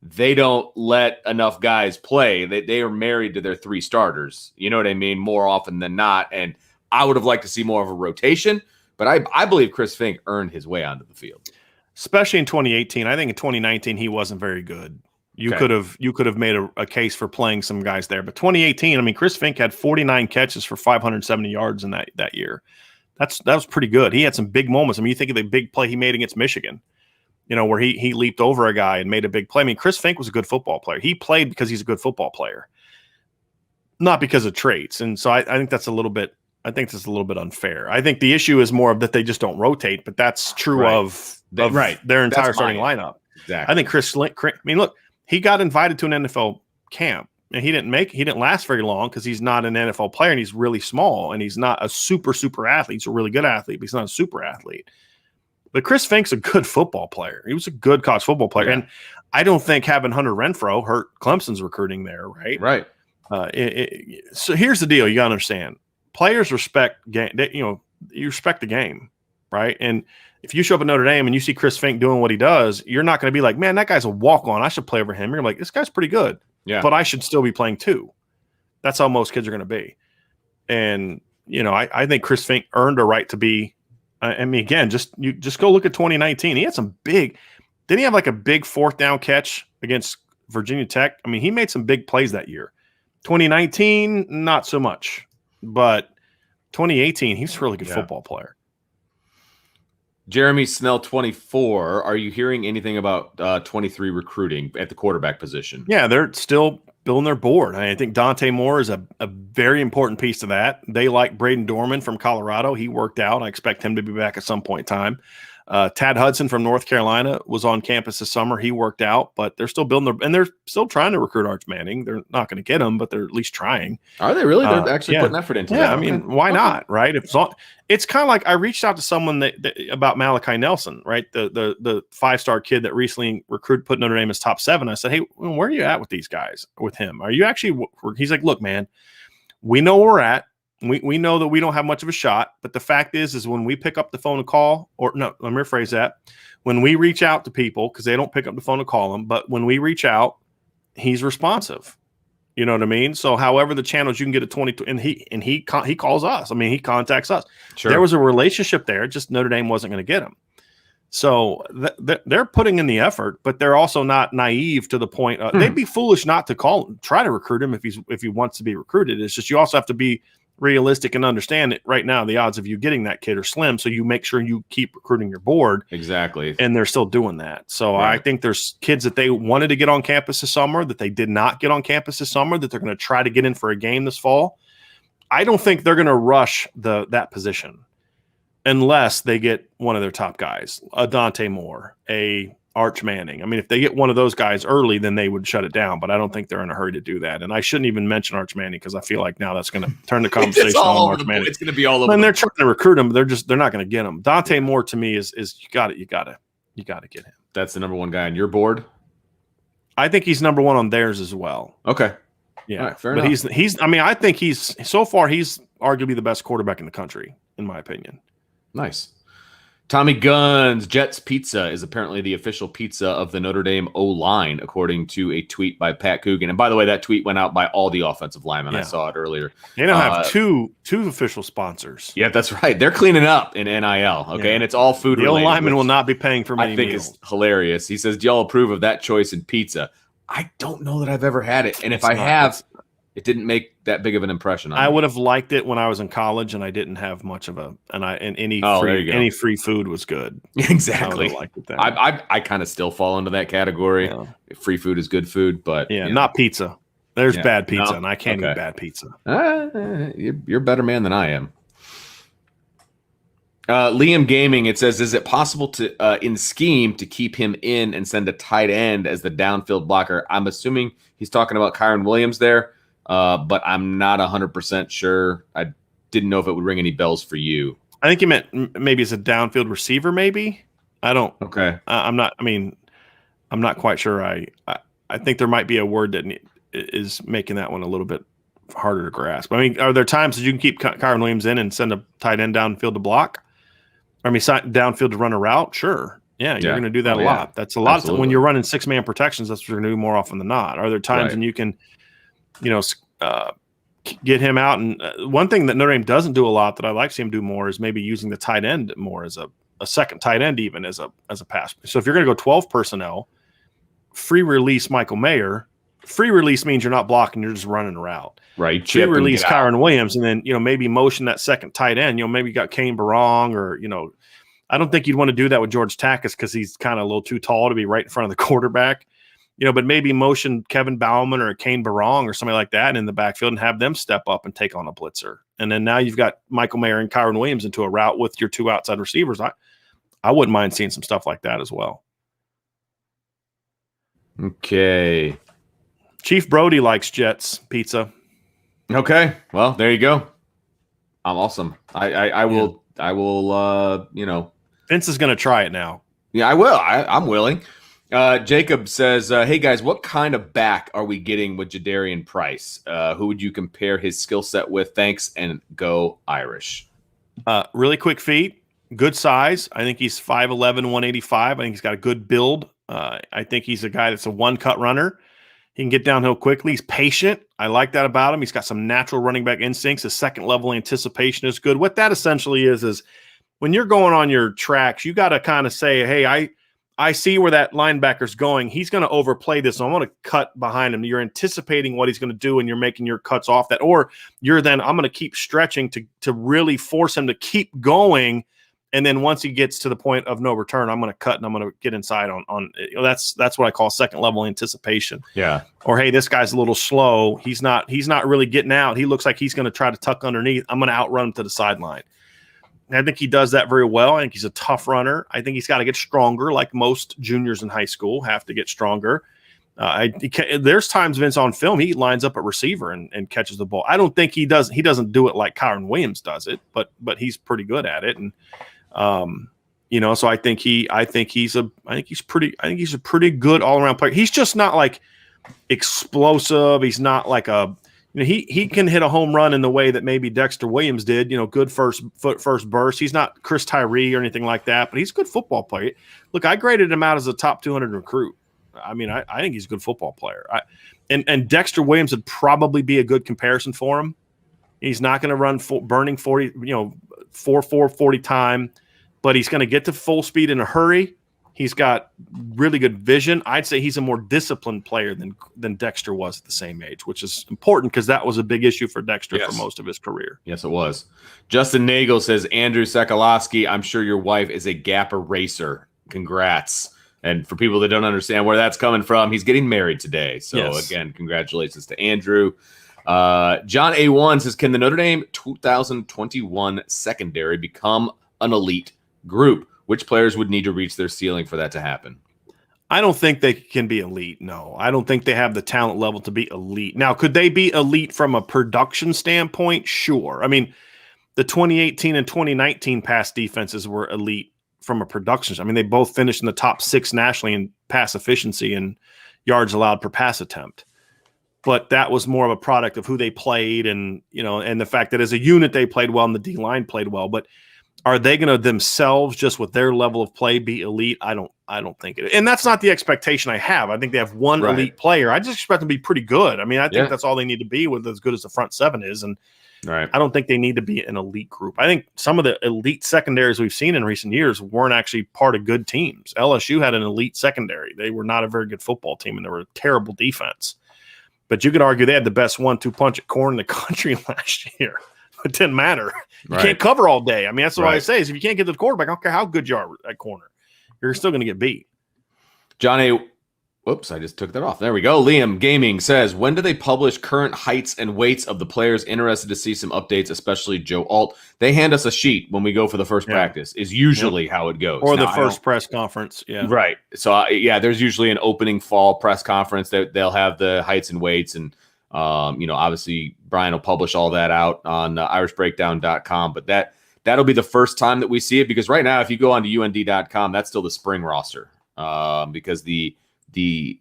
they don't let enough guys play. They are married to their 3 starters. You know what I mean? More often than not. And I would have liked to see more of a rotation. But I believe Chris Fink earned his way onto the field,
especially in 2018. I think in 2019 he wasn't very good. You could have made a case for playing some guys there, but 2018. I mean, Chris Fink had 49 catches for 570 yards in that year. That was pretty good. He had some big moments. I mean, you think of the big play he made against Michigan, where he leaped over a guy and made a big play. I mean, Chris Fink was a good football player. He played because he's a good football player, not because of traits. And so I think that's a little bit. I think this is a little bit unfair. I think the issue is more of that they just don't rotate, but that's true of their entire starting lineup.
Exactly.
I think look, he got invited to an NFL camp, and he didn't last very long because he's not an NFL player, and he's really small, and he's not a super athlete. He's a really good athlete, but he's not a super athlete. But Chris Fink's a good football player. He was a good college football player, and I don't think having Hunter Renfrow hurt Clemson's recruiting there, right?
Right.
So here's the deal: you got to understand. Players respect game. You respect the game, right? And if you show up at Notre Dame and you see Chris Fink doing what he does, you're not going to be like, man, that guy's a walk-on. I should play over him. You're like, this guy's pretty good, but I should still be playing too. That's how most kids are going to be. And I think Chris Fink earned a right to be. I mean, again, just go look at 2019. He had some big. Didn't he have like a big 4th down catch against Virginia Tech? I mean, he made some big plays that year. 2019, not so much. But 2018, he's a really good football player.
Jeremy Snell, 24. Are you hearing anything about 23 recruiting at the quarterback position?
Yeah, they're still building their board. I think Dante Moore is a very important piece to that. They like Braden Dorman from Colorado. He worked out. I expect him to be back at some point in time. Tad Hudson from North Carolina was on campus this summer. He worked out, but they're still building and they're still trying to recruit Arch Manning. They're not going to get him, but they're at least trying.
Are they really? They're actually putting effort into that.
Yeah, I mean, why not, right? It's kind of like I reached out to someone about Malachi Nelson, right? The 5-star kid that recently put Notre Dame as top 7. I said, hey, where are you at with these guys, with him? Are you actually – he's like, look, man, we know where we're at. We know that we don't have much of a shot, but the fact is when we pick up the phone to call, or no, let me rephrase that. When we reach out to people, because they don't pick up the phone to call them, but when we reach out, he's responsive. You know what I mean? So however the channels you can get a 22, and he calls us. I mean, he contacts us. Sure. There was a relationship there, just Notre Dame wasn't going to get him. So they're putting in the effort, but they're also not naive to the point. They'd be foolish not to try to recruit him if he wants to be recruited. It's just you also have to be realistic and understand it. Right now, the odds of you getting that kid are slim. So you make sure you keep recruiting your board.
Exactly.
And they're still doing that. So right. I think there's kids that they wanted to get on campus this summer that they did not get on campus this summer that they're going to try to get in for a game this fall. I don't think they're going to rush that position unless they get one of their top guys, a Dante Moore, a Arch Manning. I mean, if they get one of those guys early, then they would shut it down. But I don't think they're in a hurry to do that. And I shouldn't even mention Arch Manning because I feel like now that's going to turn the conversation on Arch Manning.
It's going to be all over.
And they're trying to recruit him, but they're not going to get him. Dante Moore to me is you got to get him.
That's the number one guy on your board.
I think he's number one on theirs as well.
Okay.
Yeah,
right, fair enough.
He's. I mean, I think he's arguably the best quarterback in the country, in my opinion.
Nice. Tommy Guns, Jets Pizza is apparently the official pizza of the Notre Dame O-line, according to a tweet by Pat Coogan. And by the way, that tweet went out by all the offensive linemen. Yeah. I saw it earlier.
They now have two official sponsors.
Yeah, that's right. They're cleaning up in NIL, okay? Yeah. And it's all food related.
The O-lineman will not be paying for many
meals. I think it's hilarious. He says, do y'all approve of that choice in pizza? I don't know that I've ever had it. And if I have, it didn't make that big of an impression on me.
I would have liked it when I was in college, and I didn't have much of any free food was good.
Exactly.
I liked it then.
I kind of still fall into that category. Yeah. Free food is good food, but
not pizza. There's bad pizza, and I can't eat bad pizza.
You're a better man than I am. Liam Gaming, it says, is it possible to in scheme to keep him in and send a tight end as the downfield blocker? I'm assuming he's talking about Kyron Williams there. But I'm not 100% sure. I didn't know if it would ring any bells for you.
I think you meant maybe as a downfield receiver, maybe. I don't.
Okay.
I'm not. I mean, I'm not quite sure. I think there might be a word that is making that one a little bit harder to grasp. I mean, are there times that you can keep Kyron Williams in and send a tight end downfield to block? I mean, downfield to run a route? Sure. Yeah, you're going to do that a lot. That's a lot. When you're running 6-man protections, that's what you're going to do more often than not. Are there times when you can get him out? And one thing that Notre Dame doesn't do a lot that I'd like to see him do more is maybe using the tight end more as a second tight end, even as a pass. So if you're going to go 12 personnel, free release Michael Mayer. Free release means you're not blocking, you're just running a route.
Right.
Free release Kyron Williams, and then maybe motion that second tight end. Maybe you got Kane Barong, or I don't think you'd want to do that with George Takis because he's kind of a little too tall to be right in front of the quarterback. But maybe motion Kevin Bauman or Kane Barong or somebody like that in the backfield and have them step up and take on a blitzer. And then now you've got Michael Mayer and Kyron Williams into a route with your two outside receivers. I wouldn't mind seeing some stuff like that as well.
Okay.
Chief Brody likes Jets pizza.
Okay. Well, there you go. I'm awesome. I will,
Vince is going to try it now.
Yeah, I will. I'm willing. Jacob says, hey guys, what kind of back are we getting with Jadarian Price? Who would you compare his skill set with? Thanks, and go Irish.
Really quick feet, good size. I think he's 5'11", 185. I think he's got a good build. I think he's a guy that's a one-cut runner. He can get downhill quickly. He's patient. I like that about him. He's got some natural running back instincts. His second-level anticipation is good. What that essentially is when you're going on your tracks, you got to kind of say, hey, I see where that linebacker's going. He's going to overplay this, so I'm going to cut behind him. You're anticipating what he's going to do, and you're making your cuts off that. Or I'm going to keep stretching to really force him to keep going. And then once he gets to the point of no return, I'm going to cut and I'm going to get inside on that's what I call second level anticipation.
Yeah.
Or, hey, this guy's a little slow. He's not really getting out. He looks like he's going to try to tuck underneath. I'm going to outrun him to the sideline. And I think he does that very well. I think he's a tough runner. I think he's got to get stronger, like most juniors in high school have to get stronger. There's times, Vince, on film, he lines up at receiver and catches the ball. I don't think he does. He doesn't do it like Kyron Williams does it, but he's pretty good at it. And so I think he's a pretty good all around player. He's just not like explosive. He's not like a he can hit a home run in the way that maybe Dexter Williams did. Good first burst. He's not Chris Tyree or anything like that, but he's a good football player. Look, I graded him out as a top 200 recruit. I mean, I think he's a good football player. And Dexter Williams would probably be a good comparison for him. He's not going to run burning 40, 4.40 time, but he's going to get to full speed in a hurry. He's got really good vision. I'd say he's a more disciplined player than Dexter was at the same age, which is important because that was a big issue for Dexter for most of his career.
Yes, it was. Justin Nagel says, Andrew Sokolowski, I'm sure your wife is a gap eraser. Congrats. And for people that don't understand where that's coming from, he's getting married today. So, Again, congratulations to Andrew. John A1 says, can the Notre Dame 2021 secondary become an elite group? Which players would need to reach their ceiling for that to happen?
I don't think they can be elite. No, I don't think they have the talent level to be elite. Now, could they be elite from a production standpoint? Sure. I mean, the 2018 and 2019 pass defenses were elite from a production. I mean, they both finished in the top 6 nationally in pass efficiency and yards allowed per pass attempt. But that was more of a product of who they played and the fact that as a unit they played well and the D-line played well. But are they going to themselves, just with their level of play, be elite? I don't think it. And that's not the expectation I have. I think they have one elite player. I just expect them to be pretty good. I mean, I think that's all they need to be with as good as the front 7 is. And I don't think they need to be an elite group. I think some of the elite secondaries we've seen in recent years weren't actually part of good teams. LSU had an elite secondary. They were not a very good football team, and they were a terrible defense. But you could argue they had the best 1-2 punch at corner in the country last year. It didn't matter. You can't cover all day. I mean, that's what I say is if you can't get to the quarterback, I don't care how good you are at corner. You're still going to get beat.
John A. Whoops, I just took that off. There we go. Liam Gaming says, when do they publish current heights and weights of the players? Interested to see some updates, especially Joe Alt. They hand us a sheet when we go for the first practice is usually how it goes.
Or the first press conference. Yeah.
Right. So, there's usually an opening fall press conference that they'll have the heights and weights. And, obviously Brian will publish all that out on irishbreakdown.com. But that'll be the first time that we see it, because right now, if you go onto UND.com, that's still the spring roster because the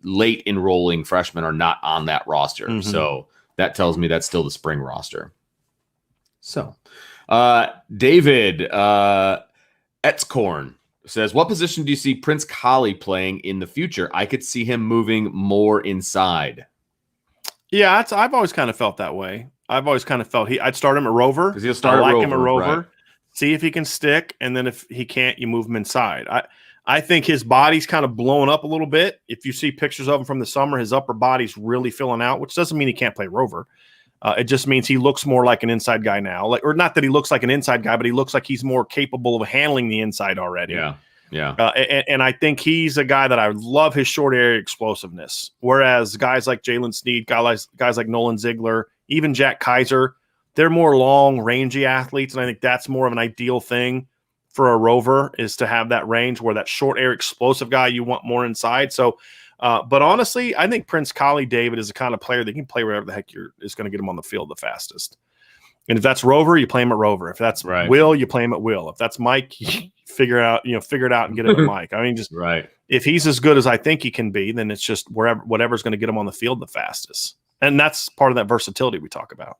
late enrolling freshmen are not on that roster. Mm-hmm. So that tells me that's still the spring roster. So David Etzkorn says, what position do you see Prince Collie playing in the future? I could see him moving more inside.
Yeah, I've always kind of felt that way. I've always kind of felt I'd start him at Rover.
Because he'll start
him at Rover, right. See if he can stick, and then if he can't, you move him inside. I think his body's kind of blown up a little bit. If you see pictures of him from the summer, his upper body's really filling out, which doesn't mean he can't play Rover. It just means he looks more like an inside guy now. Or not that he looks like an inside guy, but he looks like he's more capable of handling the inside already.
Yeah.
And I think he's a guy that I love his short area explosiveness. Whereas guys like Jalen Snead, guys like Nolan Ziegler, even Jack Kaiser, they're more long, rangy athletes. And I think that's more of an ideal thing for a Rover, is to have that range where that short air explosive guy you want more inside. So, but honestly, I think Prince Collie David is the kind of player that can play wherever the heck is going to get him on the field the fastest. And if that's Rover, you play him at Rover. If that's Will, you play him at Will. If that's Mike, you figure it out and get him at Mike. I mean, if he's as good as I think he can be, then it's just whatever's going to get him on the field the fastest. And that's part of that versatility we talk about.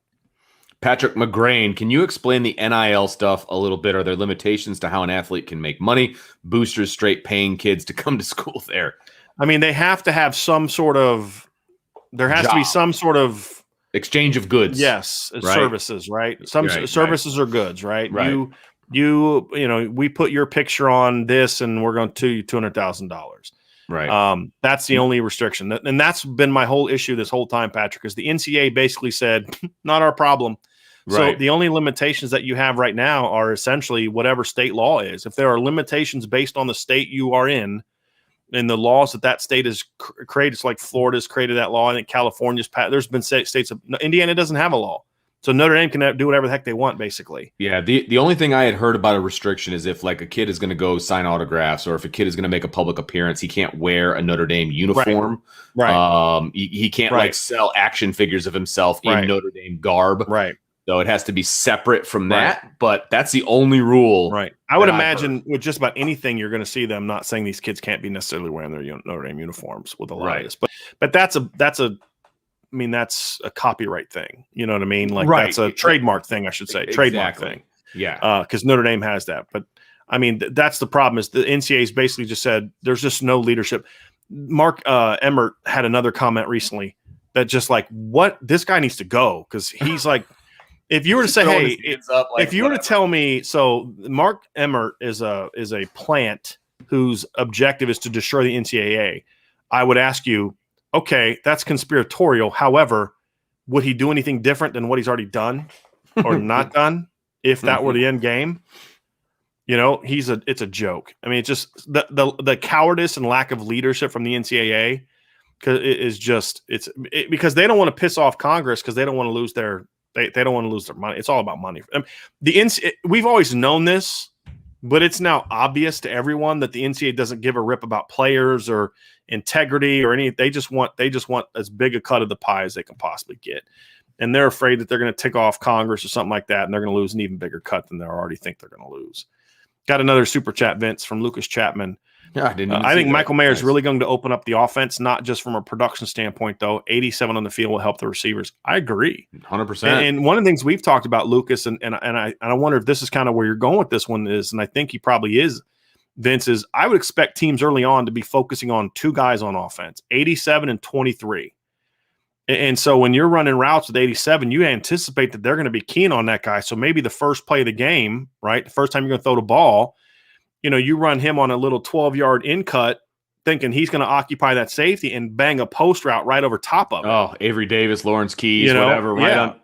Patrick McGrain, can you explain the NIL stuff a little bit? Are there limitations to how an athlete can make money? Boosters straight paying kids to come to school there?
I mean, they have to have some sort of – there has to be some sort of –
exchange of goods.
Yes, services, right? Some services are goods, right?
Right.
We put your picture on this and we're going to $200,000.
Right.
That's the only restriction. And that's been my whole issue this whole time, Patrick, is the NCAA basically said, not our problem. Right. So the only limitations that you have right now are essentially whatever state law is. If there are limitations based on the state you are in and the laws that state has created, it's like Florida's created that law. I think California's there's been states Indiana doesn't have a law. So Notre Dame can do whatever the heck they want, basically.
Yeah, the only thing I had heard about a restriction is if like a kid is going to go sign autographs, or if a kid is going to make a public appearance, he can't wear a Notre Dame uniform.
Right.
He can't like sell action figures of himself in Notre Dame garb.
Right.
So it has to be separate from that. But that's the only rule.
Right. I would imagine with just about anything, you're going to see them not saying these kids can't be necessarily wearing their Notre Dame uniforms with a lot of this. But that's a mean, that's a copyright thing. You know what I mean? Like
Right.
that's a trademark thing, I should say. Trademark thing.
Yeah.
Because Notre Dame has that. But I mean, that's the problem is the NCAA's basically just said there's just no leadership. Mark Emmert had another comment recently that just like, what? This guy needs to go because he's like, if you were to say, hey, if you were to tell me, so Mark Emmert is a plant whose objective is to destroy the NCAA, I would ask you, okay, that's conspiratorial. However, would he do anything different than what he's already done or not done if that were the end game? You know, it's a joke. I mean, it's just the cowardice and lack of leadership from the NCAA is just because they don't want to piss off Congress because they don't want to lose their don't want to lose their money. It's all about money. We've always known this, but it's now obvious to everyone that the NCAA doesn't give a rip about players or integrity or any. They just want as big a cut of the pie as they can possibly get, and they're afraid that they're going to tick off Congress or something like that, and they're going to lose an even bigger cut than they already think they're going to lose. Got another super chat, Vince, from Lucas Chapman.
Yeah,
I think Michael Mayer is really going to open up the offense, not just from a production standpoint, though. 87 on the field will help the receivers. I agree.
100%.
And one of the things we've talked about, Lucas, and I wonder if this is kind of where you're going with this one is, and I think he probably is, Vince, is I would expect teams early on to be focusing on two guys on offense, 87 and 23. And so when you're running routes with 87, you anticipate that they're going to be keen on that guy. So maybe the first play of the game, right, the first time you're going to throw the ball, you know, you run him on a little 12-yard in cut thinking he's going to occupy that safety and bang a post route right over top of it.
Oh, Avery Davis, Lawrence Keys, whatever.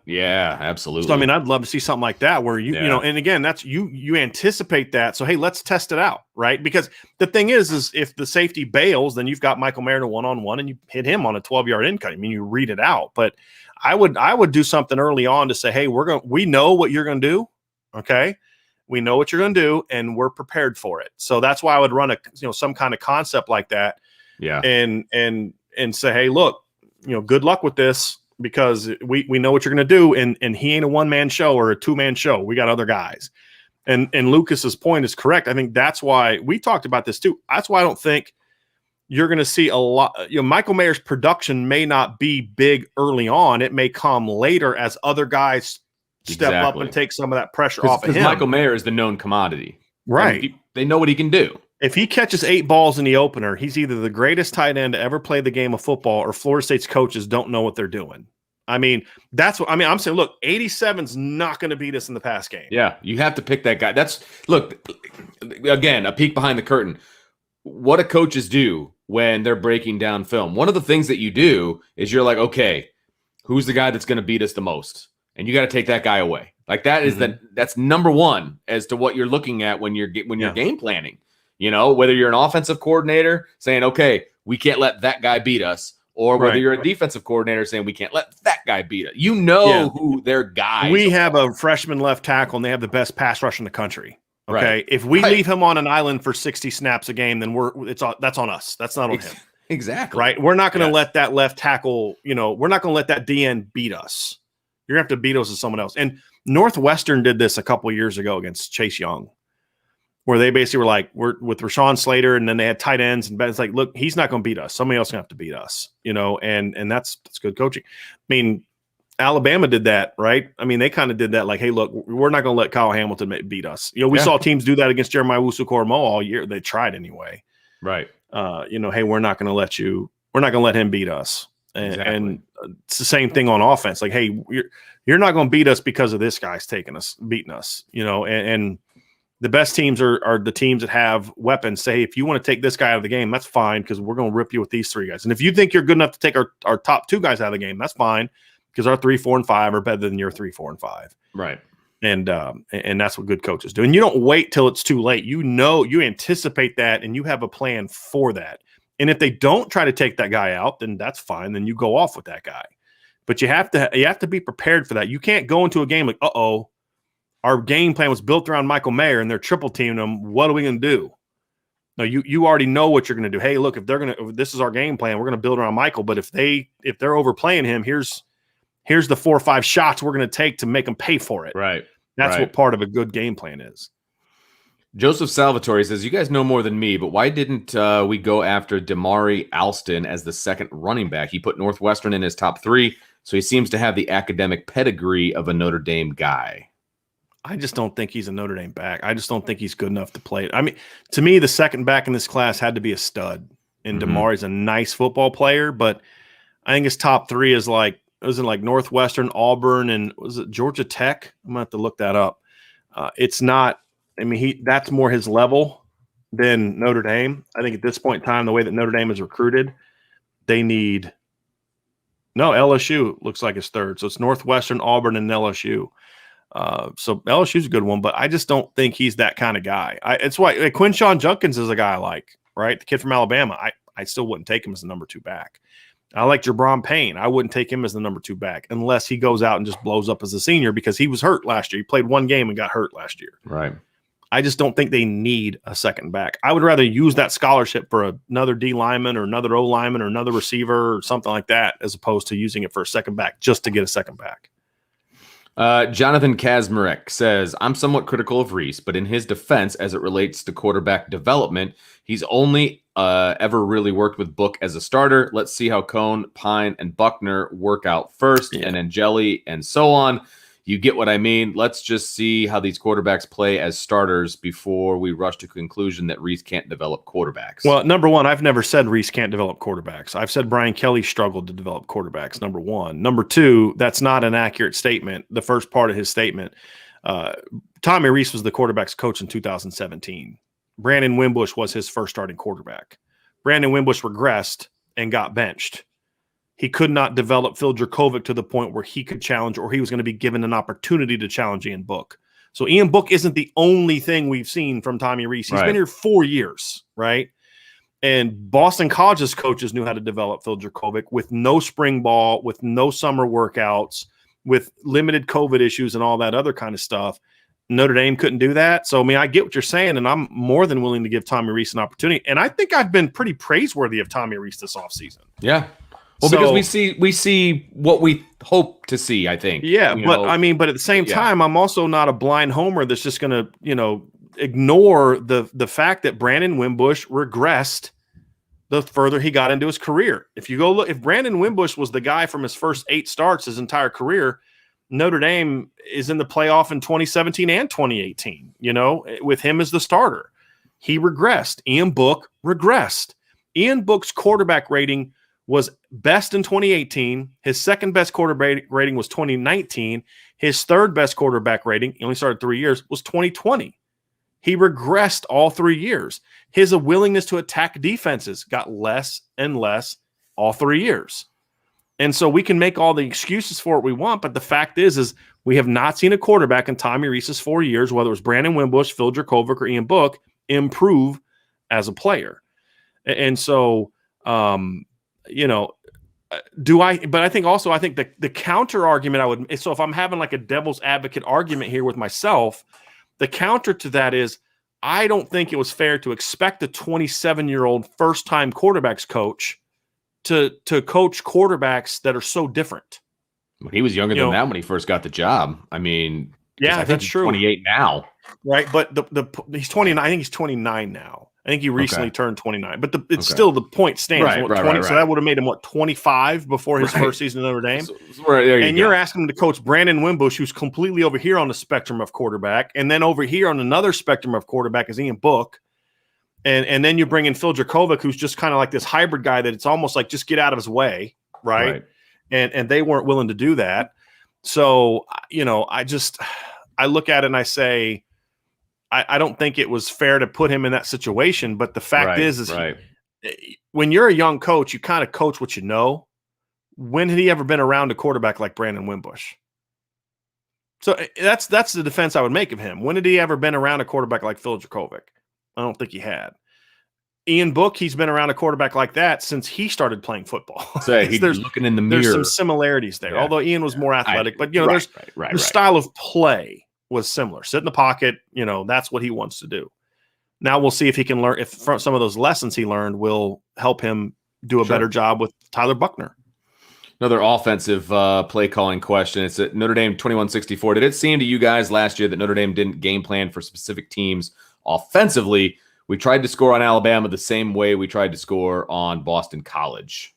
Yeah, absolutely.
So, I mean, I'd love to see something like that where you know, and again, that's you anticipate that. So, hey, let's test it out, right? Because the thing is if the safety bails, then you've got Michael Mayer one-on-one and you hit him on a 12-yard in cut. I mean, you read it out. But I would do something early on to say, hey, we know what you're going to do, okay? We know what you're going to do, and we're prepared for it. So that's why I would run some kind of concept like that.
Yeah.
And say, hey, look, good luck with this because we know what you're going to do. And he ain't a one-man show or a two-man show. We got other guys. And Lucas's point is correct. I think that's why we talked about this too. That's why I don't think you're going to see a lot. Michael Mayer's production may not be big early on. It may come later as other guys step up and take some of that pressure off of him.
Because Michael Mayer is the known commodity.
Right.
They know what he can do.
If he catches 8 balls in the opener, he's either the greatest tight end to ever play the game of football or Florida State's coaches don't know what they're doing. I mean, I'm saying, look, 87's not going to beat us in the pass game.
Yeah, you have to pick that guy. Look, again, a peek behind the curtain. What do coaches do when they're breaking down film? One of the things that you do is you're like, okay, who's the guy that's going to beat us the most? And you got to take that guy away. Like that is that's number one as to what you're looking at when you're game planning. Whether you're an offensive coordinator saying, okay, we can't let that guy beat us, or whether you're a defensive coordinator saying we can't let that guy beat us. Who their guys.
We have a freshman left tackle, and they have the best pass rush in the country. Okay,
right.
If we leave him on an island for 60 snaps a game, then that's on us. That's not on him.
Exactly.
Right. We're not going to let that left tackle. We're not going to let that DN beat us. You're going to have to beat us with someone else. And Northwestern did this a couple of years ago against Chase Young, where they basically were like, we're with Rashawn Slater, and then they had tight ends, and it's like, look, he's not going to beat us. Somebody else is going to have to beat us, and that's good coaching. I mean, Alabama did that, right? I mean, they kind of did that, like, hey, look, we're not going to let Kyle Hamilton beat us. We saw teams do that against Jeremiah Wusu-Koramoah all year. They tried anyway.
Right.
Hey, we're not going to let him beat us. And it's the same thing on offense. Like, hey, you're not going to beat us because of this guy's beating us, and the best teams are the teams that have weapons. Say, if you want to take this guy out of the game, that's fine because we're going to rip you with these 3 guys. And if you think you're good enough to take our top 2 guys out of the game, that's fine because our 3, 4, and 5 are better than your 3, 4, and 5.
Right.
And that's what good coaches do. And you don't wait till it's too late. You anticipate that, and you have a plan for that. And if they don't try to take that guy out, then that's fine. Then you go off with that guy. But you have to be prepared for that. You can't go into a game like, our game plan was built around Michael Mayer and they're triple teaming him. What are we going to do? No, you already know what you're going to do. Hey, look, if this is our game plan, we're going to build around Michael. But if they're overplaying him, here's the 4 or 5 shots we're going to take to make them pay for it.
Right.
That's what part of a good game plan is.
Joseph Salvatore says, you guys know more than me, but why didn't we go after Damari Alston as the second running back? He put Northwestern in his top 3, so he seems to have the academic pedigree of a Notre Dame guy.
I just don't think he's a Notre Dame back. I just don't think he's good enough to play it. I mean, to me, the second back in this class had to be a stud. And Damari's a nice football player, but I think his top 3 is like, it was in like Northwestern, Auburn, and was it Georgia Tech? I'm going to have to look that up. It's not, I mean, that's more his level than Notre Dame. I think at this point in time, the way that Notre Dame is recruited, they need – no, LSU looks like it's third. So it's Northwestern, Auburn, and LSU. So LSU's a good one, but I just don't think he's that kind of guy. It's why Quinshawn Judkins is a guy I like, right? The kid from Alabama. I still wouldn't take him as the number 2 back. I like Jabron Payne. I wouldn't take him as the number 2 back unless he goes out and just blows up as a senior because he was hurt last year. He played 1 game and got hurt last year.
Right.
I just don't think they need a second back. I would rather use that scholarship for another D lineman or another O lineman or another receiver or something like that, as opposed to using it for a second back just to get a second back.
Jonathan Kazmarek says, I'm somewhat critical of Reese, but in his defense, as it relates to quarterback development, he's only ever really worked with Book as a starter. Let's see how Cone, Pine, and Buckner work out first, and then Jelly, and so on. You get what I mean. Let's just see how these quarterbacks play as starters before we rush to conclusion that Reese can't develop quarterbacks.
Well, number one, I've never said Reese can't develop quarterbacks. I've said Brian Kelly struggled to develop quarterbacks, number one. Number two, that's not an accurate statement. The first part of his statement, Tommy Reese was the quarterback's coach in 2017. Brandon Wimbush was his first starting quarterback. Brandon Wimbush regressed and got benched. He could not develop Phil Dracovic to the point where he could challenge, or he was going to be given an opportunity to challenge Ian Book. So Ian Book isn't the only thing we've seen from Tommy Reese. He's been here 4 years, right? And Boston College's coaches knew how to develop Phil Dracovic with no spring ball, with no summer workouts, with limited COVID issues and all that other kind of stuff. Notre Dame couldn't do that. So, I mean, I get what you're saying, and I'm more than willing to give Tommy Reese an opportunity. And I think I've been pretty praiseworthy of Tommy Reese this offseason.
Yeah. Well, because we see what we hope to see, I think.
Yeah, but at the same time, I'm also not a blind homer that's just going to, ignore the fact that Brandon Wimbush regressed the further he got into his career. If you go look, if Brandon Wimbush was the guy from his first 8 starts his entire career, Notre Dame is in the playoff in 2017 and 2018, with him as the starter. He regressed. Ian Book regressed. Ian Book's quarterback rating was best in 2018. His second best quarterback rating was 2019. His third best quarterback rating, he only started 3 years, was 2020. He regressed all 3 years. His willingness to attack defenses got less and less all 3 years. And so we can make all the excuses for what we want, but the fact is we have not seen a quarterback in Tommy Reese's 4 years, whether it was Brandon Wimbush, Phil Dracovic, or Ian Book, improve as a player. And so, but I think the counter argument so if I'm having like a devil's advocate argument here with myself, the counter to that is I don't think it was fair to expect a 27-year-old first-time quarterbacks coach to coach quarterbacks that are so different.
Well, he was younger than that when he first got the job. I mean,
yeah,
I think
that's
he's
true.
28 now,
right? But he's 29. I think he's 29 now. I think he recently turned 29, but it's still the point stands.
Right.
So that would have made him 25 before his first season at Notre Dame.
You're
asking him to coach Brandon Wimbush, who's completely over here on the spectrum of quarterback, and then over here on another spectrum of quarterback is Ian Book, and then you bring in Phil Dracovic, who's just kind of like this hybrid guy that it's almost like just get out of his way, right? And they weren't willing to do that. So I look at it and I say, I don't think it was fair to put him in that situation, but the fact is when you're a young coach, you kind of coach what you know. When had he ever been around a quarterback like Brandon Wimbush? So that's the defense I would make of him. When had he ever been around a quarterback like Phil Dracovic? I don't think he had. Ian Book, he's been around a quarterback like that since he started playing football.
He's looking in the mirror.
There's some similarities there, although Ian was more athletic. But the style of play was similar. Sit in the pocket, that's what he wants to do. Now we'll see if he can learn, if some of those lessons he learned will help him do a better job with Tyler Buckner.
Another offensive play calling question. It's at Notre Dame 2164. Did it seem to you guys last year that Notre Dame didn't game plan for specific teams offensively, we tried to score on Alabama the same way we tried to score on Boston College.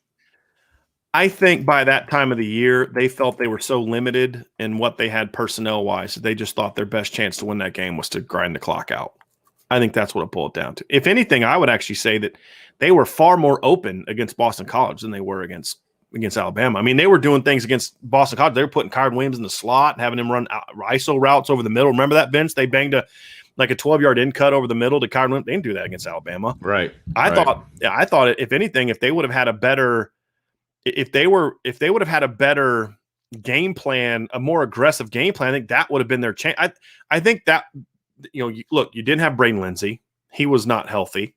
I think by that time of the year, they felt they were so limited in what they had personnel-wise that they just thought their best chance to win that game was to grind the clock out. I think that's what it boiled down to. If anything, I would actually say that they were far more open against Boston College than they were against Alabama. I mean, they were doing things against Boston College. They were putting Kyron Williams in the slot and having him run ISO routes over the middle. Remember that, Vince? They banged a 12-yard in cut over the middle to Kyron Williams. They didn't do that against Alabama.
Right.
I thought if anything, if they would have had a better game plan, a more aggressive game plan, I think that would have been their chance. I think that, look, you didn't have Braden Lindsey. He was not healthy.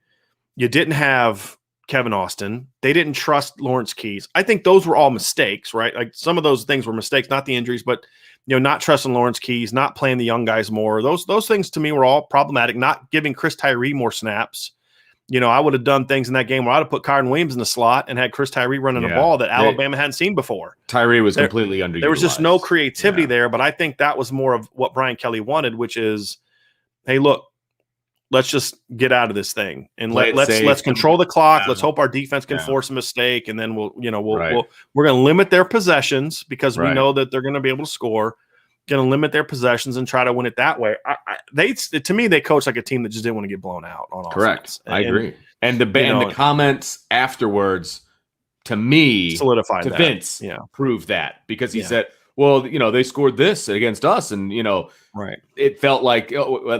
You didn't have Kevin Austin. They didn't trust Lawrence Keys. I think those were all mistakes, right? Like some of those things were mistakes, not the injuries, but not trusting Lawrence Keys, not playing the young guys more. Those things to me were all problematic. Not giving Chris Tyree more snaps. I would have done things in that game where I'd have put Kyron Williams in the slot and had Chris Tyree running a ball that Alabama hadn't seen before.
Tyree was completely underutilized.
There was just no creativity there, but I think that was more of what Brian Kelly wanted, which is, hey, look, let's just get out of this thing and let's control the clock. Let's hope our defense can force a mistake, and then we're going to limit their possessions because we know that they're going to be able to score. Going to limit their possessions and try to win it that way. To me, they coach like a team that just didn't want to get blown out on offense.
Correct. I agree. And the comments afterwards, to me,
solidified
to
that.
Vince, proved that because he said, well, they scored this against us, and it felt like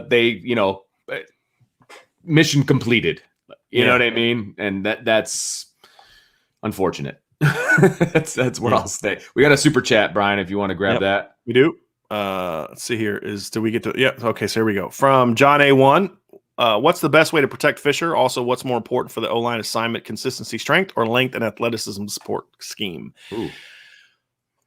they, mission completed. You know what I mean? And that's unfortunate. that's where I'll stay. We got a super chat, Brian, if you want to grab that.
We do. Let's see here. Do we get to? Yeah. Okay. So here we go. From John A1. What's the best way to protect Fisher? Also, what's more important for the O-line assignment: consistency, strength, or length and athleticism support scheme?
Ooh.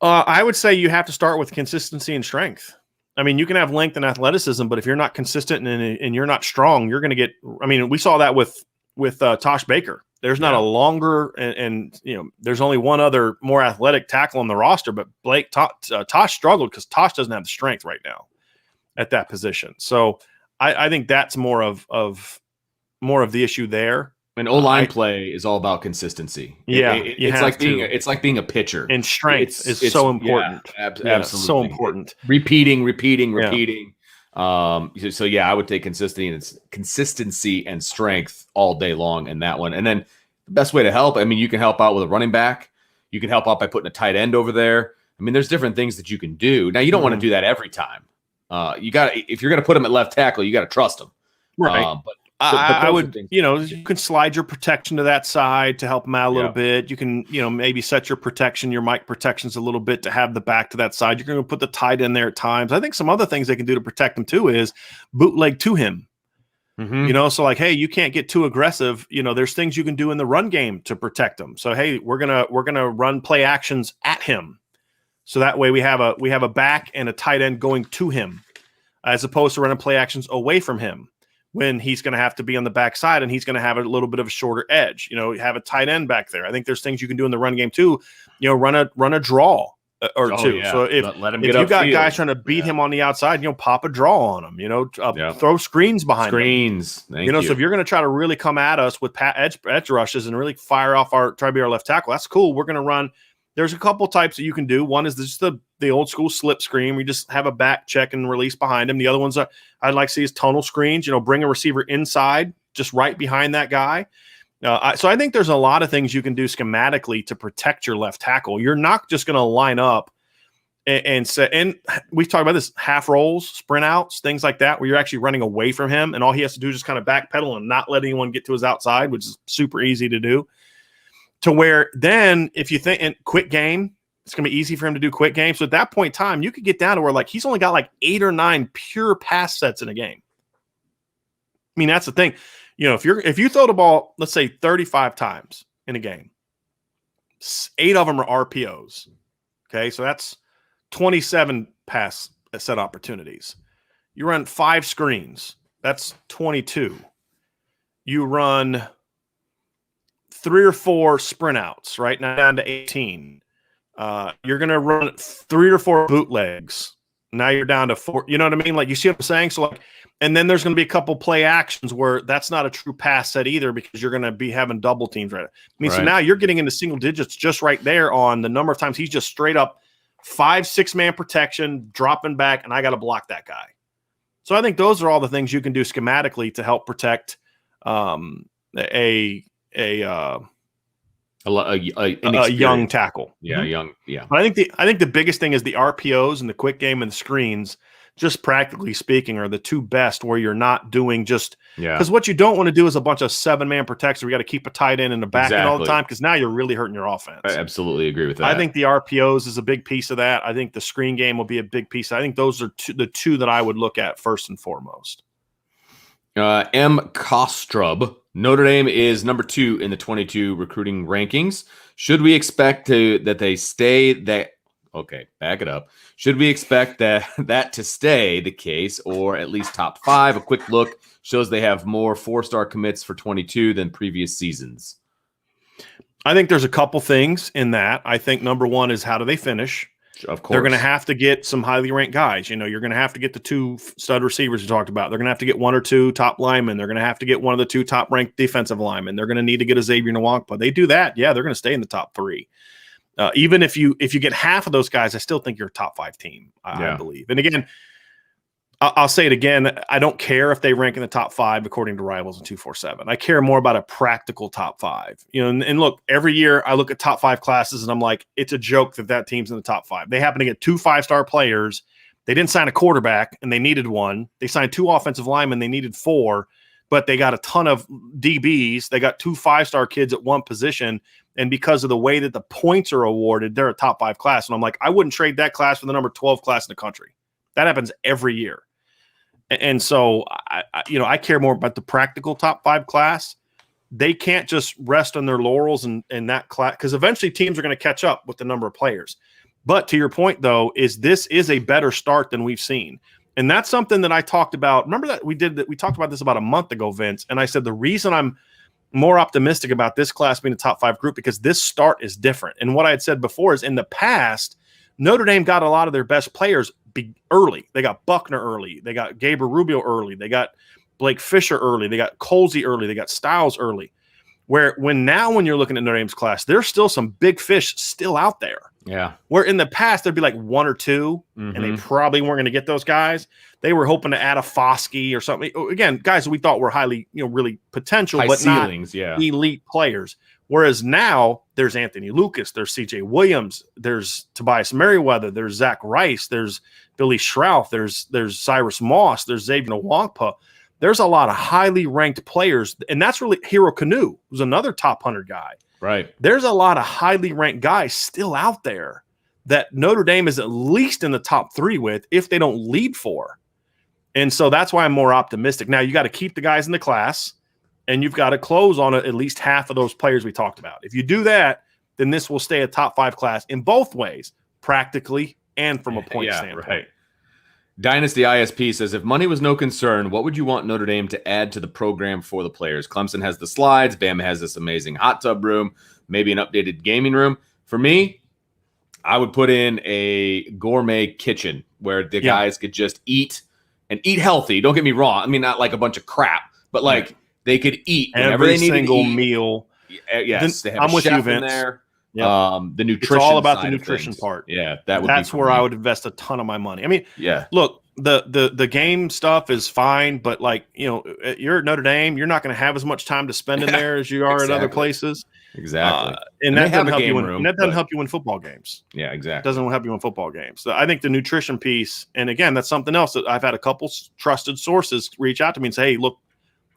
I would say you have to start with consistency and strength. I mean, you can have length and athleticism, but if you're not consistent and you're not strong, you're going to get. I mean, we saw that with Tosh Baker. There's not a longer and there's only one other more athletic tackle on the roster, but Tosh struggled because Tosh doesn't have the strength right now at that position. So I think that's more of the issue there.
And O-line play is all about consistency.
Yeah,
it's like being a pitcher.
And strength is so important.
Absolutely,
so important.
Repeating. So I would take consistency and strength all day long in that one. And then the best way to help, I mean, you can help out with a running back. You can help out by putting a tight end over there. I mean, there's different things that you can do. Now, you don't want to do that every time. If you're going to put him at left tackle, you got to trust him.
Right.
But
I would, you can slide your protection to that side to help them out a little bit. You can, maybe set your protection, your mic protections a little bit to have the back to that side. You're going to put the tight end there at times. I think some other things they can do to protect him too is bootleg to him.
Mm-hmm.
So like, hey, you can't get too aggressive. There's things you can do in the run game to protect him. So hey, we're gonna run play actions at him. So that way we have a back and a tight end going to him, as opposed to running play actions away from him, when he's going to have to be on the backside and he's going to have a little bit of a shorter edge. Have a tight end back there. I think there's things you can do in the run game too. Run a draw or two.
Yeah.
So if you got guys trying to beat him on the outside, pop a draw on him. Throw screens behind him.
Thank you.
So if you're going to try to really come at us with edge rushes and really fire off try to be our left tackle, that's cool. We're going to run. There's a couple types that you can do. One is just the old school slip screen. We just have a back check and release behind him. The other ones I'd like to see is tunnel screens. Bring a receiver inside, just right behind that guy. So I think there's a lot of things you can do schematically to protect your left tackle. You're not just going to line up and we've talked about this, half rolls, sprint outs, things like that, where you're actually running away from him, and all he has to do is just kind of backpedal and not let anyone get to his outside, which is super easy to do. To where then if you think in quick game, it's going to be easy for him to do quick game. So at that point in time, you could get down to where he's only got 8 or 9 pure pass sets in a game. I mean, that's the thing. If you throw the ball, let's say 35 times in a game, 8 of them are RPOs. Okay. So that's 27 pass set opportunities. You run 5 screens. That's 22. You run 3 or 4 sprint outs, right now down to 18. You're going to run 3 or 4 bootlegs. Now you're down to 4. You know what I mean? Like, you see what I'm saying? So, like, and then there's going to be a couple play actions where that's not a true pass set either, because you're going to be having double teams right. I mean, so now you're getting into single digits just right there on the number of times he's just straight up 5-6 man protection, dropping back, and I got to block that guy. So I think those are all the things you can do schematically to help protect a young tackle.
Yeah, young. Yeah.
But I think the biggest thing is the RPOs and the quick game and the screens, just practically speaking, are the two best, where you're not doing just because what you don't want to do is a bunch of 7-man protection. We got to keep a tight end in the back end all the time, because now you're really hurting your offense.
I absolutely agree with that.
I think the RPOs is a big piece of that. I think the screen game will be a big piece. I think those are the two that I would look at first and foremost.
M. Kostrub. Notre Dame is number 2 in the 22 recruiting rankings. Should we expect that they stay that? Okay, back it up. Should we expect that to stay the case, or at least top 5? A quick look shows they have more 4-star commits for 22 than previous seasons.
I think there's a couple things in that. I think number one is, how do they finish?
Of course.
They're going to have to get some highly ranked guys. You know, you're going to have to get the 2 stud receivers you talked about. They're going to have to get 1 or 2 top linemen. They're going to have to get 1 of the 2 top ranked defensive linemen. They're going to need to get a Xavier Nwankpa. They do that, yeah, they're going to stay in the top 3. Even if you get half of those guys, I still think you're a top 5 team, I believe. And again, I'll say it again. I don't care if they rank in the top 5 according to Rivals and 247. I care more about a practical top 5. You know, and look, every year I look at top 5 classes and I'm like, it's a joke that team's in the top 5. They happen to get 2 5-star players. They didn't sign a quarterback and they needed 1. They signed 2 offensive linemen. They needed 4, but they got a ton of DBs. They got 2 5-star kids at 1 position. And because of the way that the points are awarded, they're a top 5 class. And I'm like, I wouldn't trade that class for the number 12 class in the country. That happens every year. And so, I care more about the practical top 5 class. They can't just rest on their laurels in that class, because eventually teams are going to catch up with the number of players. But to your point, though, this is a better start than we've seen. And that's something that I talked about. Remember that we talked about this about a month ago, Vince. And I said the reason I'm more optimistic about this class being a top 5 group, because this start is different. And what I had said before is, in the past, Notre Dame got a lot of their best players early. They got Buckner early. They got Gabriel Rubio early. They got Blake Fisher early. They got Colsey early. They got Styles early. When you're looking at Notre Dame's class, there's still some big fish still out there.
Yeah.
Where in the past, there'd be like 1 or 2, and they probably weren't going to get those guys. They were hoping to add a Foskey or something. Again, guys we thought were highly, really potential,
high
but
ceilings,
not elite players. Whereas now there's Anthony Lucas, there's CJ Williams, there's Tobias Merriweather, there's Zach Rice, there's Billy Schrauth, there's Cyrus Moss, there's Xavier Nwankpa. There's a lot of highly ranked players, and that's really Hero Kanu, who's another top 100 guy.
Right.
There's a lot of highly ranked guys still out there that Notre Dame is at least in the top 3 with, if they don't lead 4. And so that's why I'm more optimistic. Now, you got to keep the guys in the class, and you've got to close on at least half of those players we talked about. If you do that, then this will stay a top 5 class in both ways, practically and from a point standpoint.
Right. Dynasty ISP says, if money was no concern, what would you want Notre Dame to add to the program for the players? Clemson has the slides. Bama has this amazing hot tub room, maybe an updated gaming room. For me, I would put in a gourmet kitchen where the guys could just eat and eat healthy. Don't get me wrong. I mean, not like a bunch of crap, but like they could eat whenever
every
they need
single
to eat.
Meal.
Yes, they have
I'm
a
with
chef
you,
in
Vince.
there.
Yep.
The nutrition.
It's all about
side
the
of
nutrition
things.
part.
Yeah,
that's where I would invest a ton of my money. I mean, look, the game stuff is fine, but like, you're at Notre Dame, you're not going to have as much time to spend in there as you are at other places.
Exactly.
And that doesn't help you help you win football games.
Yeah, exactly.
It doesn't help you win football games. So I think the nutrition piece, and again, that's something else that I've had a couple trusted sources reach out to me and say, hey, look,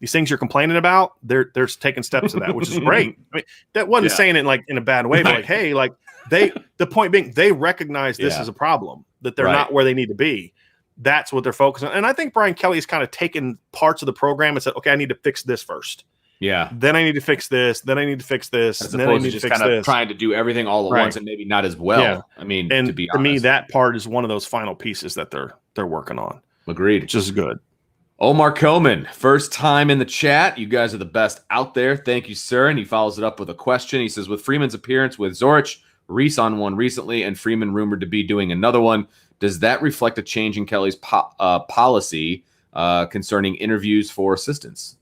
these things you're complaining about, they're taking steps to that, which is great. I mean, that wasn't saying it like in a bad way, but like, hey, like the point being, they recognize this is a problem, that they're not where they need to be. That's what they're focusing on. And I think Brian Kelly has kind of taken parts of the program and said, okay, I need to fix this first.
Yeah.
Then I need to fix this. Then I need to fix this.
As
and then I
opposed
need
to
to
just
fix
kind of
this.
trying to do everything all at once and maybe not as well.
Yeah.
I mean,
and
to be
honest,
honest.
me, that part is one of those final pieces that they're working on.
Agreed.
Which is good.
Omar Koman, first time in the chat. You guys are the best out there. Thank you, sir. And he follows it up with a question. He says, with Freeman's appearance with Zorich, Reese on one recently, and Freeman rumored to be doing another one. Does that reflect a change in Kelly's policy concerning interviews for assistants?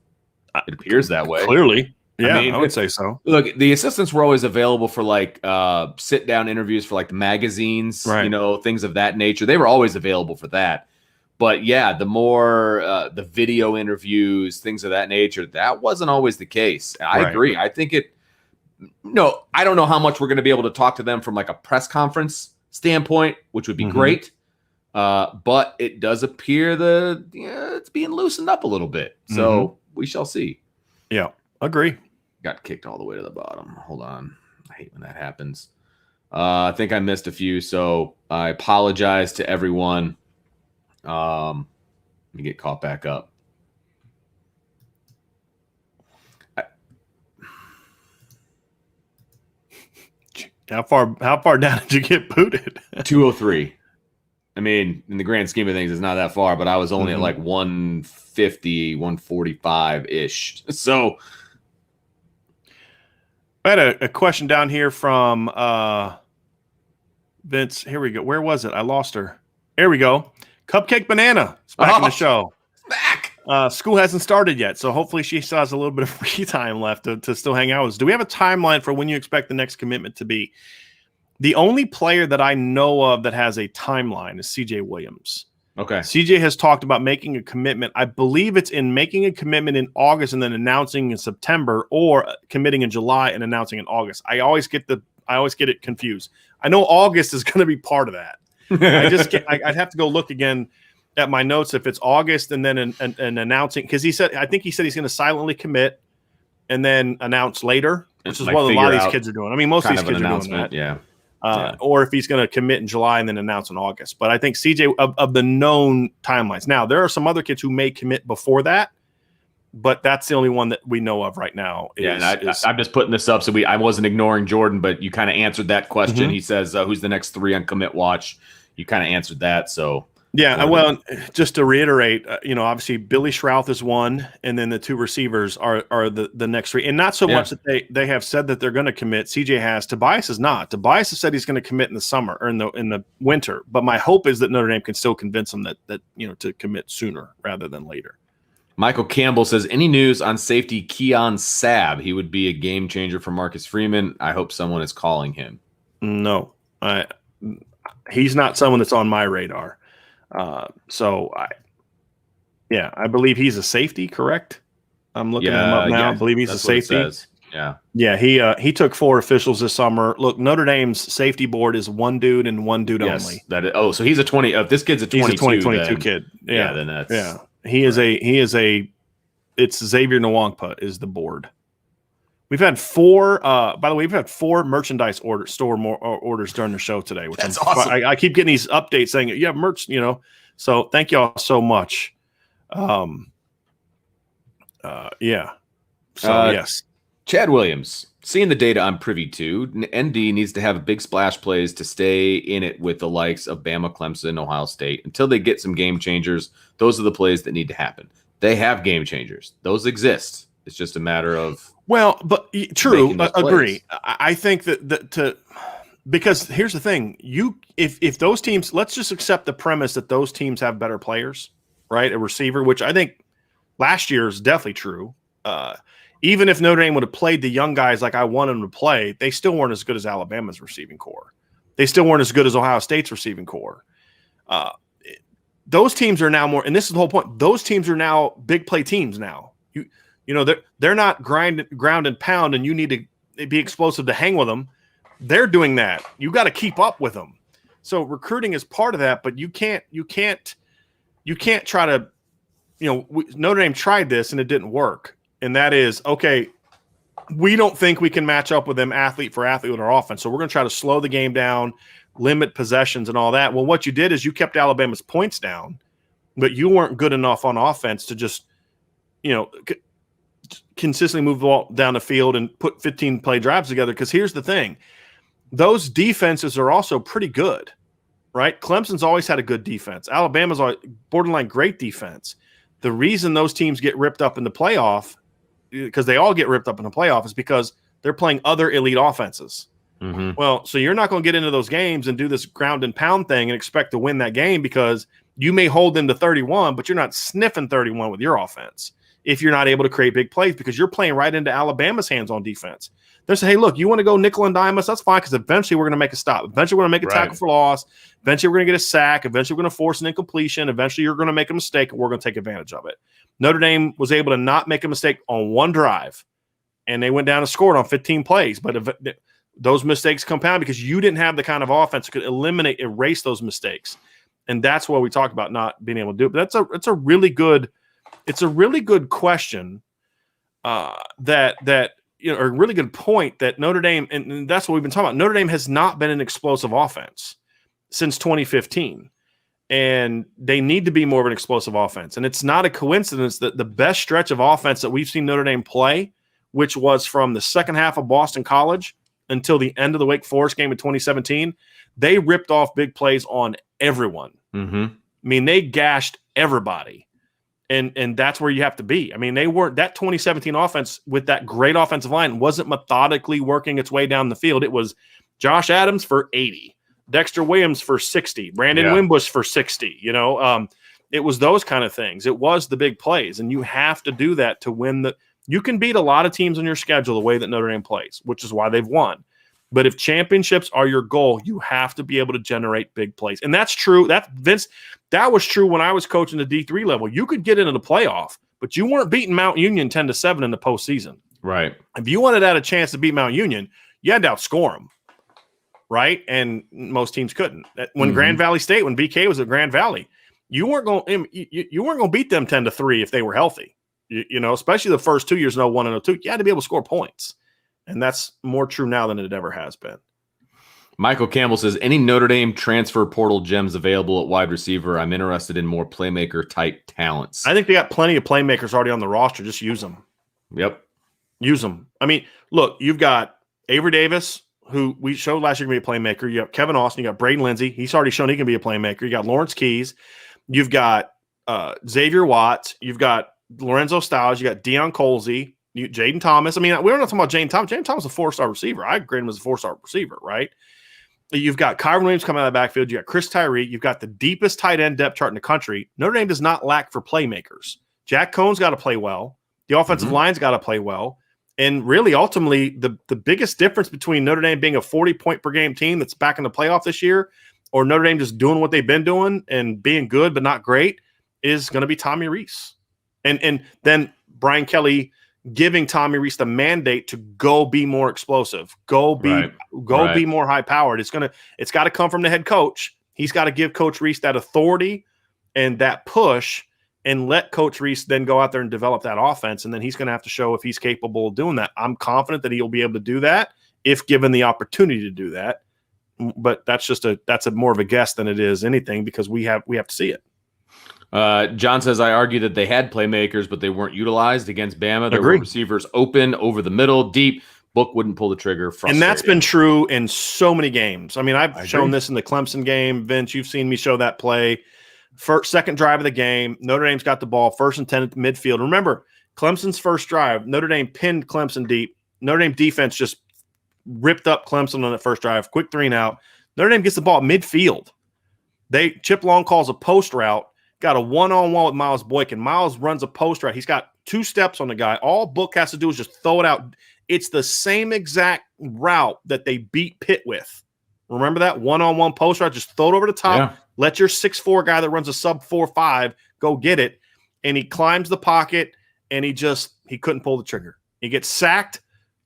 It appears that way.
Clearly. Yeah,
I mean,
I would say so.
Look, the assistants were always available for like sit-down interviews for like the magazines,
Right.
Things of that nature. They were always available for that. But yeah, the more the video interviews, things of that nature, that wasn't always the case. I agree. I think I don't know how much we're going to be able to talk to them from like a press conference standpoint, which would be great. But it does appear that it's being loosened up a little bit. So we shall see.
Yeah, agree.
Got kicked all the way to the bottom. Hold on. I hate when that happens. I think I missed a few, so I apologize to everyone. Let me get caught back up.
How far down did you get booted?
203. I mean, in the grand scheme of things, it's not that far, but I was only at like 150, 145-ish. So
I had a question down here from Vince. Here we go. Where was it? I lost her. Here we go. Cupcake Banana is back in the show.
Back.
School hasn't started yet, so hopefully she still has a little bit of free time left to still hang out with us. Do we have a timeline for when you expect the next commitment to be? The only player that I know of that has a timeline is CJ Williams.
Okay.
CJ has talked about making a commitment. I believe it's in making a commitment in August and then announcing in September, or committing in July and announcing in August. I always get it confused. I know August is going to be part of that. I just can't, I'd have to go look again at my notes if it's August and then an announcing, because I think he said he's going to silently commit and then announce later, which is what a lot of these kids are doing. I mean, most of these kids are doing that.
Yeah.
Or if he's going to commit in July and then announce in August. But I think CJ, of the known timelines. Now, there are some other kids who may commit before that, but that's the only one that we know of right now.
I'm just putting this up so I wasn't ignoring Jordan, but you kind of answered that question. He says, who's the next 3 on commit watch? You kind of answered that, so.
Yeah, well, just to reiterate, obviously Billy Schrouth is one, and then the 2 receivers are the next 3. And not so much that they have said that they're going to commit. CJ has. Tobias is not. Tobias has said he's going to commit in the summer or in the winter. But my hope is that Notre Dame can still convince him that to commit sooner rather than later.
Michael Campbell says, any news on safety Keon Sabb? He would be a game changer for Marcus Freeman. I hope someone is calling him.
No, he's not someone that's on my radar. I believe he's a safety, correct? I'm looking him up now. I believe he's a safety. Yeah. He took 4 officials this summer. Look, Notre Dame's safety board is 1 dude and 1 dude only.
So he's a 20. If this kid's a 22,
he's a 2022 kid. Yeah,
then that's
It's Xavier Nwankpa is the board. We've had 4. By the way, we've had 4 merchandise orders during the show today. Which
That's awesome.
I keep getting these updates saying you have merch. So thank y'all so much. Yes.
Chad Williams, seeing the data I'm privy to, ND needs to have big splash plays to stay in it with the likes of Bama, Clemson, Ohio State. Until they get some game changers, those are the plays that need to happen. They have game changers. Those exist. It's just a matter of
true. Agree. I think because here's the thing: if those teams, let's just accept the premise that those teams have better players, right? A receiver, which I think last year is definitely true. Even if Notre Dame would have played the young guys like I wanted them to play, they still weren't as good as Alabama's receiving core. They still weren't as good as Ohio State's receiving core. Those teams are now more, and this is the whole point. Those teams are now big play teams now. They're not ground and pound, and you need to be explosive to hang with them. They're doing that. You got to keep up with them. So recruiting is part of that, but you can't try to, Notre Dame tried this and it didn't work. And that is, okay, we don't think we can match up with them athlete for athlete with our offense. So we're going to try to slow the game down, limit possessions and all that. Well, what you did is you kept Alabama's points down, but you weren't good enough on offense to just, consistently move the ball down the field and put 15 play drives together. Because here's the thing. Those defenses are also pretty good, right? Clemson's always had a good defense. Alabama's borderline great defense. The reason those teams get ripped up in the playoff, because they all get ripped up in the playoff, is because they're playing other elite offenses.
Mm-hmm.
Well, so you're not going to get into those games and do this ground and pound thing and expect to win that game because you may hold them to 31, but you're not sniffing 31 with your offense if you're not able to create big plays because you're playing right into Alabama's hands on defense. They're saying, hey, look, you want to go nickel and dime us? That's fine because eventually we're going to make a stop. Eventually we're going to make a tackle for loss. Eventually we're going to get a sack. Eventually we're going to force an incompletion. Eventually you're going to make a mistake and we're going to take advantage of it. Notre Dame was able to not make a mistake on one drive, and they went down and scored on 15 plays. But those mistakes compound because you didn't have the kind of offense that could erase those mistakes. And that's what we talk about not being able to do it. But it's a really good question that a really good point that Notre Dame, and that's what we've been talking about. Notre Dame has not been an explosive offense since 2015. And they need to be more of an explosive offense. And it's not a coincidence that the best stretch of offense that we've seen Notre Dame play, which was from the second half of Boston College until the end of the Wake Forest game in 2017, they ripped off big plays on everyone.
Mm-hmm.
I mean, they gashed everybody. And that's where you have to be. I mean, that 2017 offense with that great offensive line wasn't methodically working its way down the field. It was Josh Adams for 80, Dexter Williams for 60, Brandon Wimbush for 60. It was those kind of things. It was the big plays, and you have to do that to win you can beat a lot of teams on your schedule the way that Notre Dame plays, which is why they've won. But if championships are your goal, you have to be able to generate big plays. And that's true. That was true when I was coaching the D3 level. You could get into the playoff, but you weren't beating Mount Union 10-7 in the postseason.
Right.
If you wanted to have a chance to beat Mount Union, you had to outscore them. Right. And most teams couldn't. When Grand Valley State, when BK was at Grand Valley, you weren't going to beat them 10-3 if they were healthy. Especially the first 2 years in 01 and 02, you had to be able to score points. And that's more true now than it ever has been.
Michael Campbell says, any Notre Dame transfer portal gems available at wide receiver? I'm interested in more playmaker-type talents.
I think they got plenty of playmakers already on the roster. Just use them.
Yep.
Use them. I mean, look, you've got Avery Davis, who we showed last year can be a playmaker. You have Kevin Austin. You got Braden Lindsey. He's already shown he can be a playmaker. You got Lawrence Keys. You've got Xavier Watts. You've got Lorenzo Styles. You got Deion Colsey. Jaden Thomas. I mean, we're not talking about Jaden Thomas. Jaden Thomas is a 4-star receiver. I grade him as a 4-star receiver, right? You've got Kyron Williams coming out of the backfield. You got Chris Tyree. You've got the deepest tight end depth chart in the country. Notre Dame does not lack for playmakers. Jack Cohn's got to play well. The offensive line's got to play well. And really, ultimately, the biggest difference between Notre Dame being a 40-point-per-game team that's back in the playoff this year or Notre Dame just doing what they've been doing and being good but not great is going to be Tommy Reese. And then Brian Kelly giving Tommy Reese the mandate to go be more explosive, go be more high powered. It's got to come from the head coach. He's got to give Coach Reese that authority and that push and let Coach Reese then go out there and develop that offense. And then he's going to have to show if he's capable of doing that. I'm confident that he'll be able to do that if given the opportunity to do that. But that's a more of a guess than it is anything because we have to see it.
John says, I argue that they had playmakers, but they weren't utilized against Bama. There were receivers open, over the middle, deep. Book wouldn't pull the trigger.
And that's been true in so many games. I mean, I've shown this in the Clemson game. Vince, you've seen me show that play. Second drive of the game, Notre Dame's got the ball, 1st and 10 at the midfield. Remember, Clemson's first drive, Notre Dame pinned Clemson deep. Notre Dame defense just ripped up Clemson on that first drive. Quick 3-and-out. Notre Dame gets the ball at midfield. Chip Long calls a post route. Got a one-on-one with Miles Boykin. Miles runs a post route. He's got 2 steps on the guy. All Book has to do is just throw it out. It's the same exact route that they beat Pitt with. Remember that one-on-one post route? Just throw it over the top. Yeah. Let your 6'4" guy that runs a sub 4.5 go get it. And he climbs the pocket, and he couldn't pull the trigger. He gets sacked,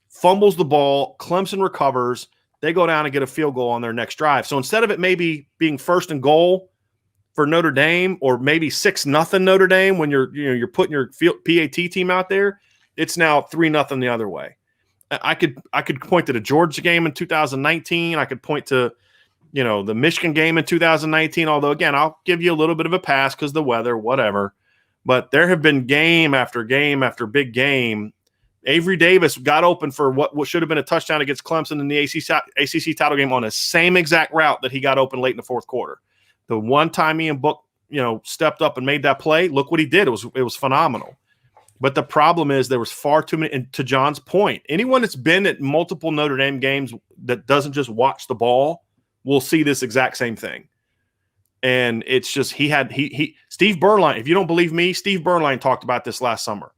fumbles the ball. Clemson recovers. They go down and get a field goal on their next drive. So instead of it maybe being 1st and goal for Notre Dame, or maybe 6-0 Notre Dame when you're putting your PAT team out there, it's now 3-0 the other way. I could point to the Georgia game in 2019. I could point to the Michigan game in 2019. Although again, I'll give you a little bit of a pass because the weather, whatever. But there have been game after game after big game. Avery Davis got open for what should have been a touchdown against Clemson in the ACC title game on the same exact route that he got open late in the 4th quarter. The one time Ian Book, stepped up and made that play, look what he did. It was phenomenal. But the problem is there was far too many. And to John's point, anyone that's been at multiple Notre Dame games that doesn't just watch the ball will see this exact same thing. And it's just Steve Berline, if you don't believe me, Steve Berline talked about this last summer.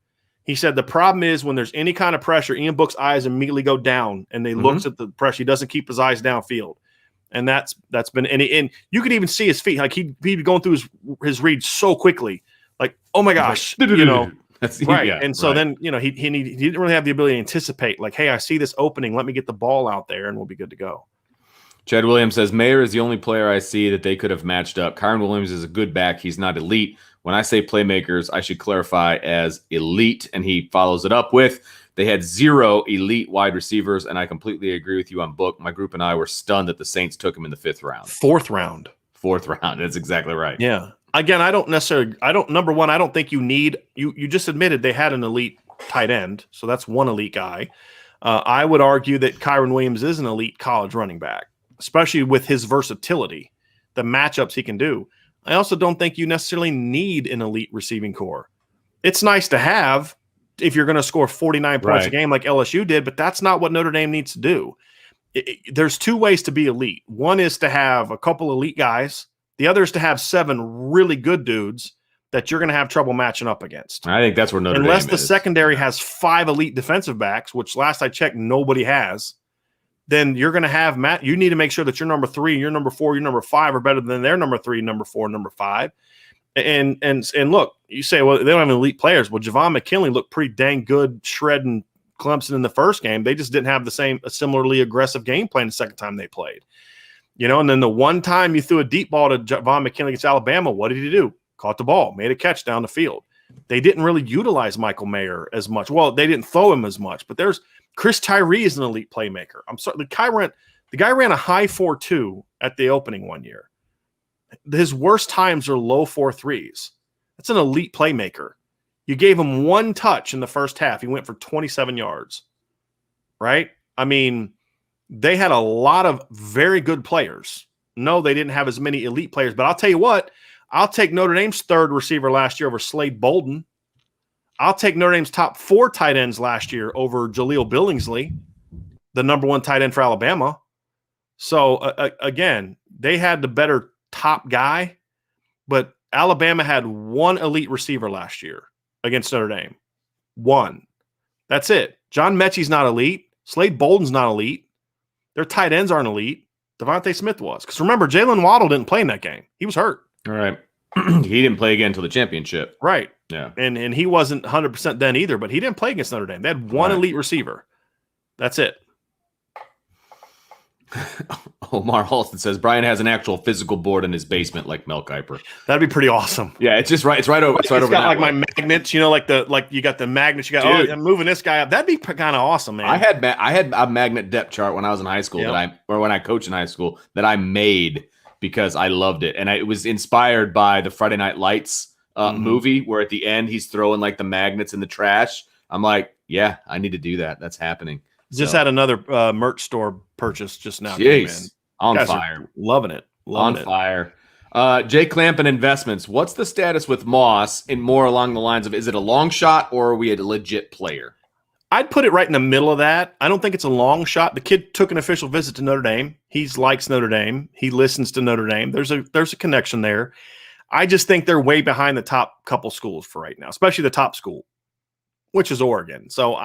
He said the problem is when there's any kind of pressure, Ian Book's eyes immediately go down and they looks at the pressure. He doesn't keep his eyes downfield. And that's been and you could even see his feet. Like he'd be going through his reads so quickly. Like, oh my gosh, That's right. Yeah, and so then, he didn't really have the ability to anticipate, like, hey, I see this opening. Let me get the ball out there and we'll be good to go.
Chad Williams says, Mayer is the only player I see that they could have matched up. Kyron Williams is a good back. He's not elite. When I say playmakers, I should clarify as elite. And he follows it up with, they had 0 elite wide receivers. And I completely agree with you on Book. My group and I were stunned that the Saints took him in the 5th round.
4th round.
4th round. That's exactly right.
Yeah. Again, number one, I don't think you need, you just admitted they had an elite tight end. So that's one elite guy. I would argue that Kyron Williams is an elite college running back, especially with his versatility, the matchups he can do. I also don't think you necessarily need an elite receiving core. It's nice to have if you're going to score 49 points a game like LSU did, but that's not what Notre Dame needs to do. There's 2 ways to be elite. One is to have a couple elite guys. The other is to have 7 really good dudes that you're going to have trouble matching up against.
I think that's where Notre Dame
Unless the secondary has 5 elite defensive backs, which last I checked, nobody has, then you're going to have you need to make sure that your number 3, your number 4, your number 5 are better than their number 3, number 4, number 5. And look, you say, well, they don't have elite players. Well, Javon McKinley looked pretty dang good shredding Clemson in the first game. They just didn't have a similarly aggressive game plan the second time they played. And then the one time you threw a deep ball to Javon McKinley against Alabama, what did he do? Caught the ball, made a catch down the field. They didn't really utilize Michael Mayer as much. Well, they didn't throw him as much, but there's Chris Tyree is an elite playmaker. I'm sorry, the guy ran a high 4.2 at the opening one year. His worst times are low 4.3s. That's an elite playmaker. You gave him 1 touch in the first half. He went for 27 yards, right? I mean, they had a lot of very good players. No, they didn't have as many elite players, but I'll tell you what, I'll take Notre Dame's 3rd receiver last year over Slade Bolden. I'll take Notre Dame's top 4 tight ends last year over Jaleel Billingsley, the number 1 tight end for Alabama. So, again, they had the better top guy, but Alabama had 1 elite receiver last year against Notre Dame. 1. That's it. John Mechie's not elite. Slade Bolden's not elite. Their tight ends aren't elite. Devontae Smith was. Because remember, Jalen Waddle didn't play in that game. He was hurt.
All right. He didn't play again until the championship.
Right.
Yeah.
And he wasn't 100% then either, but he didn't play against Notre Dame. They had 1 elite receiver. That's it.
Omar Halston says Brian has an actual physical board in his basement like Mel Kiper.
That'd be pretty awesome.
Yeah, it's just right. It's right over. It's right over.
Got like my magnets, like you got the magnets. You got I'm moving this guy up. That'd be kind of awesome, man.
I had a magnet depth chart when I was in high school when I coached in high school that I made because I loved it, and it was inspired by the Friday Night Lights movie where at the end he's throwing like the magnets in the trash. I'm like, yeah, I need to do that. That's happening.
Just had another merch store purchase just now.
Jeez, on fire.
Loving it.
On fire. Jay Clampin Investments. What's the status with Moss and more along the lines of, is it a long shot or are we a legit player?
I'd put it right in the middle of that. I don't think it's a long shot. The kid took an official visit to Notre Dame. He likes Notre Dame. He listens to Notre Dame. There's a connection there. I just think they're way behind the top couple schools for right now, especially the top school, which is Oregon. So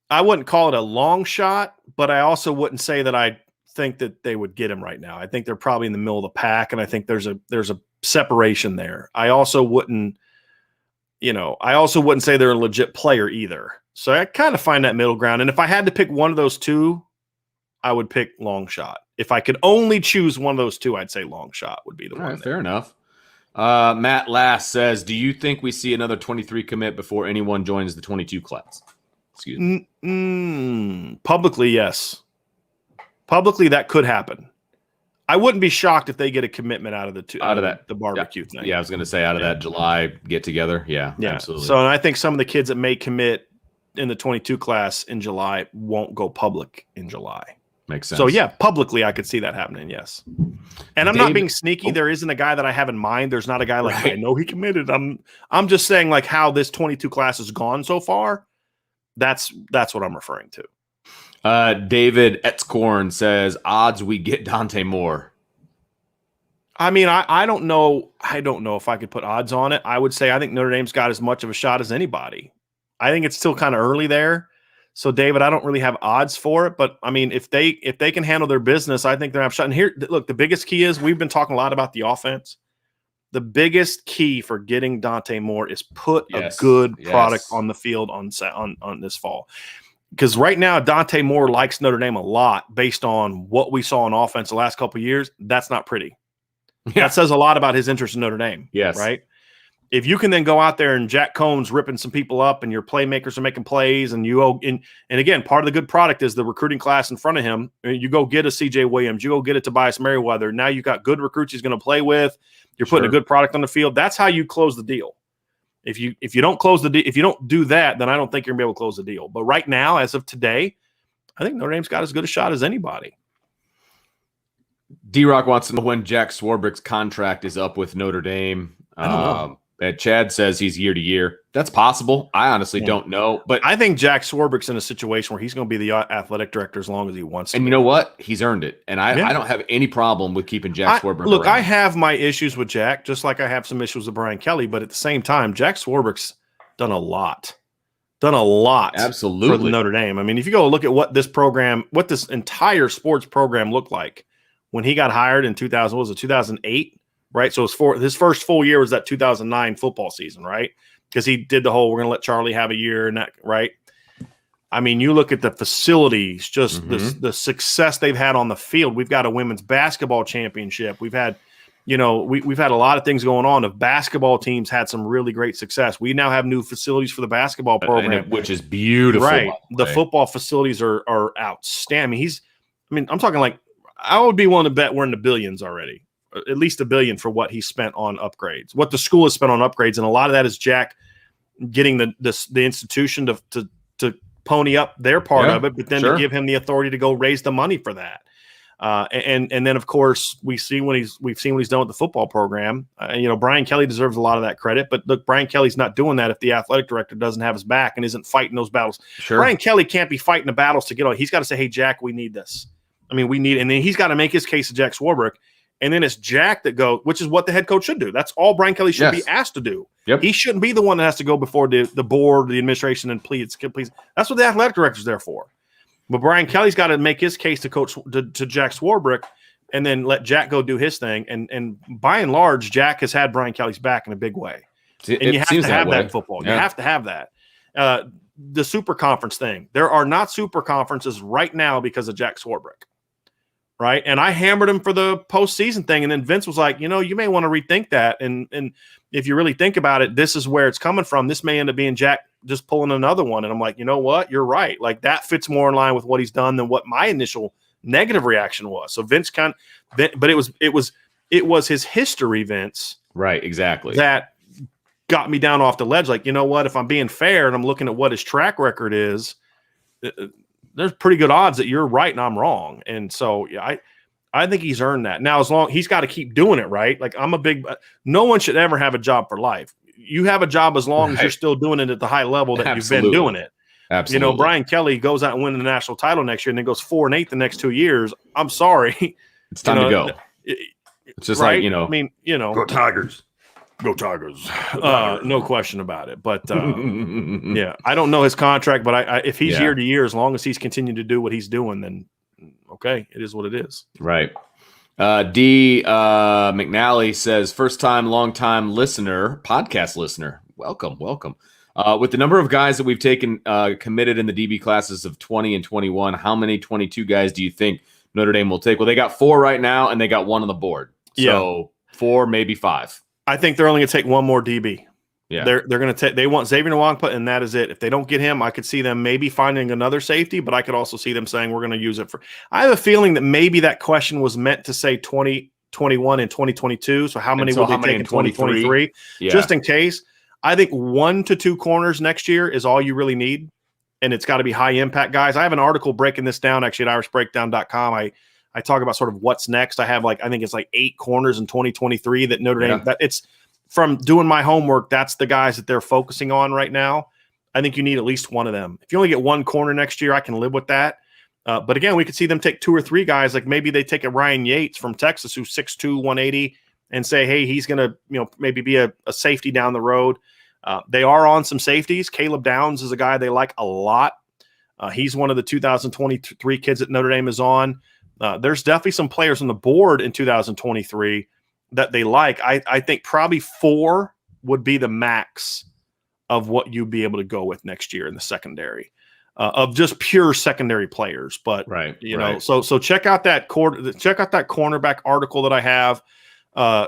I wouldn't call it a long shot, but I also wouldn't say that I think that they would get him right now. I think they're probably in the middle of the pack, and I think there's a separation there. I also wouldn't say they're a legit player either. So I kind of find that middle ground. And if I had to pick one of those two, I would pick long shot. If I could only choose one of those two, I'd say long shot would be the one.
Right, fair enough. Matt Lass says, do you think we see another 23 commit before anyone joins the 22 class? Excuse me.
Publicly, yes. Publicly, that could happen. I wouldn't be shocked if they get a commitment out of the barbecue thing.
Yeah, I was going to say out of that July get together. Yeah, absolutely.
So I think some of the kids that may commit in the 22 class in July won't go public in July.
Makes sense.
So yeah, publicly I could see that happening. Yes, and I'm not being sneaky. There isn't a guy that I have in mind. There's not a guy like I know he committed. I'm just saying like how this 22 class has gone so far. That's what I'm referring to.
David Etzkorn says odds we get Dante Moore.
I mean, I don't know. I don't know if I could put odds on it. I would say I think Notre Dame's got as much of a shot as anybody. I think it's still kind of early there. So, David, I don't really have odds for it, but I mean, if they can handle their business, I think they're have shot. And here, look, the biggest key is we've been talking a lot about the offense. The biggest key for getting Dante Moore is put a good product on the field on this fall. Because right now, Dante Moore likes Notre Dame a lot based on what we saw on offense the last couple of years. That's not pretty. Yeah. That says a lot about his interest in Notre Dame.
Yes,
right. If you can then go out there and Jack Cohn's ripping some people up and your playmakers are making plays and and again, part of the good product is the recruiting class in front of him. You go get a CJ Williams, you go get a Tobias Merriweather. Now you got good recruits he's going to play with. You're putting a good product on the field. That's how you close the deal. If you don't close the deal, if you don't do that, then I don't think you're going to be able to close the deal. But right now, as of today, I think Notre Dame's got as good a shot as anybody.
D-Rock wants to know when Jack Swarbrick's contract is up with Notre Dame.
I don't know.
Chad says he's year to year. That's possible. I honestly don't know. But
I think Jack Swarbrick's in a situation where he's going to be the athletic director as long as he wants to.
And you know what? He's earned it. And I don't have any problem with keeping Jack Swarbrick
Look,
around.
I have my issues with Jack, just like I have some issues with Brian Kelly. But at the same time, Jack Swarbrick's done a lot.
Absolutely.
For the Notre Dame. I mean, if you go look at what this entire sports program looked like when he got hired in 2008? Right. So his first full year was that 2009 football season, right? Because he did the whole, we're going to let Charlie have a year and that, right? I mean, you look at the facilities, just the success they've had on the field. We've got a women's basketball championship. We've had, we've had a lot of things going on. The basketball teams had some really great success. We now have new facilities for the basketball program,
which is beautiful.
Right. The football facilities are outstanding. I'm talking like, I would be willing to bet we're in the billions already. At least $1 billion for what he spent on upgrades, what the school has spent on upgrades. And a lot of that is Jack getting the institution to pony up their part of it, but then to give him the authority to go raise the money for that. And then of course we've seen what he's done with the football program. Brian Kelly deserves a lot of that credit, but look, Brian Kelly's not doing that if the athletic director doesn't have his back and isn't fighting those battles. Sure. Brian Kelly can't be fighting the battles to get on. He's got to say, hey, Jack, we need this. I mean, and then he's got to make his case to Jack Swarbrick. And then it's Jack that goes, which is what the head coach should do. That's all Brian Kelly should be asked to do. Yep. He shouldn't be the one that has to go before the board, the administration, and please. That's what the athletic director's there for. But Brian Kelly's got to make his case to Jack Swarbrick and then let Jack go do his thing. And by and large, Jack has had Brian Kelly's back in a big way. And you have to have that in football. Yeah. You have to have that. The super conference thing. There are not super conferences right now because of Jack Swarbrick. Right. And I hammered him for the postseason thing. And then Vince was like, you may want to rethink that. And if you really think about it, this is where it's coming from. This may end up being Jack just pulling another one. And I'm like, you know what? You're right. Like that fits more in line with what he's done than what my initial negative reaction was. So Vince but it was his history, Vince.
Right. Exactly.
That got me down off the ledge. Like, you know what? If I'm being fair and I'm looking at what his track record is, there's pretty good odds that you're right and I'm wrong. And so, yeah, I think he's earned that. Now, as long he's got to keep doing it, right? Like no one should ever have a job for life. You have a job as long as you're still doing it at the high level that you've been doing it.
Absolutely.
Brian Kelly goes out and wins the national title next year and then goes 4-8 the next 2 years. I'm sorry.
It's time to go. It's just right?
Go Tigers. Go Tigers. No question about it. But yeah, I don't know his contract, but if he's year to year, as long as he's continuing to do what he's doing, then okay, it is what it is.
Right. D. McNally says, first time, long time listener, podcast listener. Welcome. With the number of guys that we've taken committed in the DB classes of 20 and 21, how many 22 guys do you think Notre Dame will take? Well, they got 4 right now, and they got 1 on the board. So 4, maybe 5.
I think they're only going to take 1 more DB.
Yeah,
they're going to take. They want Xavier Nwangpa, and that is it. If they don't get him, I could see them maybe finding another safety, but I could also see them saying we're going to use it for. I have a feeling that maybe that question was meant to say 2021 and 2022. So how many will they take in 2023? Yeah. Just in case. I think 1 to 2 corners next year is all you really need, and it's got to be high impact guys. I have an article breaking this down actually at irishbreakdown.com. I talk about sort of what's next. I have I think it's 8 corners in 2023 that Notre Dame, that it's from doing my homework. That's the guys that they're focusing on right now. I think you need at least one of them. If you only get one corner next year, I can live with that. But again, we could see them take 2 or 3 guys. Like maybe they take a Ryan Yates from Texas, who's 6'2", 180, and say, hey, he's going to, maybe be a safety down the road. They are on some safeties. Caleb Downs is a guy they like a lot. He's one of the 2023 kids that Notre Dame is on. There's definitely some players on the board in 2023 that they like. I think probably 4 would be the max of what you'd be able to go with next year in the secondary. Of just pure secondary players, but so check out that cornerback article that I have.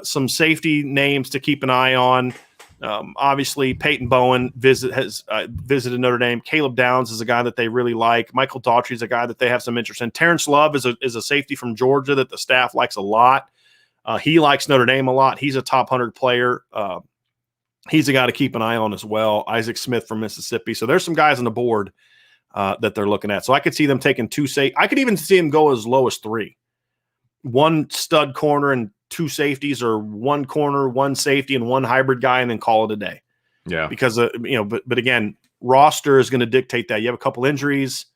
Some safety names to keep an eye on. Obviously, Peyton Bowen has visited Notre Dame. Caleb Downs is a guy that they really like. Michael Daughtry is a guy that they have some interest in. Terrence Love is a safety from Georgia that the staff likes a lot. He likes Notre Dame a lot. He's a top 100 player. He's a guy to keep an eye on as well. Isaac Smith from Mississippi. So there's some guys on the board that they're looking at. So I could see them taking 2 safety. I could even see them go as low as 3. 1 stud corner and 2 safeties, or 1 corner, 1 safety, and 1 hybrid guy, and then call it a day. Yeah. Because, but again, roster is going to dictate that. You have a couple injuries,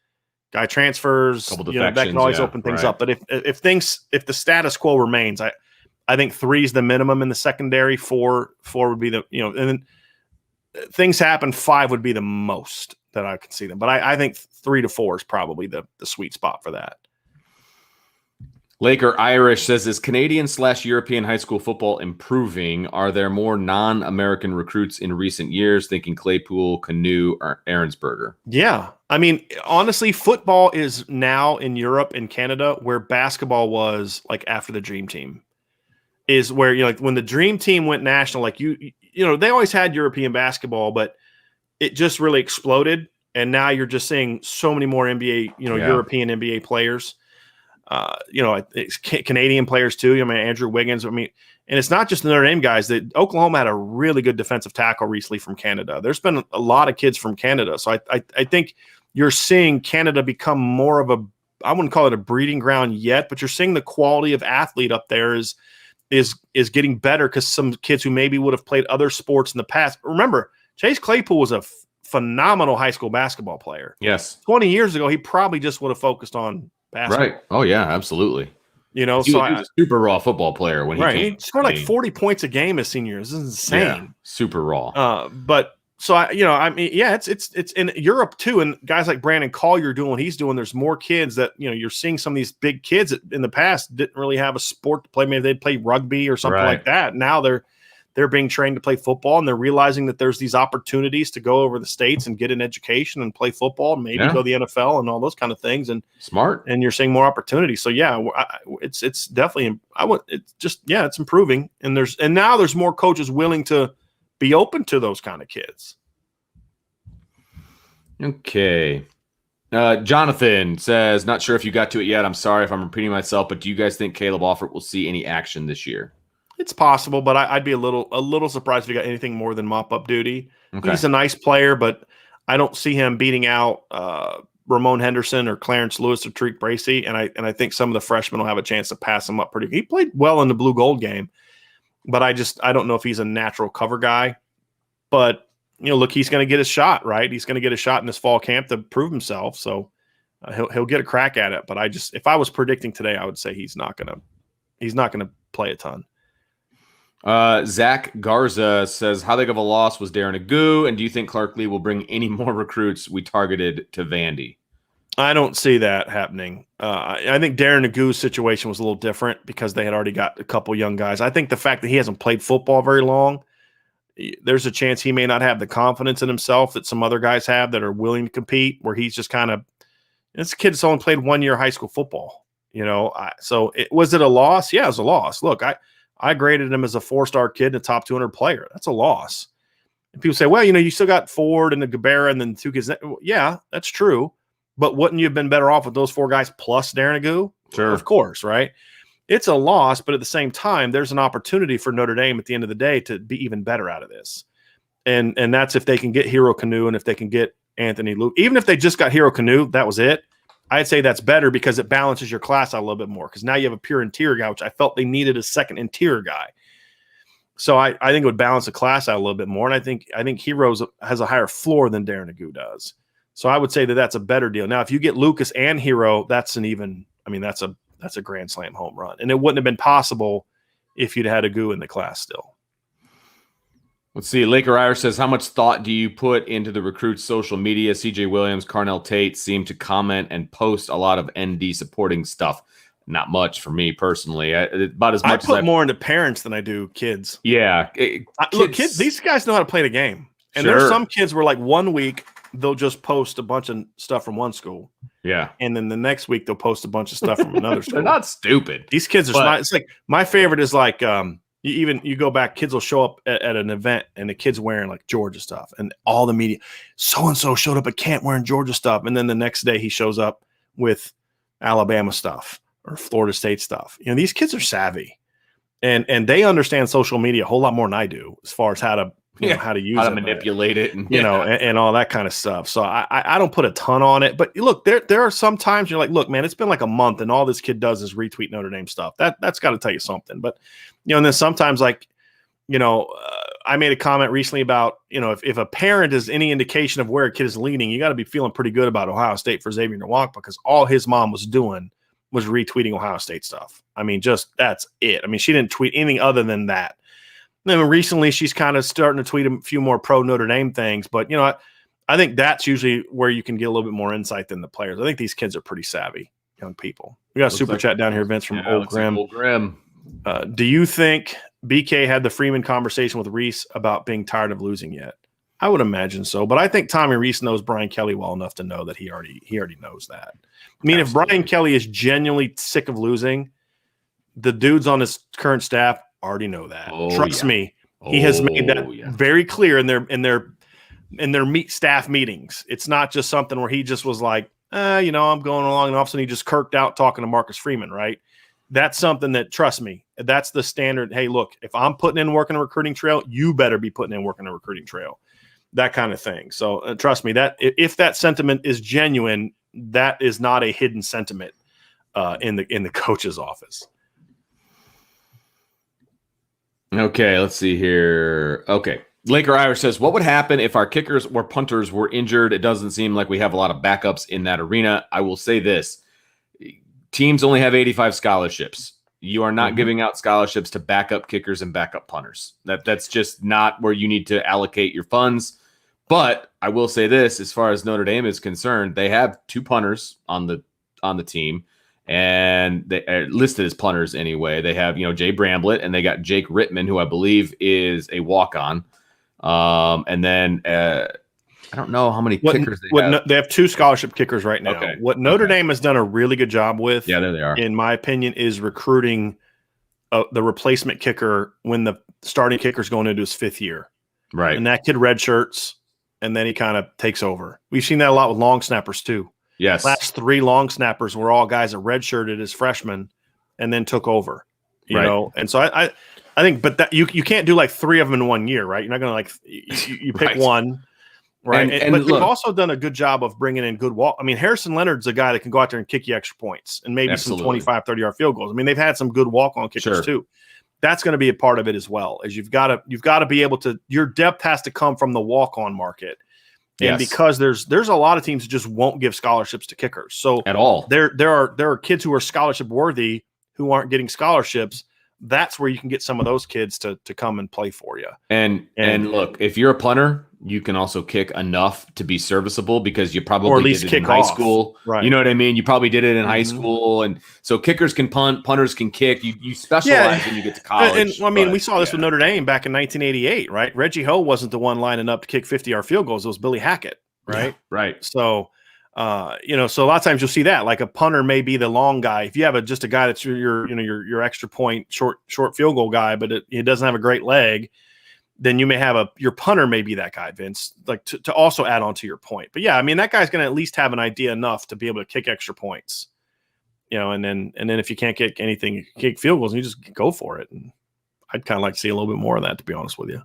guy transfers, that can always open things up. But if the status quo remains, I think 3 is the minimum in the secondary. 4 would be and then things happen. 5 would be the most that I could see them. But I think 3 to 4 is probably the sweet spot for that.
Laker Irish says, is Canadian/European high school football improving? Are there more non-American recruits in recent years? Thinking Claypool, Canoe, or Ahrensberger.
Yeah. I mean, honestly, football is now in Europe and Canada where basketball was after the Dream Team. Is where, when the Dream Team went national, they always had European basketball, but it just really exploded. And now you're just seeing so many more NBA, European NBA players. It's Canadian players too. Andrew Wiggins. And it's not just the Notre Dame guys. That Oklahoma had a really good defensive tackle recently from Canada. There's been a lot of kids from Canada. So I think you're seeing Canada become more of I wouldn't call it a breeding ground yet, but you're seeing the quality of athlete up there is getting better because some kids who maybe would have played other sports in the past. Remember, Chase Claypool was a phenomenal high school basketball player.
Yes.
20 years ago, he probably just would have focused on basketball.
Right. Oh, yeah, absolutely.
He
was a super raw football player when
he scored 40 points a game his senior year. This is insane. Yeah,
super raw.
It's in Europe too, and guys like Brandon Collier doing what he's doing. There's more kids that you're seeing some of these big kids that in the past didn't really have a sport to play. Maybe they'd play rugby or something like that. Now they're being trained to play football, and they're realizing that there's these opportunities to go over the States and get an education and play football, and maybe go to the NFL and all those kind of things. And
smart.
And you're seeing more opportunities. So it's definitely it's improving. And now there's more coaches willing to be open to those kind of kids.
Okay. Jonathan says, not sure if you got to it yet. I'm sorry if I'm repeating myself, but do you guys think Caleb Alford will see any action this year?
It's possible, but I'd be a little surprised if he got anything more than mop-up duty. Okay. He's a nice player, but I don't see him beating out Ramon Henderson or Clarence Lewis or Tariq Bracy, and I think some of the freshmen will have a chance to pass him up pretty good. He played well in the blue gold game, but I don't know if he's a natural cover guy. But look, he's going to get his shot, right? He's going to get a shot in this fall camp to prove himself, so he'll get a crack at it. But if I was predicting today, I would say he's not going to play a ton.
Zach Garza says, how big of a loss was Darren Agu, and do you think Clark Lee will bring any more recruits we targeted to Vandy?
I don't see that happening. I think Darren Agu's situation was a little different because they had already got a couple young guys. I think the fact that he hasn't played football very long, there's a chance he may not have the confidence in himself that some other guys have that are willing to compete, where he's just kind of – this kid's only played 1 year high school football. Was it a loss? Yeah, it was a loss. Look, I graded him as a 4-star kid and a top 200 player. That's a loss. And people say, well, you still got Ford and the Gabera and then 2 kids. Yeah, that's true. But wouldn't you have been better off with those 4 guys plus Darren Agu?
Sure.
Of course, right? It's a loss, but at the same time, there's an opportunity for Notre Dame at the end of the day to be even better out of this. And that's if they can get Hero Canoe and if they can get Anthony, Luke. Even if they just got Hero Canoe, that was it. I'd say that's better because it balances your class out a little bit more. Because now you have a pure interior guy, which I felt they needed a second interior guy. So I think it would balance the class out a little bit more. And I think Heroes has a higher floor than Darren Nagu does. So I would say that that's a better deal. Now, if you get Lucas and Hero, that's a grand slam home run. And it wouldn't have been possible if you'd had Nagu in the class still.
Let's see. Laker Irish says, how much thought do you put into the recruits' social media? CJ Williams, Carnell Tate seem to comment and post a lot of ND supporting stuff. Not much for me personally. About as much.
I put more into parents than I do kids.
Yeah.
Look, kids, these guys know how to play the game. And there's some kids where like 1 week they'll just post a bunch of stuff from one school.
Yeah.
And then the next week they'll post a bunch of stuff from another school.
They're not stupid.
These kids are smart. It's like my favorite is like you go back, kids will show up at an event and the kid's wearing like Georgia stuff and all the media. So-and-so showed up at camp wearing Georgia stuff. And then the next day he shows up with Alabama stuff or Florida State stuff. You know, these kids are savvy and they understand social media a whole lot more than I do as far as how to, you know, how to use it,
manipulate it, and
you know, and all that kind of stuff. So I don't put a ton on it, but look, there are some times you're like, look, man, it's been like a month, and all this kid does is retweet Notre Dame stuff. That's got to tell you something. But you know, and then sometimes like, you know, I made a comment recently about, you know, if a parent is any indication of where a kid is leaning, you got to be feeling pretty good about Ohio State for Xavier Nwak, because all his mom was doing was retweeting Ohio State stuff. I mean, just that's it. I mean, she didn't tweet anything other than that. And then recently she's kind of starting to tweet a few more pro Notre Dame things, but you know, I think that's usually where you can get a little bit more insight than the players. I think these kids are pretty savvy young people. We got a super chat down here, Vince, from Old Grim.
Old Grim.
Do you think BK had the Freeman conversation with Reese about being tired of losing yet? I would imagine so, but I think Tommy Reese knows Brian Kelly well enough to know that he already knows that. I mean, if Brian Kelly is genuinely sick of losing, the dudes on his current staff already know that. Trust me, he has made that very clear in their staff meetings. It's not just something where he just was like, you know, I'm going along, and all of a sudden he just kirked out talking to Marcus Freeman, right? That's something that, trust me, that's the standard. Hey, look, if I'm putting in work in a recruiting trail, you better be putting in work in a recruiting trail. That kind of thing. So trust me, that if that sentiment is genuine, that is not a hidden sentiment in the coach's office.
Okay, let's see here. Okay. Laker Irish says, what would happen if our kickers or punters were injured? It doesn't seem like we have a lot of backups in that arena. I will say this. Teams only have 85 scholarships. You are not giving out scholarships to backup kickers and backup punters. That's just not where you need to allocate your funds. But I will say this, as far as Notre Dame is concerned, they have 2 punters on the team. And they are listed as punters anyway. They have, you know, Jay Bramblett, and they got Jake Rittman, who I believe is a walk-on. And then I don't know how many kickers they have.
They have 2 scholarship kickers right now.
Okay.
What Notre Dame has done a really good job with,
yeah, there they are,
in my opinion, is recruiting the replacement kicker when the starting kicker is going into his 5th year.
Right.
And that kid redshirts, and then he kind of takes over. We've seen that a lot with long snappers too.
Yes.
Last 3 long snappers were all guys that redshirted as freshmen and then took over, you know? And so I think, but that you can't do like 3 of them in 1 year, right? You're not going to like, you pick one, right?
And
but
look,
they've also done a good job of bringing in good walk. I mean, Harrison Leonard's a guy that can go out there and kick you extra points and maybe some 25, 30-yard field goals. I mean, they've had some good walk-on kickers too. That's going to be a part of it as well, as you've got to be able to, your depth has to come from the walk-on market. And because there's a lot of teams that just won't give scholarships to kickers. So
at all,
there are kids who are scholarship worthy who aren't getting scholarships. That's where you can get some of those kids to come and play for you. And
look, if you're a punter, you can also kick enough to be serviceable because you probably
or at least
did it in
kick
high
off.
school.
Right.
You know what I mean? You probably did it in high school. And so kickers can punt, punters can kick. You specialize when you get to college.
And I mean, we saw this with Notre Dame back in 1988, right? Reggie Ho wasn't the one lining up to kick 50-yard field goals. It was Billy Hackett, right?
Yeah, right.
So, you know, so a lot of times you'll see that, like a punter may be the long guy. If you have just a guy that's your extra point short field goal guy, but it doesn't have a great leg, then you may have your punter may be that guy, Vince, like to also add on to your point. But yeah, I mean, that guy's going to at least have an idea enough to be able to kick extra points, you know, and then if you can't kick anything, you can kick field goals, and you just go for it. And I'd kind of like to see a little bit more of that, to be honest with you.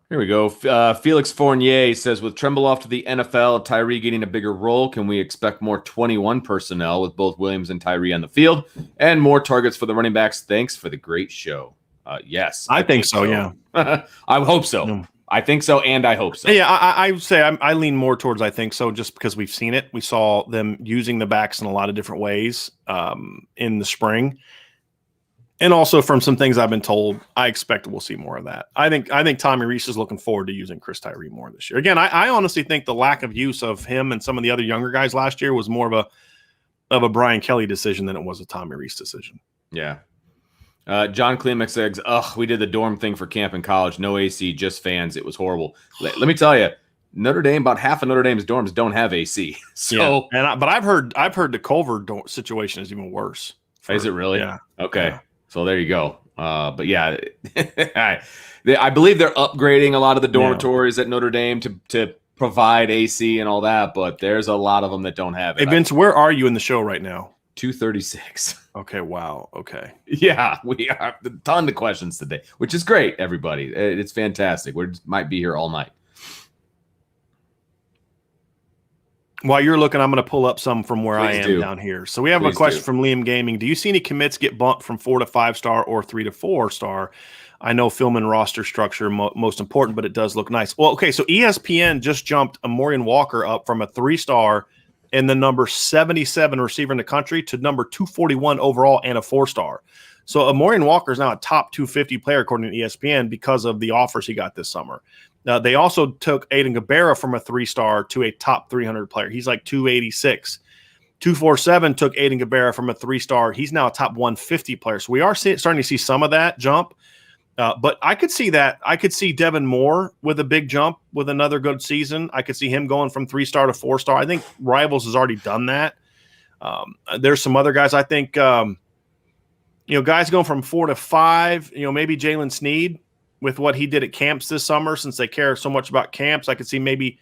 Here we go. Felix Fournier says, with Tremble off to the NFL, Tyree getting a bigger role, can we expect more 21 personnel with both Williams and Tyree on the field and more targets for the running backs? Thanks for the great show. Yes.
I think so, yeah.
I hope so.
Yeah.
I think so, and I hope so.
Yeah, I would say I lean more towards I think so, just because we've seen it. We saw them using the backs in a lot of different ways in the spring. And also from some things I've been told, I expect we'll see more of that. I think Tommy Reese is looking forward to using Chris Tyree more this year. Again, I honestly think the lack of use of him and some of the other younger guys last year was more of a Brian Kelly decision than it was a Tommy Reese decision.
Yeah. John Klimek says, we did the dorm thing for camp in college. No AC, just fans. It was horrible. Let me tell you, Notre Dame, about half of Notre Dame's dorms don't have AC. So,
yeah. But I've heard the Culver situation is even worse.
Is it really?
Yeah.
Okay. Yeah. So there you go. But yeah, I believe they're upgrading a lot of the dormitories at Notre Dame to provide AC and all that. But there's a lot of them that don't have it.
Hey, Vince, where are you in the show right now?
236.
Okay. Wow. Okay.
Yeah, we are a ton of questions today, which is great, everybody. It's fantastic. We might be here all night.
While you're looking, I'm going to pull up some from where I am down here. So we have a question from Liam Gaming. Do you see any commits get bumped from 4 to 5 star or 3 to 4 star? I know film and roster structure most important, but it does look nice. Well, okay, so ESPN just jumped Amorian Walker up from a 3-star and the number 77 receiver in the country to number 241 overall and a 4-star. So Amorian Walker is now a top 250 player according to ESPN because of the offers he got this summer. They also took Aiden Gabera from a 3-star to a top 300 player. He's like 286. 247 took Aiden Gabera from a 3-star. He's now a top 150 player. So we are starting to see some of that jump. But I could see that. I could see Devin Moore with a big jump with another good season. I could see him going from 3-star to 4-star. I think Rivals has already done that. There's some other guys. I think, guys going from 4 to 5, maybe Jalen Sneed with what he did at camps this summer, since they care so much about camps. I could see maybe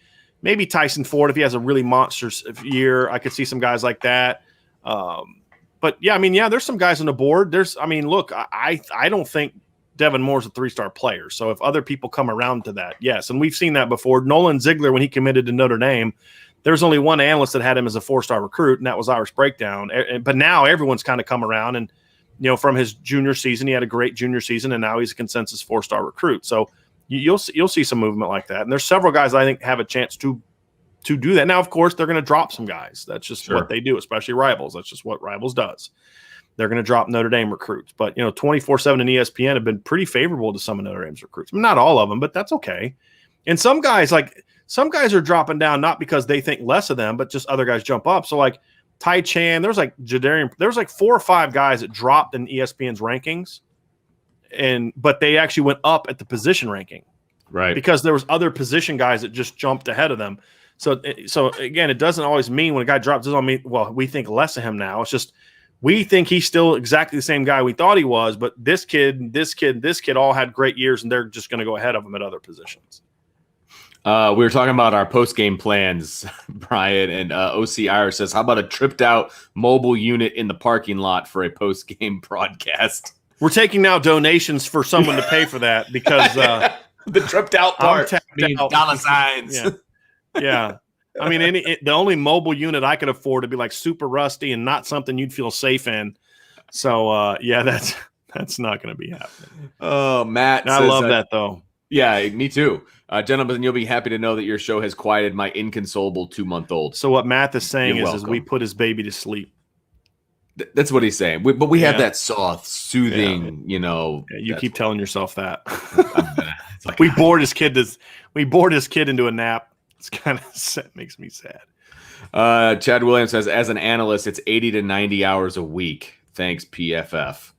Tyson Ford if he has a really monstrous year. I could see some guys like that. But yeah, there's some guys on the board. Look, I don't think Devin Moore's a 3-star player. So if other people come around to that, yes. And we've seen that before. Nolan Ziegler, when he committed to Notre Dame, there's only one analyst that had him as a 4-star recruit, and that was Irish Breakdown. But now everyone's kind of come around, and from his junior season, he had a great junior season, and now he's a consensus 4-star recruit. So you'll see some movement like that. And there's several guys I think have a chance to do that. Now, of course, they're going to drop some guys. That's just what they do, especially Rivals. That's just what Rivals does. They're going to drop Notre Dame recruits. But, 24/7 and ESPN have been pretty favorable to some of Notre Dame's recruits. Not all of them, but that's okay. And some guys are dropping down not because they think less of them, but just other guys jump up. So like Ty Chan, there's like 4 or 5 guys that dropped in ESPN's rankings, but they actually went up at the position ranking,
right?
Because there was other position guys that just jumped ahead of them. So again, it doesn't always mean when a guy drops, it doesn't mean we think less of him now. It's just we think he's still exactly the same guy we thought he was, but this kid all had great years, and they're just going to go ahead of him at other positions.
We were talking about our post-game plans, Brian, and OC Irish says, how about a tripped-out mobile unit in the parking lot for a post-game broadcast?
We're taking now donations for someone to pay for that because
the tripped-out part means dollar signs.
Yeah. I mean, the only mobile unit I could afford to be like super rusty and not something you'd feel safe in. So, that's not going to be happening.
Oh, Matt
I love that, though.
Yeah, me too. Gentlemen, you'll be happy to know that your show has quieted my inconsolable 2-month-old.
So what Matt is saying is we put his baby to sleep.
That's what he's saying. But we have that soft, soothing,
Yeah, you keep telling yourself that.
Like,
we bored his kid into a nap. It's kind of makes me sad.
Chad Williams says, as an analyst, it's 80 to 90 hours a week. Thanks, PFF.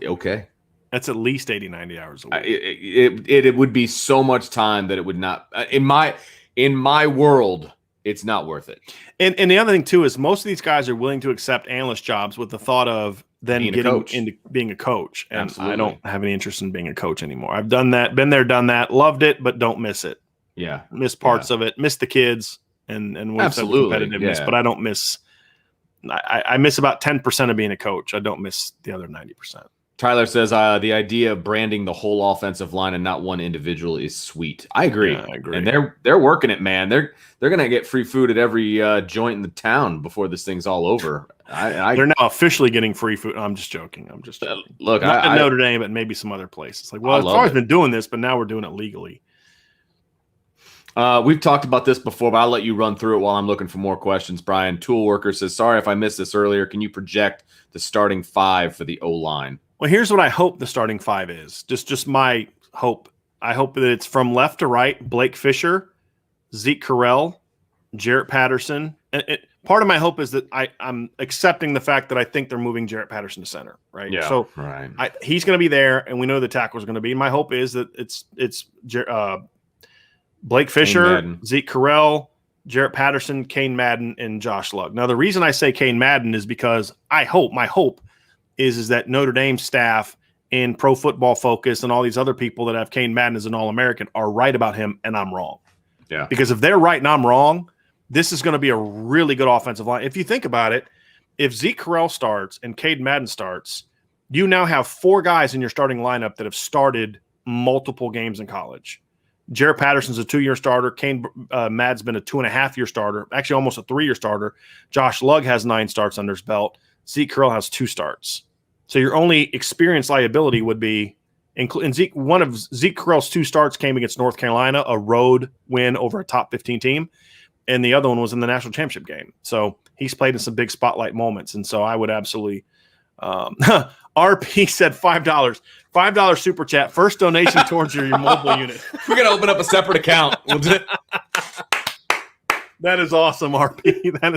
Okay.
That's at least 80, 90 hours a week.
It would be so much time that it would not in my world, it's not worth it.
And the other thing too is most of these guys are willing to accept analyst jobs with the thought of then getting into being a coach. And absolutely. I don't have any interest in being a coach anymore. I've done that, been there, done that, loved it, but don't miss it.
Yeah.
Miss parts of it, miss the kids and
absolutely
competitiveness, but I don't miss I miss about 10% of being a coach. I don't miss the other 90%.
Tyler says the idea of branding the whole offensive line and not one individual is sweet. I agree.
Yeah, I agree.
And they're working it, man. They're gonna get free food at every joint in the town before this thing's all over.
They're now officially getting free food. I'm just joking.
Look,
not at Notre Dame, but maybe some other places. Like, well, it's always been doing this, but now we're doing it legally.
We've talked about this before, but I'll let you run through it while I'm looking for more questions. Brian Tool Worker says, "Sorry if I missed this earlier. Can you project the starting 5 for the O-line?"
Well, here's what I hope the starting 5 is. Just my hope. I hope that it's from left to right: Blake Fisher, Zeke Correll, Jarrett Patterson. And part of my hope is that I'm accepting the fact that I think they're moving Jarrett Patterson to center. Right.
Yeah.
So
right.
He's going to be there, and we know the tackle is going to be. My hope is that it's Blake Fisher, Zeke Correll, Jarrett Patterson, Kane Madden, and Josh Lugg. Now, the reason I say Kane Madden is because my hope is that Notre Dame staff and Pro Football Focus and all these other people that have Kane Madden as an All-American are right about him, and I'm wrong.
Yeah.
Because if they're right and I'm wrong, this is going to be a really good offensive line. If you think about it, if Zeke Correll starts and Kane Madden starts, you now have 4 guys in your starting lineup that have started multiple games in college. Jarrett Patterson's a 2-year starter. Kane Madden's been a 2.5-year starter, actually almost a 3-year starter. Josh Lugg has 9 starts under his belt. Zeke Correll has 2 starts. So your only experience liability would be Zeke. One of Zeke Correll's 2 starts came against North Carolina, a road win over a top 15 team, and the other one was in the national championship game. So he's played in some big spotlight moments, and so I would absolutely. RP said $5 super chat. First donation towards your mobile unit.
We're gonna open up a separate account.
That is awesome, RP. That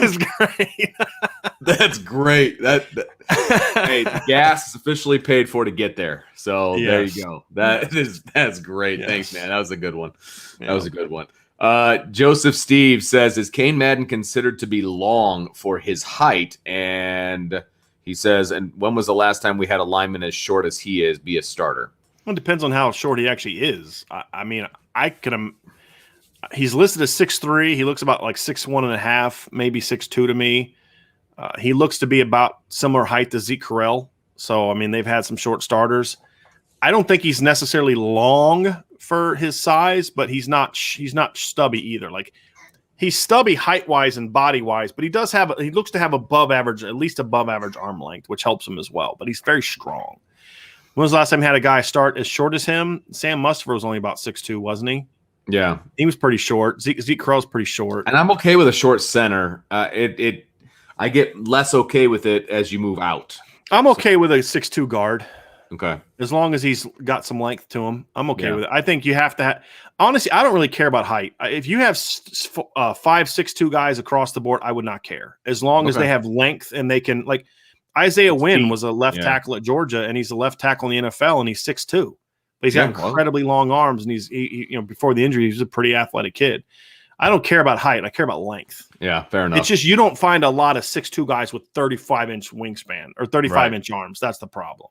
is great.
That's great. Hey, the gas is officially paid for to get there. So There you go. That's great. Yes. Thanks, man. That was a good one. That was a good one. Joseph Steve says, "Is Kane Madden considered to be long for his height?" And he says, "And when was the last time we had a lineman as short as he is be a starter?"
Well, it depends on how short he actually is. I mean, he's listed as 6'3". He looks about like 6'1.5", maybe 6'2" to me. He looks to be about similar height to Zeke Correll. So, I mean, they've had some short starters. I don't think he's necessarily long for his size, but he's not stubby either. Like, he's stubby height-wise and body-wise, but he looks to have at least above average arm length, which helps him as well. But he's very strong. When was the last time he had a guy start as short as him? Sam Mustipher was only about 6'2", wasn't he?
Yeah.
He was pretty short. Zeke Correll's pretty short.
And I'm okay with a short center. I get less okay with it as you move out.
I'm okay with a 6'2" guard.
Okay.
As long as he's got some length to him, I'm okay with it. I think you have to honestly, I don't really care about height. If you have 5'6" guys across the board, I would not care. As long as they have length and they can, like, Isaiah Wynn was a left tackle at Georgia, and he's a left tackle in the NFL, and he's 6'2". But he's got incredibly long arms, and he's before the injury, he was a pretty athletic kid. I don't care about height. I care about length.
Yeah, fair enough.
It's just you don't find a lot of 6'2" guys with 35-inch wingspan or 35-inch arms. That's the problem.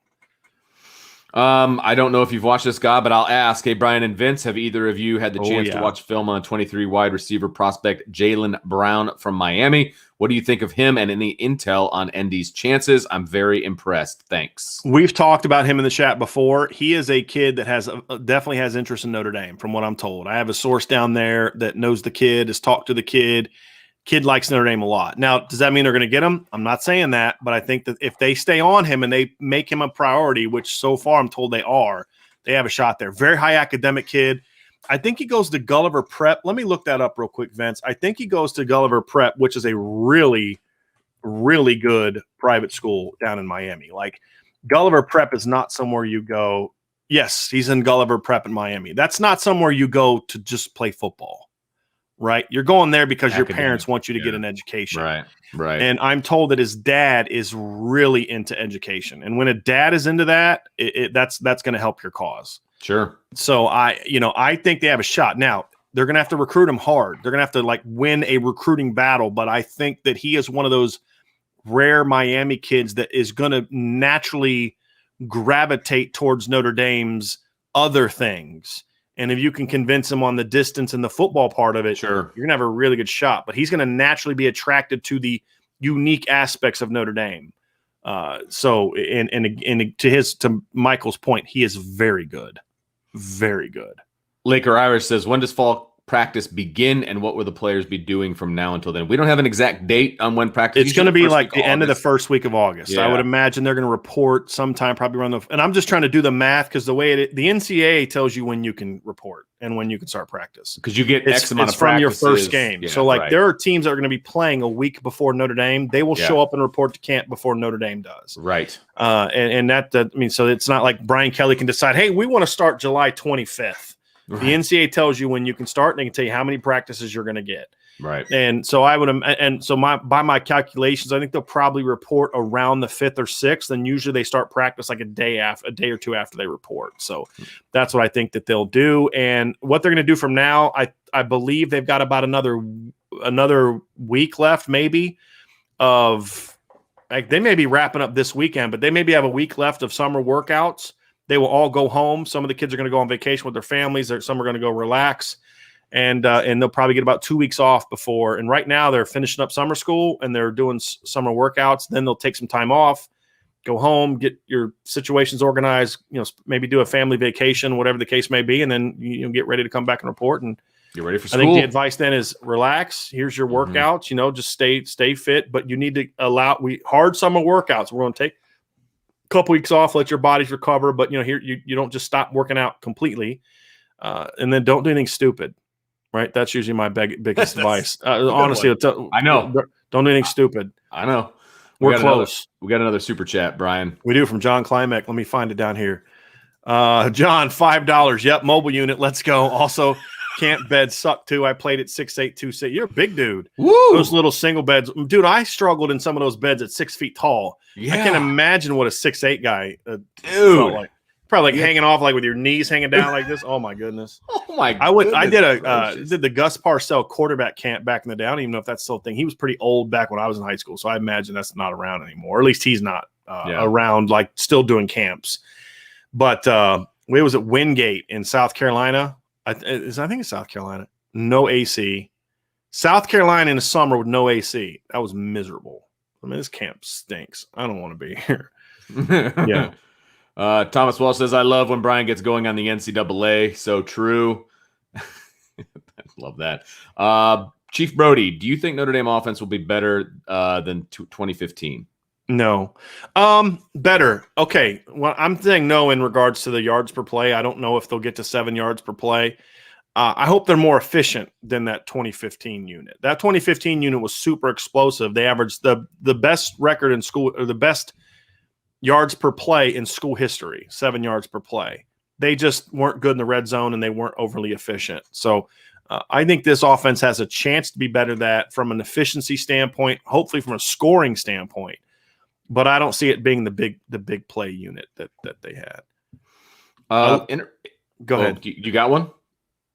I don't know if you've watched this guy, but I'll ask. Hey, Brian and Vince, have either of you had the chance to watch film on 23 wide receiver prospect Jaylen Brown from Miami? What do you think of him and any intel on ND's chances? I'm very impressed. Thanks.
We've talked about him in the chat before. He is a kid that definitely has interest in Notre Dame, from what I'm told. I have a source down there that knows the kid, has talked to the kid. Kid likes Notre Dame a lot. Now, does that mean they're going to get him? I'm not saying that, but I think that if they stay on him and they make him a priority, which so far I'm told they are, they have a shot there. Very high academic kid. I think he goes to Gulliver Prep. Let me look that up real quick, Vince. I think he goes to Gulliver Prep, which is a really, really good private school down in Miami. Like, Gulliver Prep is not somewhere you go. Yes, he's in Gulliver Prep in Miami. That's not somewhere you go to just play football. Right. You're going there because your parents want you to get an education.
Right. Right.
And I'm told that his dad is really into education. And when a dad is into that, that's going to help your cause.
Sure.
So I think they have a shot. Now, they're going to have to recruit him hard. They're going to have to win a recruiting battle. But I think that he is one of those rare Miami kids that is going to naturally gravitate towards Notre Dame's other things. And if you can convince him on the distance and the football part of it,
sure,
you're going to have a really good shot. But he's going to naturally be attracted to the unique aspects of Notre Dame. So to Michael's point, he is very good. Very good.
Laker Irish says, when does fall practice begin and what will the players be doing from now until then? We don't have an exact date on when practice.
It's going to be like the end of the first week of August.
Yeah.
I would imagine they're going to report sometime probably around and I'm just trying to do the math because the way the NCAA tells you when you can report and when you can start practice.
Because you get X amount of
from your first game.
Yeah,
so there are teams that are going to be playing a week before Notre Dame. They will show up and report to camp before Notre Dame does.
Right.
And that, so it's not like Brian Kelly can decide, hey, we want to start July 25th. Right. The NCAA tells you when you can start, and they can tell you how many practices you're going to get.
Right.
And so by my calculations, I think they'll probably report around the 5th or 6th, and usually they start practice like a day or two after they report. So that's what I think that they'll do. And what they're going to do from now, I believe they've got about another week left, maybe, of like they may be wrapping up this weekend, but they maybe have a week left of summer workouts. They will all go home. Some of the kids are going to go on vacation with their families. Some are going to go relax, and they'll probably get about 2 weeks off before. And right now they're finishing up summer school and they're doing summer workouts. Then they'll take some time off, go home, get your situations organized. Maybe do a family vacation, whatever the case may be, and then get ready to come back and report. And
get ready for school.
I think the advice then is relax. Here's your workouts. Just stay fit, but you need to allow hard summer workouts. We're going to take couple weeks off, let your bodies recover, but here you don't just stop working out completely, and then don't do anything stupid, right? That's usually my biggest advice. Honestly,
I know.
Don't do anything stupid.
I know.
We're close.
We got another super chat, Brian.
We do, from John Klimek. Let me find it down here. John, $5. Yep, mobile unit. Let's go. Also, camp beds suck too. I played at 6'8", 260. You're a big dude.
Woo!
Those little single beds, dude. I struggled in some of those beds at 6 feet tall.
Yeah.
I can't imagine what a 6'8" guy
dude
felt like. Probably hanging off like with your knees hanging down like this. Oh my goodness.
Oh my.
I did the Gus Parcell quarterback camp back in the day. I don't even know if that's still a thing. He was pretty old back when I was in high school, so I imagine that's not around anymore. Or at least he's not around, like still doing camps. But we was at Wingate in South Carolina. I think it's South Carolina. No AC. South Carolina in the summer with no AC. That was miserable. I mean, this camp stinks. I don't want to be here. Yeah.
Thomas Walsh says, I love when Brian gets going on the NCAA. So true. I love that. Chief Brody, do you think Notre Dame offense will be better than 2015?
No. Better. Okay. Well, I'm saying no in regards to the yards per play. I don't know if they'll get to 7 yards per play. I hope they're more efficient than that 2015 unit. That 2015 unit was super explosive. They averaged the best record in school, or the best yards per play in school history, 7 yards per play. They just weren't good in the red zone and they weren't overly efficient. So I think this offense has a chance to be better that from an efficiency standpoint, hopefully from a scoring standpoint. But I don't see it being the big play unit that they had. Go ahead.
You got one?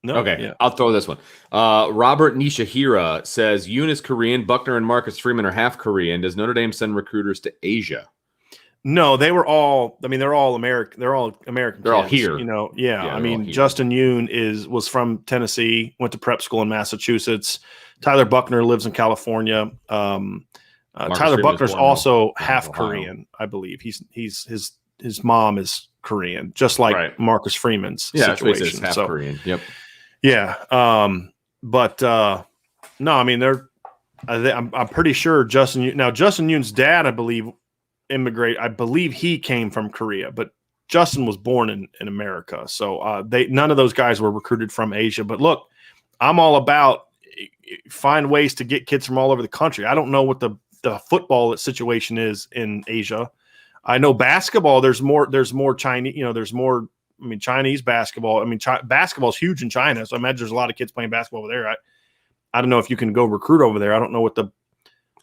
No.
Okay,
yeah.
I'll throw this one. Robert Nishihira says, Yoon is Korean. Buckner and Marcus Freeman are half Korean. Does Notre Dame send recruiters to Asia?
No, they were all. I mean, they're all American. They're all American.
They're all
kids,
here.
Yeah. I mean, Justin Yoon was from Tennessee. Went to prep school in Massachusetts. Tyler Buckner lives in California. Tyler Buckner's also half Korean, I believe. His mom is Korean, just like Marcus Freeman's situation.
Half Korean. Yep.
Yeah. But no, I mean I'm pretty sure Justin Yoon's dad, I believe he came from Korea, but Justin was born in America. So none of those guys were recruited from Asia. But look, I'm all about find ways to get kids from all over the country. I don't know what the football situation is in Asia. I know basketball, there's more Chinese, there's more, Chinese basketball. Basketball is huge in China. So I imagine there's a lot of kids playing basketball over there. I don't know if you can go recruit over there. I don't know what the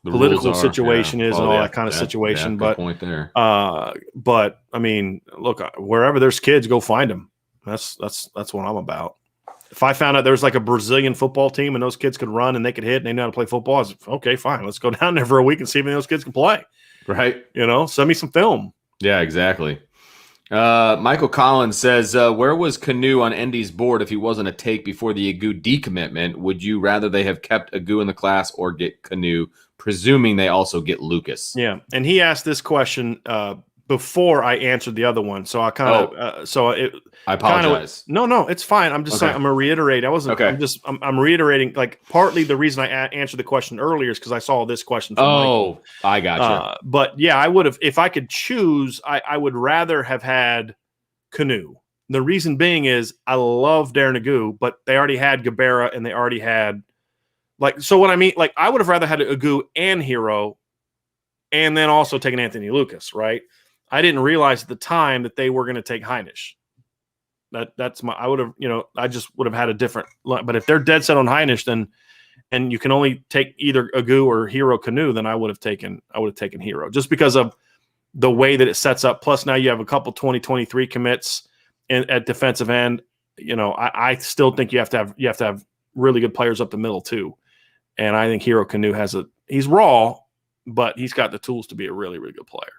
political situation is and all that kind of situation. But
point there.
But look, wherever there's kids, go find them. That's what I'm about. If I found out there was like a Brazilian football team and those kids could run and they could hit and they know how to play football, I was okay, fine. Let's go down there for a week and see if any of those kids can play.
Right.
Send me some film.
Yeah, exactly. Michael Collins says, where was Canoe on Endy's board if he wasn't a take before the Agu decommitment? Would you rather they have kept Agu in the class or get Canoe, presuming they also get Lucas?
Yeah, and he asked this question before I answered the other one, so I kind of
I apologize.
No, it's fine. I'm just saying, I'm gonna reiterate. I wasn't.
Okay.
I'm reiterating. Like partly the reason I answered the question earlier is because I saw this question from Michael.
I got you.
But yeah, I would have, if I could choose, I would rather have had Canoe. The reason being is I love Darren Agu, but they already had Gabera and they already had so what I mean, like I would have rather had Agu and Hero, and then also taken Anthony Lucas, right? I didn't realize at the time that they were going to take Heinisch. I would have, I just would have had a different, but if they're dead set on Heinisch, then, and you can only take either Agu or Hero Canoe, then I would have taken Hero just because of the way that it sets up. Plus now you have a couple 2023 commits at defensive end. I still think you have to have really good players up the middle too. And I think Hero Canoe he's raw, but he's got the tools to be a really, really good player.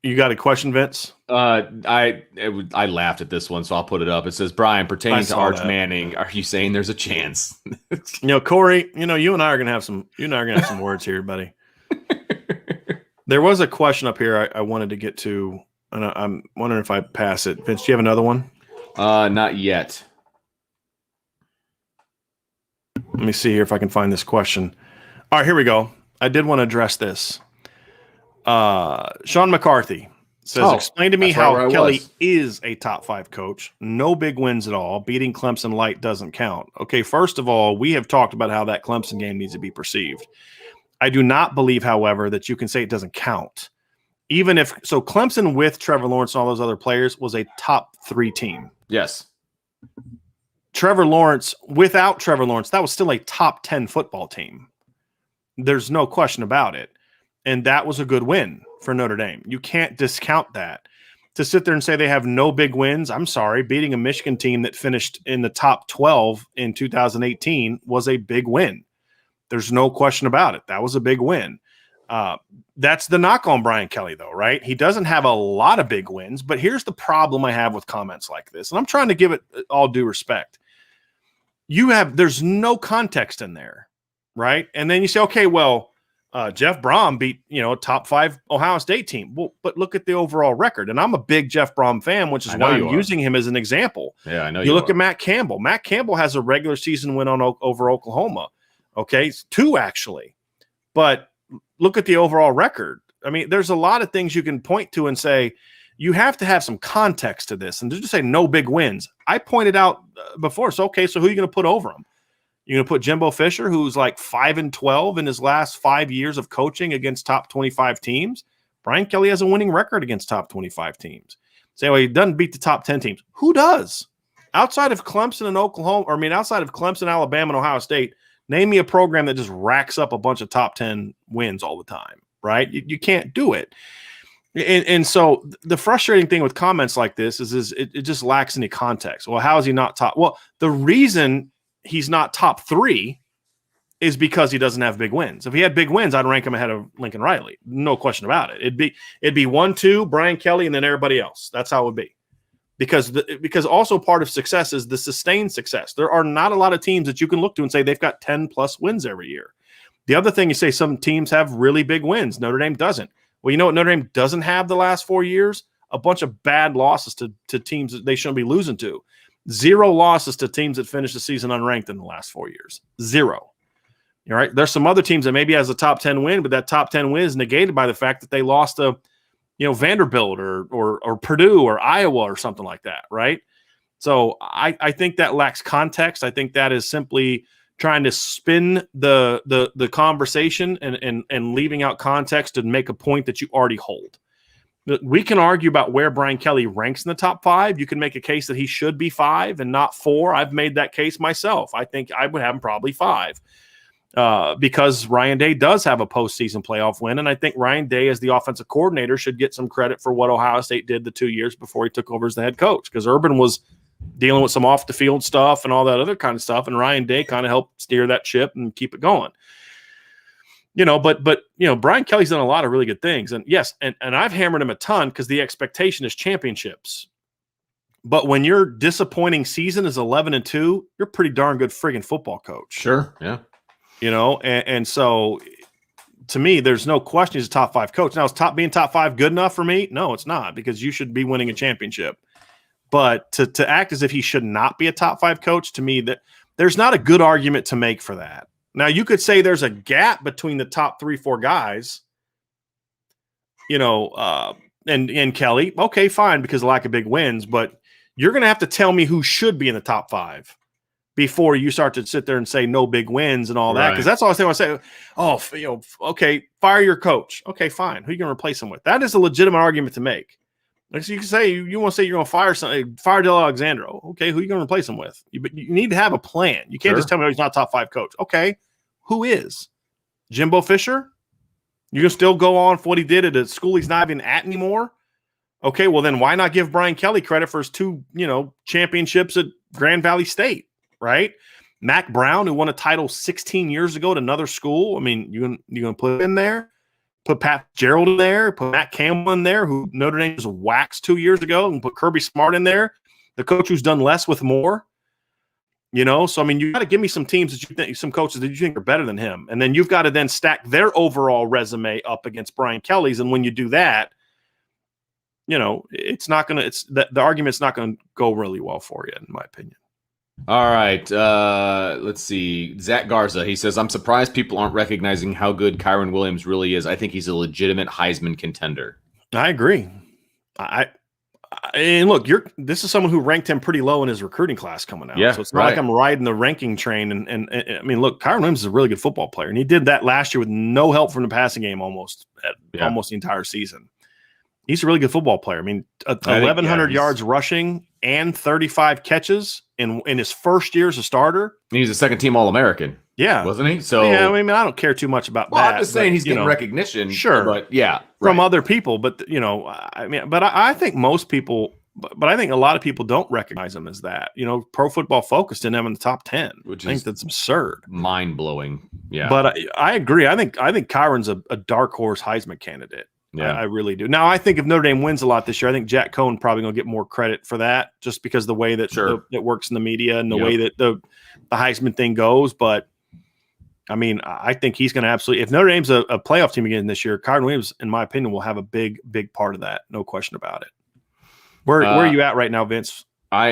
You got a question, Vince?
I laughed at this one, so I'll put it up. It says, Brian, pertaining to Arch Manning, are you saying there's a chance?
Corey, you and I are gonna have some words here, buddy. There was a question up here I wanted to get to, and I'm wondering if I pass it. Vince, do you have another one?
Not yet.
Let me see here if I can find this question. All right, here we go. I did want to address this. Sean McCarthy says, explain to me how Kelly is a top 5 coach. No big wins at all. Beating Clemson light doesn't count. Okay, first of all, we have talked about how that Clemson game needs to be perceived. I do not believe, however, that you can say it doesn't count. Even if so, Clemson with Trevor Lawrence and all those other players was a top 3 team.
Yes.
Trevor Lawrence, without Trevor Lawrence, that was still a top 10 football team. There's no question about it. And that was a good win for Notre Dame. You can't discount that. To sit there and say they have no big wins, I'm sorry, beating a Michigan team that finished in the top 12 in 2018 was a big win. There's no question about it. That was a big win. That's the knock on Brian Kelly, though, right? He doesn't have a lot of big wins, but here's the problem I have with comments like this, and I'm trying to give it all due respect. There's no context in there, right? And then you say, okay, well, Jeff Brom beat, a top 5 Ohio State team. Well, but look at the overall record. And I'm a big Jeff Brom fan, which is why I'm using him as an example.
Yeah, I know
you look at Matt Campbell. Matt Campbell has a regular season win over Oklahoma. Okay, 2 actually. But look at the overall record. I mean, there's a lot of things you can point to and say, you have to have some context to this. And to just say no big wins. I pointed out before, so who are you going to put over him? You're going to put Jimbo Fisher, who's like 5-12 in his last 5 years of coaching against top 25 teams. Brian Kelly has a winning record against top 25 teams. Say, well, he doesn't beat the top 10 teams. Who does? Outside of Clemson and outside of Clemson, Alabama, and Ohio State, name me a program that just racks up a bunch of top 10 wins all the time, right? You can't do it. And so the frustrating thing with comments like this is it just lacks any context. Well, how is he not top? Well, the reason he's not top 3 is because he doesn't have big wins. If he had big wins, I'd rank him ahead of Lincoln Riley. No question about it. It'd be 1, 2, Brian Kelly, and then everybody else. That's how it would be. Because also part of success is the sustained success. There are not a lot of teams that you can look to and say they've got 10 plus wins every year. The other thing you say, some teams have really big wins. Notre Dame doesn't. Well, you know what Notre Dame doesn't have the last 4 years? A bunch of bad losses to teams that they shouldn't be losing to. 0 losses to teams that finished the season unranked in the last 4 years. 0. All right. There's some other teams that maybe has a top 10 win, but that top 10 win is negated by the fact that they lost to, Vanderbilt or Purdue or Iowa or something like that. Right. So I think that lacks context. I think that is simply trying to spin the conversation and leaving out context to make a point that you already hold. We can argue about where Brian Kelly ranks in the top 5. You can make a case that he should be 5 and not 4. I've made that case myself. I think I would have him probably 5 because Ryan Day does have a postseason playoff win. And I think Ryan Day, as the offensive coordinator, should get some credit for what Ohio State did the 2 years before he took over as the head coach, because Urban was dealing with some off the field stuff and all that other kind of stuff. And Ryan Day kind of helped steer that ship and keep it going. But Brian Kelly's done a lot of really good things. And yes, and I've hammered him a ton because the expectation is championships. But when your disappointing season is 11-2, you're a pretty darn good friggin' football coach.
Sure. Yeah.
And so to me, there's no question he's a top 5 coach. Now, is being top 5 good enough for me? No, it's not, because you should be winning a championship. But to act as if he should not be a top 5 coach, to me, that there's not a good argument to make for that. Now, you could say there's a gap between the top 3-4 guys, and Kelly. Okay, fine, because of lack of big wins. But you're going to have to tell me who should be in the top 5 before you start to sit there and say no big wins and all that. Because that's all I say. Okay, fire your coach. Okay, fine. Who are you going to replace him with? That is a legitimate argument to make. Like, so you can say you want to say you're going to fire Del Alexandro. Okay, who are you going to replace him with? But you need to have a plan. You can't just tell me he's not a top 5 coach. Okay, who is? Jimbo Fisher? You can still go on for what he did at a school he's not even at anymore? Okay, well then why not give Brian Kelly credit for his 2, championships at Grand Valley State, right? Mac Brown, who won a title 16 years ago at another school. I mean, you're going to put him in there? Put Pat Gerald in there, put Matt Campbell in there, who Notre Dame was waxed 2 years ago, and put Kirby Smart in there, the coach who's done less with more. So I mean, you got to give me some teams that you think, some coaches that you think are better than him, and then you've got to then stack their overall resume up against Brian Kelly's, and when you do that, it's not going to. The argument's not going to go really well for you, in my opinion.
All right. Let's see. Zach Garza, he says, I'm surprised people aren't recognizing how good Kyron Williams really is. I think he's a legitimate Heisman contender.
I agree. And look, this is someone who ranked him pretty low in his recruiting class coming out.
Yeah,
so it's not like I'm riding the ranking train. And I mean, look, Kyron Williams is a really good football player. And he did that last year with no help from the passing game almost the entire season. He's a really good football player. I mean, 1,100 yards rushing and 35 catches in his first year as a starter.
He's a second-team All-American.
Yeah.
Wasn't he? So
yeah, I mean, I don't care too much about that.
I'm just saying he's getting recognition.
Sure.
But
from other people. But, I think most people, but I think a lot of people don't recognize him as that. Pro Football Focus didn't have him in the top 10.
Which
I think that's absurd.
Mind-blowing. Yeah.
But I agree. I think Kyron's a dark horse Heisman candidate. Yeah, I really do. Now, I think if Notre Dame wins a lot this year, I think Jack Cohn probably going to get more credit for that, just because the way that it works in the media and the way that the Heisman thing goes. But I mean, I think he's going to absolutely. If Notre Dame's a playoff team again this year, Kyron Williams, in my opinion, will have a big part of that. No question about it. Where are you at right now, Vince?
I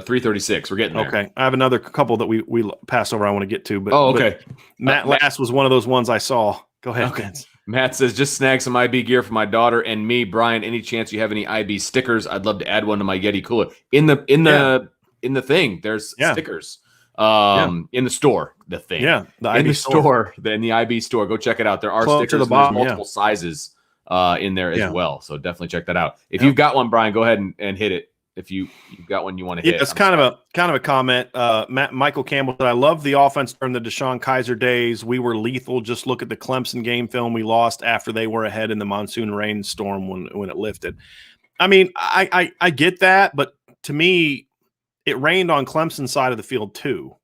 336. We're getting there.
Okay, I have another couple that we pass over. I want to get to, but
okay.
But Matt Last was one of those ones I saw. Go ahead, Vince.
Matt says, just snag some IB gear for my daughter and me. Brian, any chance you have any IB stickers? I'd love to add one to my Yeti cooler. In the thing, there's stickers. In the store, the thing. Yeah, the IB store. In the IB store. Go check it out. There are stickers. There's multiple sizes in there as well. So definitely check that out. If you've got one, Brian, go ahead and hit it. If you've got one you want to hit.
It's kind of a comment. Michael Campbell said, I love the offense during the Deshaun Kaiser days. We were lethal. Just look at the Clemson game film we lost after they were ahead in the monsoon rainstorm when it lifted. I mean, I get that, but to me, it rained on Clemson's side of the field too,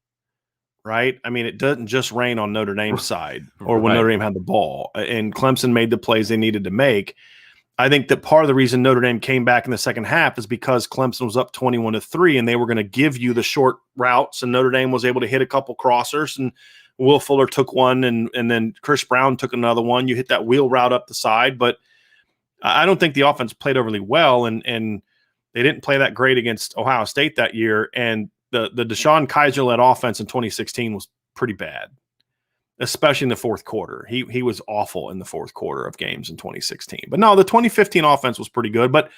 right? I mean, it doesn't just rain on Notre Dame's side or when Notre Dame had the ball. And Clemson made the plays they needed to make. I think that part of the reason Notre Dame came back in the second half is because Clemson was up 21-3, and they were going to give you the short routes, and Notre Dame was able to hit a couple crossers, and Will Fuller took one, and then Chris Brown took another one. You hit that wheel route up the side, but I don't think the offense played overly well, and they didn't play that great against Ohio State that year, and the Deshaun Kaiser-led offense in 2016 was pretty bad, especially in the fourth quarter. He was awful in the fourth quarter of games in 2016. But no, the 2015 offense was pretty good. But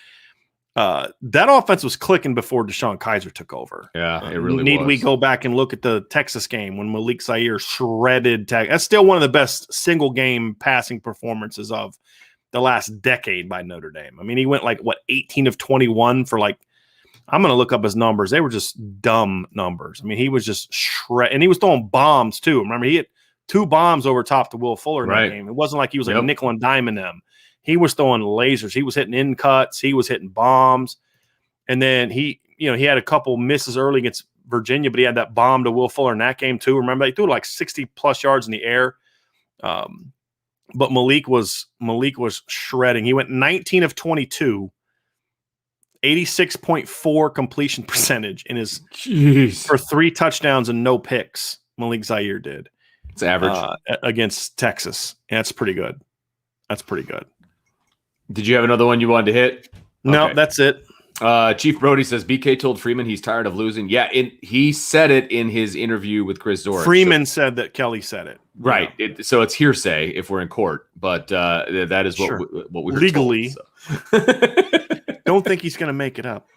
that offense was clicking before Deshaun Kaiser took over.
Yeah, it really was.
Need we go back and look at the Texas game when Malik Zaire shredded Tech? That's still one of the best single-game passing performances of the last decade by Notre Dame. I mean, he went 18 of 21 for I'm going to look up his numbers. They were just dumb numbers. I mean, he was just and he was throwing bombs too. Remember, he hit 2 bombs over top to Will Fuller in that game. It wasn't like he was nickel and diming them. He was throwing lasers. He was hitting in cuts. He was hitting bombs. And then he had a couple misses early against Virginia, but he had that bomb to Will Fuller in that game too. Remember, they threw 60 plus yards in the air. But Malik was shredding. He went 19 of 22, 86.4 completion percentage in his for 3 touchdowns and no picks. Malik Zaire did.
It's average
against Texas. Yeah, that's pretty good.
Did you have another one you wanted to hit?
No, that's it.
Chief Brody says BK told Freeman he's tired of losing. Yeah, he said it in his interview with Chris Zorich.
Freeman said that Kelly said it.
Right. So it's hearsay if we're in court, but that is what we were
legally
told, so.
Don't think he's going to make it up.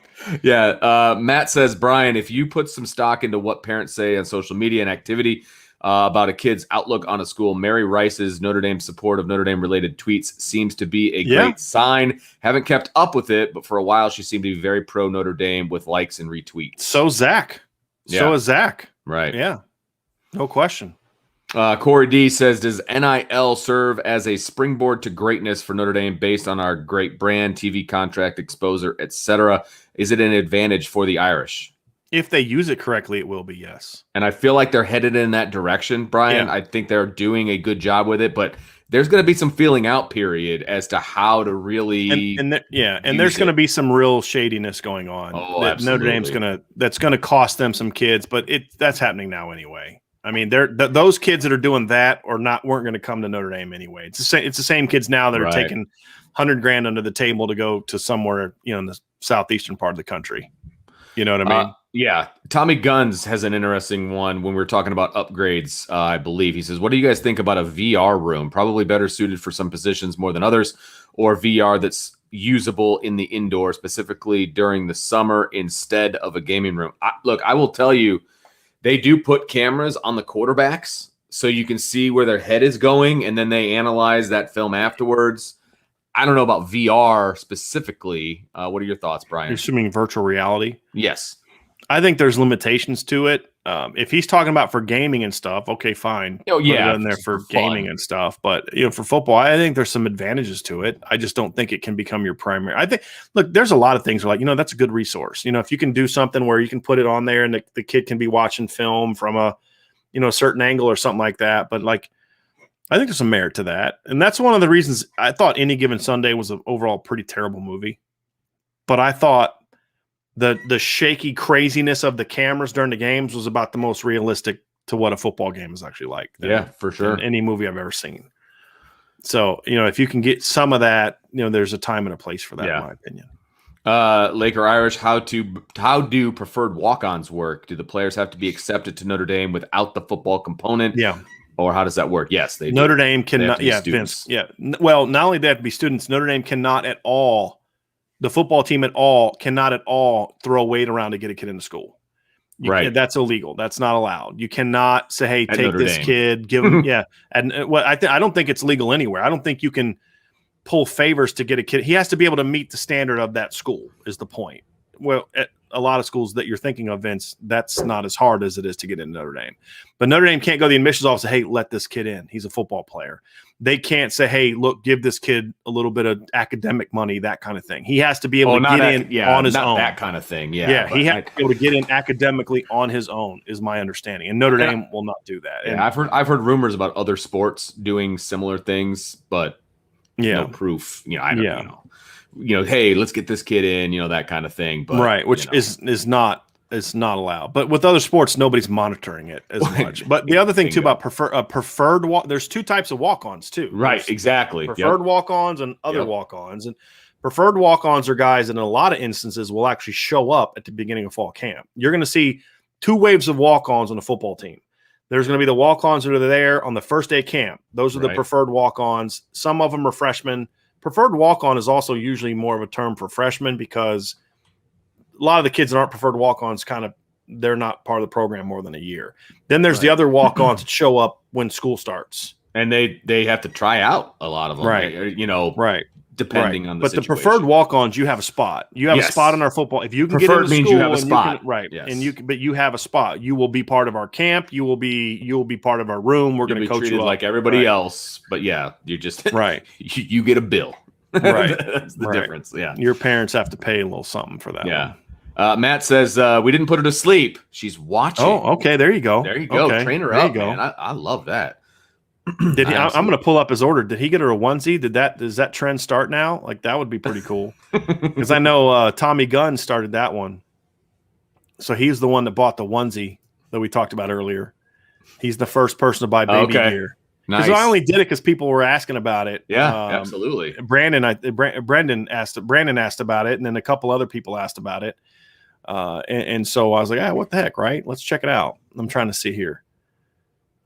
Yeah. Matt says, Brian, if you put some stock into what parents say on social media and activity about a kid's outlook on a school, Mary Rice's Notre Dame support of Notre Dame related tweets seems to be a great sign. Haven't kept up with it, but for a while she seemed to be very pro Notre Dame with likes and retweets.
So Zach. So is Zach.
Right.
Yeah. No question.
Corey D says, does NIL serve as a springboard to greatness for Notre Dame based on our great brand, TV contract, exposure, etc.? Is it an advantage for the Irish?
If they use it correctly, it will be, yes.
And I feel like they're headed in that direction, Brian. Yeah. I think they're doing a good job with it, but there's going to be some feeling out period as to how to really
and there's going to be some real shadiness going on.
Oh, absolutely.
Notre Dame's that's going to cost them some kids, but that's happening now anyway. I mean, those kids that are doing that weren't going to come to Notre Dame anyway. It's the same kids now that are taking $100,000 under the table to go to somewhere, in the southeastern part of the country. You know what I mean?
Yeah. Tommy Guns has an interesting one when we were talking about upgrades, I believe. He says, what do you guys think about a VR room? Probably better suited for some positions more than others, or VR that's usable in the indoor, specifically during the summer instead of a gaming room. Look, I will tell you, they do put cameras on the quarterbacks so you can see where their head is going, and then they analyze that film afterwards. I don't know about VR specifically. What are your thoughts, Brian?
You're assuming virtual reality?
Yes.
I think there's limitations to it. If he's talking about for gaming and stuff, okay, fine.
Oh, yeah.
Put it in there for gaming and stuff. But, for football, I think there's some advantages to it. I just don't think it can become your primary. I think, look, there's a lot of things where, that's a good resource. If you can do something where you can put it on there and the kid can be watching film from a certain angle or something like that. But, I think there's some merit to that. And that's one of the reasons I thought Any Given Sunday was an overall pretty terrible movie. But I thought the shaky craziness of the cameras during the games was about the most realistic to what a football game is actually like.
Yeah, for sure.
In any movie I've ever seen. So, if you can get some of that, there's a time and a place for that, in my opinion.
Laker Irish, how do preferred walk-ons work? Do the players have to be accepted to Notre Dame without the football component?
Yeah.
Or how does that work? Yes, they do.
Notre Dame cannot. Yeah, Vince. Yeah. Well, not only they have to be students, Notre Dame cannot at all. The football team cannot at all throw weight around to get a kid into school. Right. That's illegal. That's not allowed. You cannot say, "Hey, take this kid, give him." Yeah. And I don't think it's legal anywhere. I don't think you can pull favors to get a kid. He has to be able to meet the standard of that school. Is the point? Well, at a lot of schools that you're thinking of, Vince, that's not as hard as it is to get into Notre Dame. But Notre Dame can't go to the admissions office and say, hey, let this kid in. He's a football player. They can't say, hey, look, give this kid a little bit of academic money, that kind of thing. He has to be able to get in on his own.
That kind of thing,
Yeah, he has to be able to get in academically on his own, is my understanding. And Notre Dame will not do that.
Yeah, I've heard rumors about other sports doing similar things, but no proof. I don't know. Hey, let's get this kid in, that kind of thing. But,
right, which is not allowed. But with other sports, nobody's monitoring it as much. But the other thing too about preferred walk, there's two types of walk-ons too.
Right,
there's
exactly.
Preferred walk-ons and other walk-ons. And preferred walk-ons are guys that in a lot of instances will actually show up at the beginning of fall camp. You're going to see two waves of walk-ons on a football team. There's going to be the walk-ons that are there on the first day of camp. Those are the preferred walk-ons. Some of them are freshmen. Preferred walk-on is also usually more of a term for freshmen because a lot of the kids that aren't preferred walk-ons they're not part of the program more than a year. Then there's the other walk-ons that show up when school starts.
And they have to try out a lot of them.
Right.
Depending on the situation.
But the preferred walk-ons, you have a spot. You have a spot in our football. If you can
preferred
get into
means
school,
you have a spot.
Yes. And but you have a spot. You will be part of our camp. You will be part of our room. We're going to coach you up
like everybody else. But you're just you get a bill.
Right.
That's the difference. Yeah.
Your parents have to pay a little something for that.
Yeah. Matt says we didn't put her to sleep. She's watching.
Oh, okay. There you go.
There you go.
Okay.
Train her up, man. I love that.
Did he? I'm going to pull up his order. Did he get her a onesie? Does that trend start now? Like that would be pretty cool. Because I know Tommy Gunn started that one. So he's the one that bought the onesie that we talked about earlier. He's the first person to buy baby gear.
Nice.
I only did it because people were asking about it.
Yeah, absolutely.
Brandon asked about it, and then a couple other people asked about it. And so I was like, what the heck, right? Let's check it out. I'm trying to see here.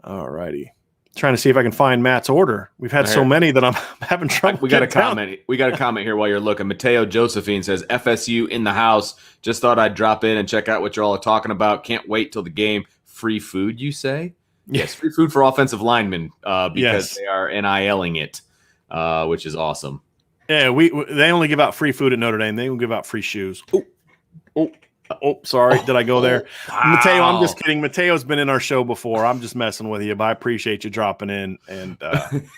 All righty. Trying to see if I can find Matt's order. We've had so many that I'm having trouble.
We got a comment. We got a comment here while you're looking. Mateo Josephine says, FSU in the house. Just thought I'd drop in and check out what you all are talking about. Can't wait till the game. Free food, you say? Yes, free food for offensive linemen because they are NIL-ing it, which is awesome.
Yeah, they only give out free food at Notre Dame. They don't give out free shoes. Sorry. Did I go there? Wow. Mateo, I'm just kidding. Mateo's been in our show before. I'm just messing with you, but I appreciate you dropping in. And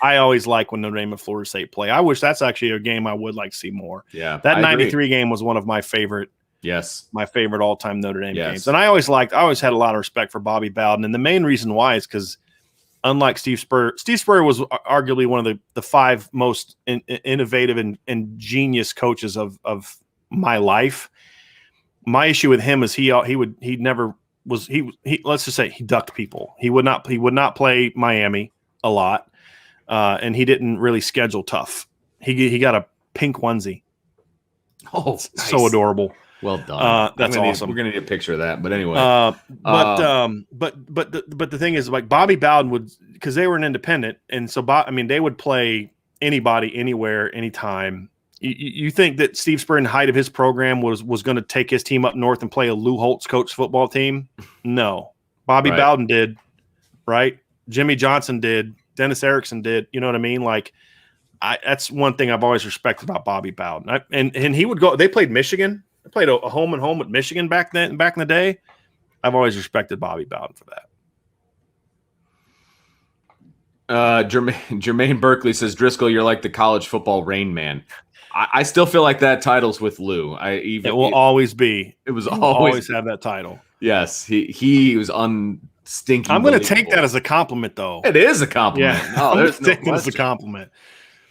I always like when Notre Dame and Florida State play. I wish that's actually a game I would like to see more.
Yeah,
that 93 game was one of my favorite.
Yes,
my favorite all-time Notre Dame games. And I always had a lot of respect for Bobby Bowden. And the main reason why is because unlike Steve Spurrier was arguably one of the five most innovative and genius coaches of my life. My issue with him is let's just say he ducked people. He would not play Miami a lot. And he didn't really schedule tough. He got a pink onesie.
Oh, nice.
So adorable.
Well done.
That's awesome.
We're gonna need a picture of that. But anyway,
but the thing is, like Bobby Bowden would, because they were an independent, and so they would play anybody, anywhere, anytime. You think that Steve Spurrier, in the height of his program, was going to take his team up north and play a Lou Holtz coach football team? No, Bobby Bowden did. Right, Jimmy Johnson did. Dennis Erickson did. You know what I mean? Like, that's one thing I've always respected about Bobby Bowden. And he would go. They played Michigan. They played a home and home with Michigan back in the day. I've always respected Bobby Bowden for that.
Jermaine Berkeley says, Driscoll, you're like the college football Rain Man. I still feel like that title's with Lou.
It will always be.
It was
always have that title.
Yes, he was unstinking.
I'm going to take that as a compliment, though.
It is a compliment.
Yeah, no, there's no question. As a compliment.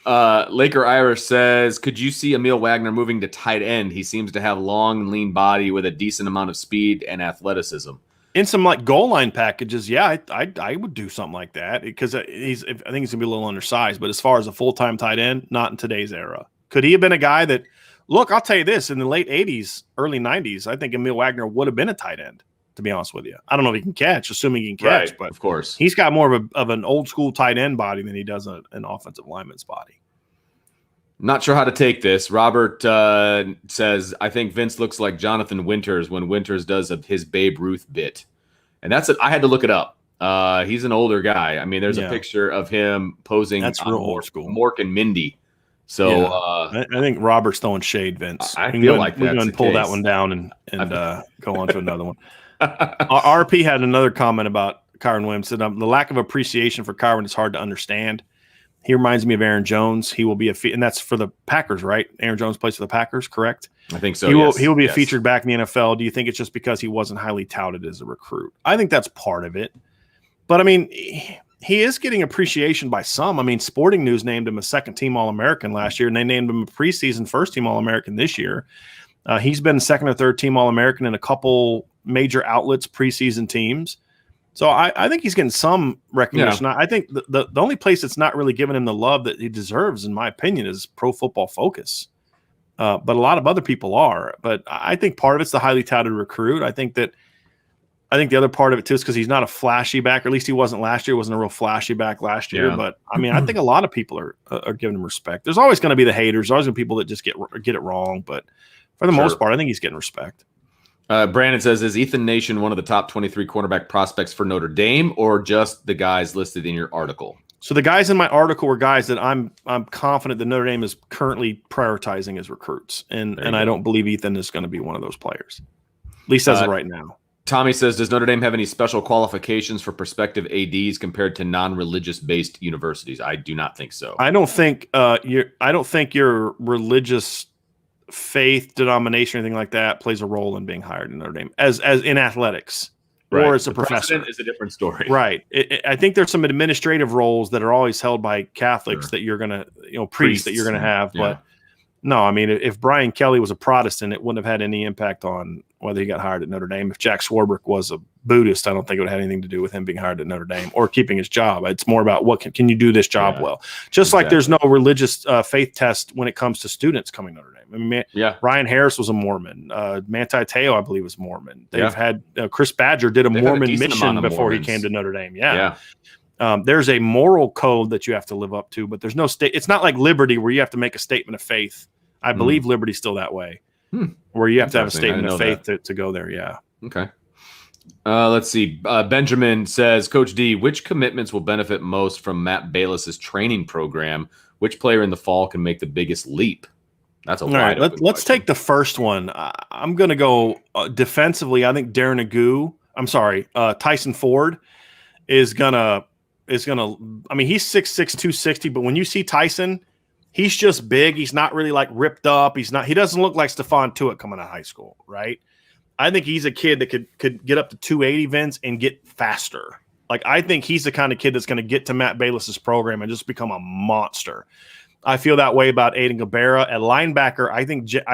Laker Irish says, could you see Emil Wagner moving to tight end? He seems to have long and lean body with a decent amount of speed and athleticism.
In some like goal line packages, yeah, I would do something like that because I think he's going to be a little undersized. But as far as a full-time tight end, not in today's era. Could he have been a guy that, look, I'll tell you this, in the late 80s, early 90s, I think Emil Wagner would have been a tight end, to be honest with you. I don't know if he can catch, assuming he can catch,
right,
but
of course.
He's got more of an old school tight end body than he does an offensive lineman's body.
Not sure how to take this. Robert says, I think Vince looks like Jonathan Winters when Winters does his Babe Ruth bit. And I had to look it up. He's an older guy. I mean, there's a picture of him posing.
That's real old school.
Mork and Mindy. So
I think Robert's throwing shade, Vince.
I feel like
we're going to pull that one down and go on to another one. RP had another comment about Kyron Williams. Said, the lack of appreciation for Kyron is hard to understand. He reminds me of Aaron Jones. He will be and that's for the Packers, right? Aaron Jones plays for the Packers, correct?
I think so.
He will be a featured back in the NFL. Do you think it's just because he wasn't highly touted as a recruit? I think that's part of it. But I mean, he is getting appreciation by some. I mean, Sporting News named him a second-team All-American last year, and they named him a preseason first-team All-American this year. He's been second or third-team All-American in a couple major outlets, preseason teams. So I think he's getting some recognition. Yeah. I think the only place that's not really giving him the love that he deserves, in my opinion, is Pro Football Focus. But a lot of other people are. But I think part of it's the highly touted recruit. I think the other part of it, too, is because he's not a flashy back, or at least he wasn't last year. He wasn't a real flashy back last year. Yeah. But, I mean, I think a lot of people are giving him respect. There's always going to be the haters. There's always going to be people that just get it wrong. But for the most part, I think he's getting respect.
Brandon says, is Ethan Nation one of the top 23 cornerback prospects for Notre Dame, or just the guys listed in your article?
So the guys in my article were guys that I'm confident that Notre Dame is currently prioritizing as recruits. And I don't believe Ethan is going to be one of those players, at least as of right now.
Tommy says, does Notre Dame have any special qualifications for prospective ADs compared to non-religious based universities? I do not think so.
I don't think your religious faith, denomination, anything like that plays a role in being hired in Notre Dame as in athletics. or as a
The
professor.
president is a different story.
Right. I think there's some administrative roles that are always held by Catholics
Sure.
that you're going to, priests that you're going to have.
Yeah.
But no, I mean, if Brian Kelly was a Protestant, it wouldn't have had any impact on whether he got hired at Notre Dame. If Jack Swarbrick was a Buddhist, I don't think it would have anything to do with him being hired at Notre Dame or keeping his job. It's more about what can you do this job well. Just like there's no religious faith test when it comes to students coming to Notre Dame. I mean, Ryan Harris was a Mormon. Manti Te'o, I believe, was Mormon. They've had Chris Badger did a Mormon mission before he came to Notre Dame. There's a moral code that you have to live up to, but there's no state. It's not like Liberty where you have to make a statement of faith. I believe Liberty's still that way, where you have to have a statement of faith to go there. Yeah.
Okay. Let's see. Benjamin says, Coach D, which commitments will benefit most from Matt Bayless's training program? Which player in the fall can make the biggest leap? That's a wide open
let's take the first one. I'm going to go defensively. I think Tyson Ford is gonna. I mean, he's 6'6", 260, but when you see Tyson, he's just big. He's not really like ripped up. He doesn't look like Stephon Tuitt coming out of high school, right? I think he's a kid that could get up to 280 Vince and get faster. Like, I think he's the kind of kid that's going to get to Matt Bayless's program and just become a monster. I feel that way about Aiden Gabera at linebacker. I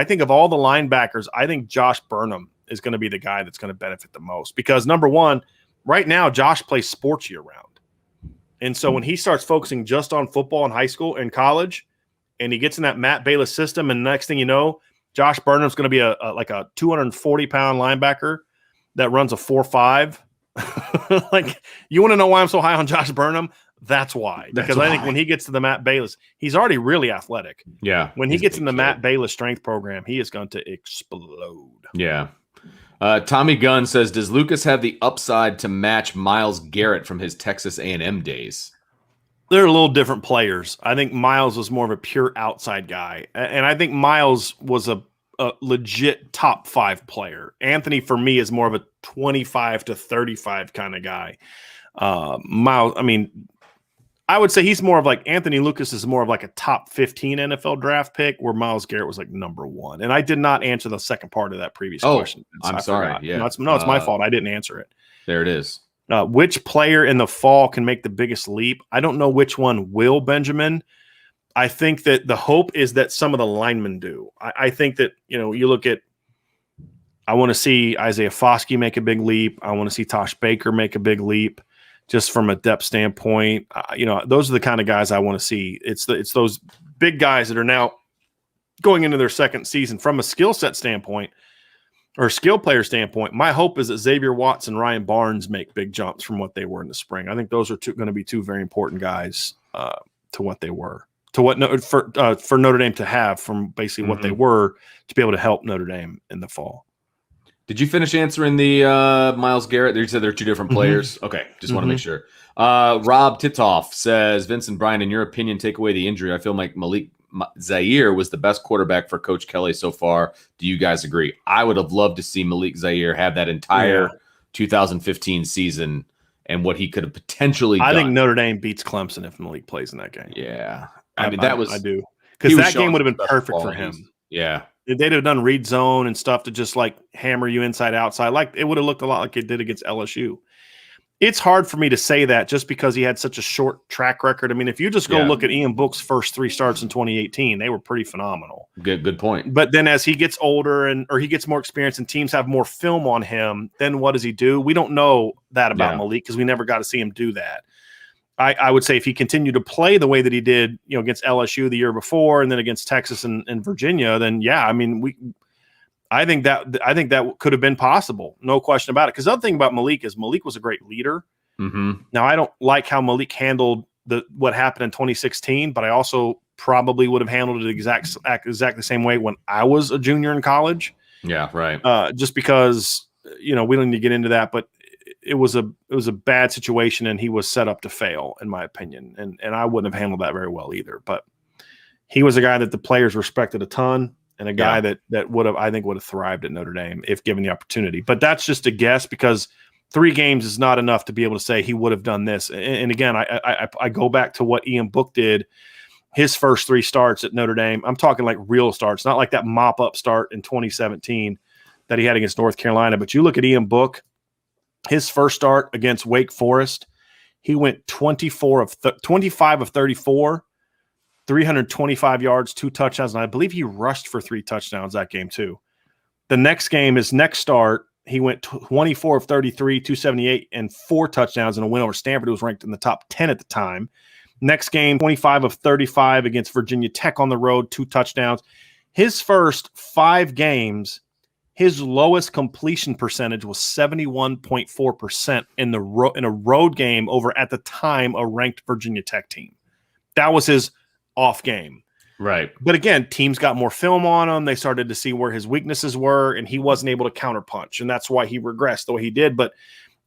think of all the linebackers, I think Josh Burnham is going to be the guy that's going to benefit the most because number one, right now Josh plays sports year round, and so when he starts focusing just on football in high school and college, and he gets in that Matt Bayless system, and the next thing you know, Josh Burnham's going to be a 240-pound linebacker that runs a 4.5. Like, you want to know why I'm so high on Josh Burnham? That's why. Because I think when he gets to the Matt Bayless, he's already really athletic.
Yeah.
When he gets in the Matt Bayless strength program, he is going to explode.
Yeah. Tommy Gunn says, does Lucas have the upside to match Myles Garrett from his Texas A&M days?
They're a little different players. I think Myles was more of a pure outside guy. And I think Myles was a legit top 5 player. Anthony, for me, is more of a 25 to 35 kind of guy. Myles, I mean, I would say he's more of like Anthony Lucas is more of like a top 15 NFL draft pick, where Myles Garrett was like number 1. And I did not answer the second part of that previous question.
I'm sorry.
Forgot.
Yeah.
No, it's my fault. I didn't answer it.
There it is.
Which player in the fall can make the biggest leap? I don't know which one will, Benjamin. I think that the hope is that some of the linemen do. I think that, you look at, I want to see Isaiah Foskey make a big leap. I want to see Tosh Baker make a big leap just from a depth standpoint. Those are the kind of guys I want to see. It's those big guys that are now going into their second season from a skill set standpoint or skill player standpoint. My hope is that Xavier Watts and Ryan Barnes make big jumps from what they were in the spring. I think those are going to be two very important guys to what they were, to what for Notre Dame to have from basically what they were to be able to help Notre Dame in the fall.
Did you finish answering the Myles Garrett? You said they're two different players. Okay, just want to make sure. Rob Titoff says, Vincent Bryan, in your opinion, take away the injury. I feel like Malik Zaire was the best quarterback for Coach Kelly so far. Do you guys agree? I would have loved to see Malik Zaire have that entire 2015 season and what he could have potentially done.
I think Notre Dame beats Clemson if Malik plays in that game.
Yeah.
I do. Because that game would have been perfect for him.
Yeah.
They'd have done read zone and stuff to just like hammer you inside outside. Like it would have looked a lot like it did against LSU. It's hard for me to say that just because he had such a short track record. I mean, if you just go look at Ian Book's first 3 starts in 2018, they were pretty phenomenal.
Good point.
But then as he gets older or he gets more experience and teams have more film on him, then what does he do? We don't know that about Malik because we never got to see him do that. I would say if he continued to play the way that he did, against LSU the year before and then against Texas and Virginia, then I think that could have been possible. No question about it. Because the other thing about Malik is Malik was a great leader. Mm-hmm. Now, I don't like how Malik handled what happened in 2016, but I also probably would have handled it exactly the same way when I was a junior in college.
Yeah, right.
Just because, we don't need to get into that, but it was a bad situation and he was set up to fail, in my opinion. And I wouldn't have handled that very well either. But he was a guy that the players respected a ton. And a guy that would have thrived at Notre Dame if given the opportunity. But that's just a guess because 3 games is not enough to be able to say he would have done this. And again, I go back to what Ian Book did his first 3 starts at Notre Dame. I'm talking like real starts, not like that mop-up start in 2017 that he had against North Carolina. But you look at Ian Book, His first start against Wake Forest, he went 25 of 34, 325 yards, 2 touchdowns, and I believe he rushed for 3 touchdowns that game too. The next game, his next start, he went 24 of 33, 278, and 4 touchdowns in a win over Stanford, who was ranked in the top 10 at the time. Next game, 25 of 35 against Virginia Tech on the road, 2 touchdowns. His first 5 games, his lowest completion percentage was 71.4% in a road game over, at the time, a ranked Virginia Tech team. That was his off game.
Right.
But again, teams got more film on him. They started to see where his weaknesses were, and he wasn't able to counterpunch. And that's why he regressed the way he did. But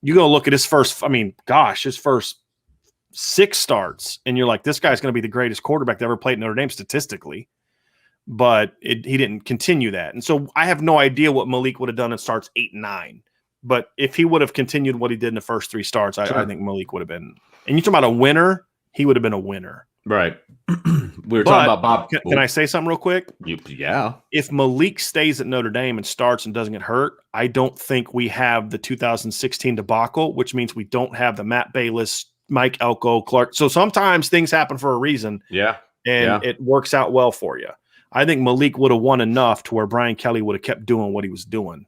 you go look at his first, his first 6 starts, and you're like, this guy's going to be the greatest quarterback that ever played at Notre Dame statistically. But he didn't continue that. And so I have no idea what Malik would have done in starts 8 and 9. But if he would have continued what he did in the first 3 starts, I think Malik would have been. And you talk about a winner, he would have been a winner.
Right. We were talking about Bob.
Can I say something real quick?
Yeah.
If Malik stays at Notre Dame and starts and doesn't get hurt, I don't think we have the 2016 debacle, which means we don't have the Matt Bayless, Mike Elko, Clark. So sometimes things happen for a reason.
Yeah.
And it works out well for you. I think Malik would have won enough to where Brian Kelly would have kept doing what he was doing,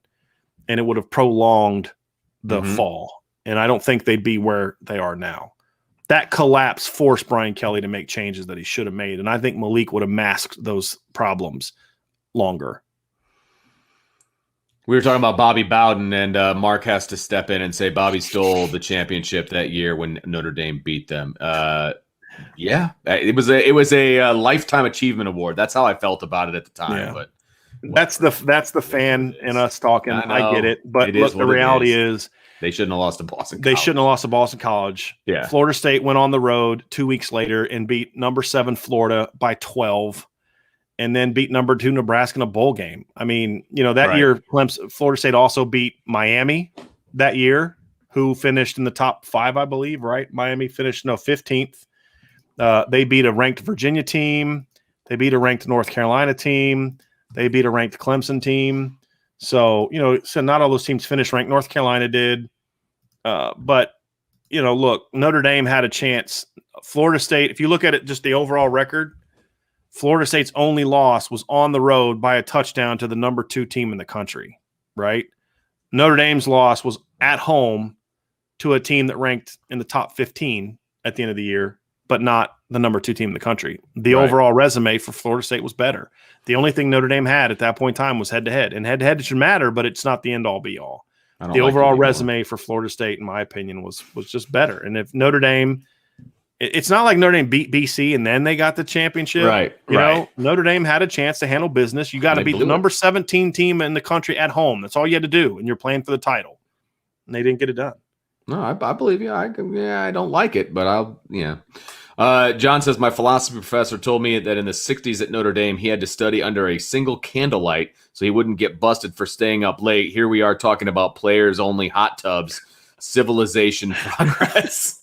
and it would have prolonged the fall. And I don't think they'd be where they are now. That collapse forced Brian Kelly to make changes that he should have made. And I think Malik would have masked those problems longer.
We were talking about Bobby Bowden, and Mark has to step in and say Bobby stole the championship that year when Notre Dame beat them. Yeah, it was a lifetime achievement award. That's how I felt about it at the time.
Yeah.
But
that's the fan in us talking. I get it. But look, the reality is
they shouldn't have lost to Boston College.
They shouldn't have lost to Boston College.
Yeah.
Florida State went on the road 2 weeks later and beat number 7 Florida by 12, and then beat number 2 Nebraska in a bowl game. I mean, that year, Florida State also beat Miami that year, who finished in the top 5, I believe, right? Miami finished 15th. They beat a ranked Virginia team. They beat a ranked North Carolina team. They beat a ranked Clemson team. So, so not all those teams finished ranked. North Carolina did. But, look, Notre Dame had a chance. Florida State, if you look at it, just the overall record, Florida State's only loss was on the road by a touchdown to the number 2 team in the country, right? Notre Dame's loss was at home to a team that ranked in the top 15 at the end of the year, but not the number 2 team in the country. The overall resume for Florida State was better. The only thing Notre Dame had at that point in time was head-to-head. And head-to-head should matter, but it's not the end-all, be-all. The overall resume for Florida State, in my opinion, was just better. And if Notre Dame – it's not like Notre Dame beat BC and then they got the championship.
Right.
Notre Dame had a chance to handle business. You got to beat the number 17 team in the country at home. That's all you had to do, and you're playing for the title. And they didn't get it done.
No, I believe you. I don't like it, but John says, my philosophy professor told me that in the 60s at Notre Dame, he had to study under a single candlelight so he wouldn't get busted for staying up late. Here we are talking about players only hot tubs, civilization progress.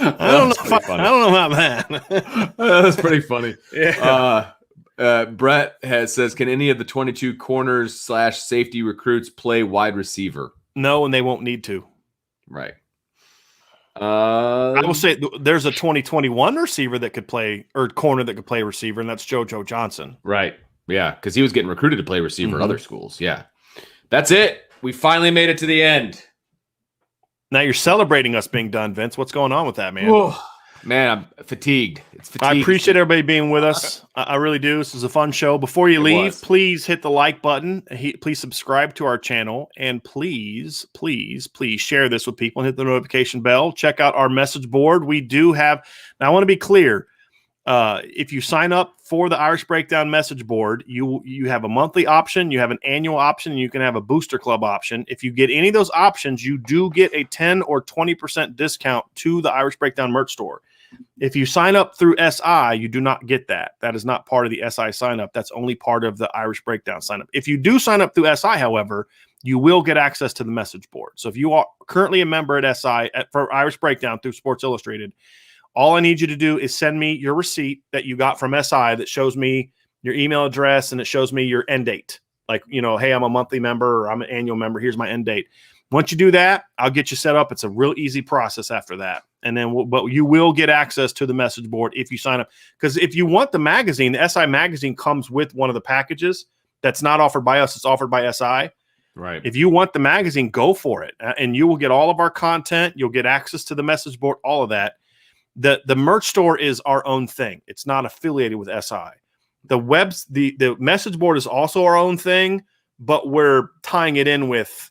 I don't know about that.
That's pretty funny.
Yeah.
Brett says, can any of the 22 corners / safety recruits play wide receiver?
No, and they won't need to.
Right.
I will say there's a 2021 receiver that could play, or corner that could play receiver, and that's JoJo Johnson.
Right. Yeah, because he was getting recruited to play receiver at other schools. Yeah. That's it. We finally made it to the end.
Now you're celebrating us being done, Vince. What's going on with that, man?
Whoa. Man, I'm fatigued. It's fatigued.
I appreciate everybody being with us. I really do. This is a fun show. Before you leave, please hit the like button. Please subscribe to our channel. And please, please, please share this with people and hit the notification bell. Check out our message board. We do have – now I want to be clear. If you sign up for the Irish Breakdown message board, you have a monthly option, you have an annual option, and you can have a booster club option. If you get any of those options, you do get a 10 or 20% discount to the Irish Breakdown merch store. If you sign up through SI, you do not get that. That is not part of the SI sign up. That's only part of the Irish Breakdown sign up. If you do sign up through SI, however, you will get access to the message board. So if you are currently a member at SI for Irish Breakdown through Sports Illustrated, all I need you to do is send me your receipt that you got from SI that shows me your email address and it shows me your end date. Like, hey, I'm a monthly member or I'm an annual member. Here's my end date. Once you do that, I'll get you set up. It's a real easy process after that. And then, but you will get access to the message board if you sign up. Because if you want the magazine, the SI magazine comes with one of the packages that's not offered by us. It's offered by SI.
Right.
If you want the magazine, go for it. And you will get all of our content. You'll get access to the message board, all of that. The merch store is our own thing. It's not affiliated with SI. The message board is also our own thing, but we're tying it in with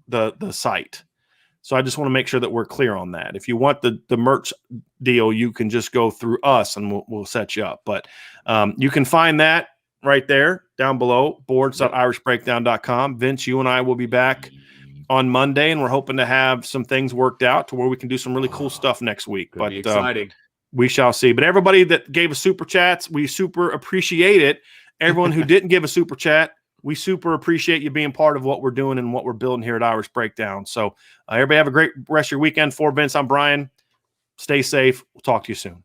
the site. So I just want to make sure that we're clear on that. If you want the merch deal, you can just go through us and we'll set you up. But you can find that right there down below, boards.irishbreakdown.com. Vince, you and I will be back on Monday, and we're hoping to have some things worked out to where we can do some really cool stuff next week.
But exciting.
We shall see. But everybody that gave us super chats, we super appreciate it. Everyone who didn't give a super chat, we super appreciate you being part of what we're doing and what we're building here at Irish Breakdown. So everybody have a great rest of your weekend. For Vince, I'm Brian. Stay safe. We'll talk to you soon.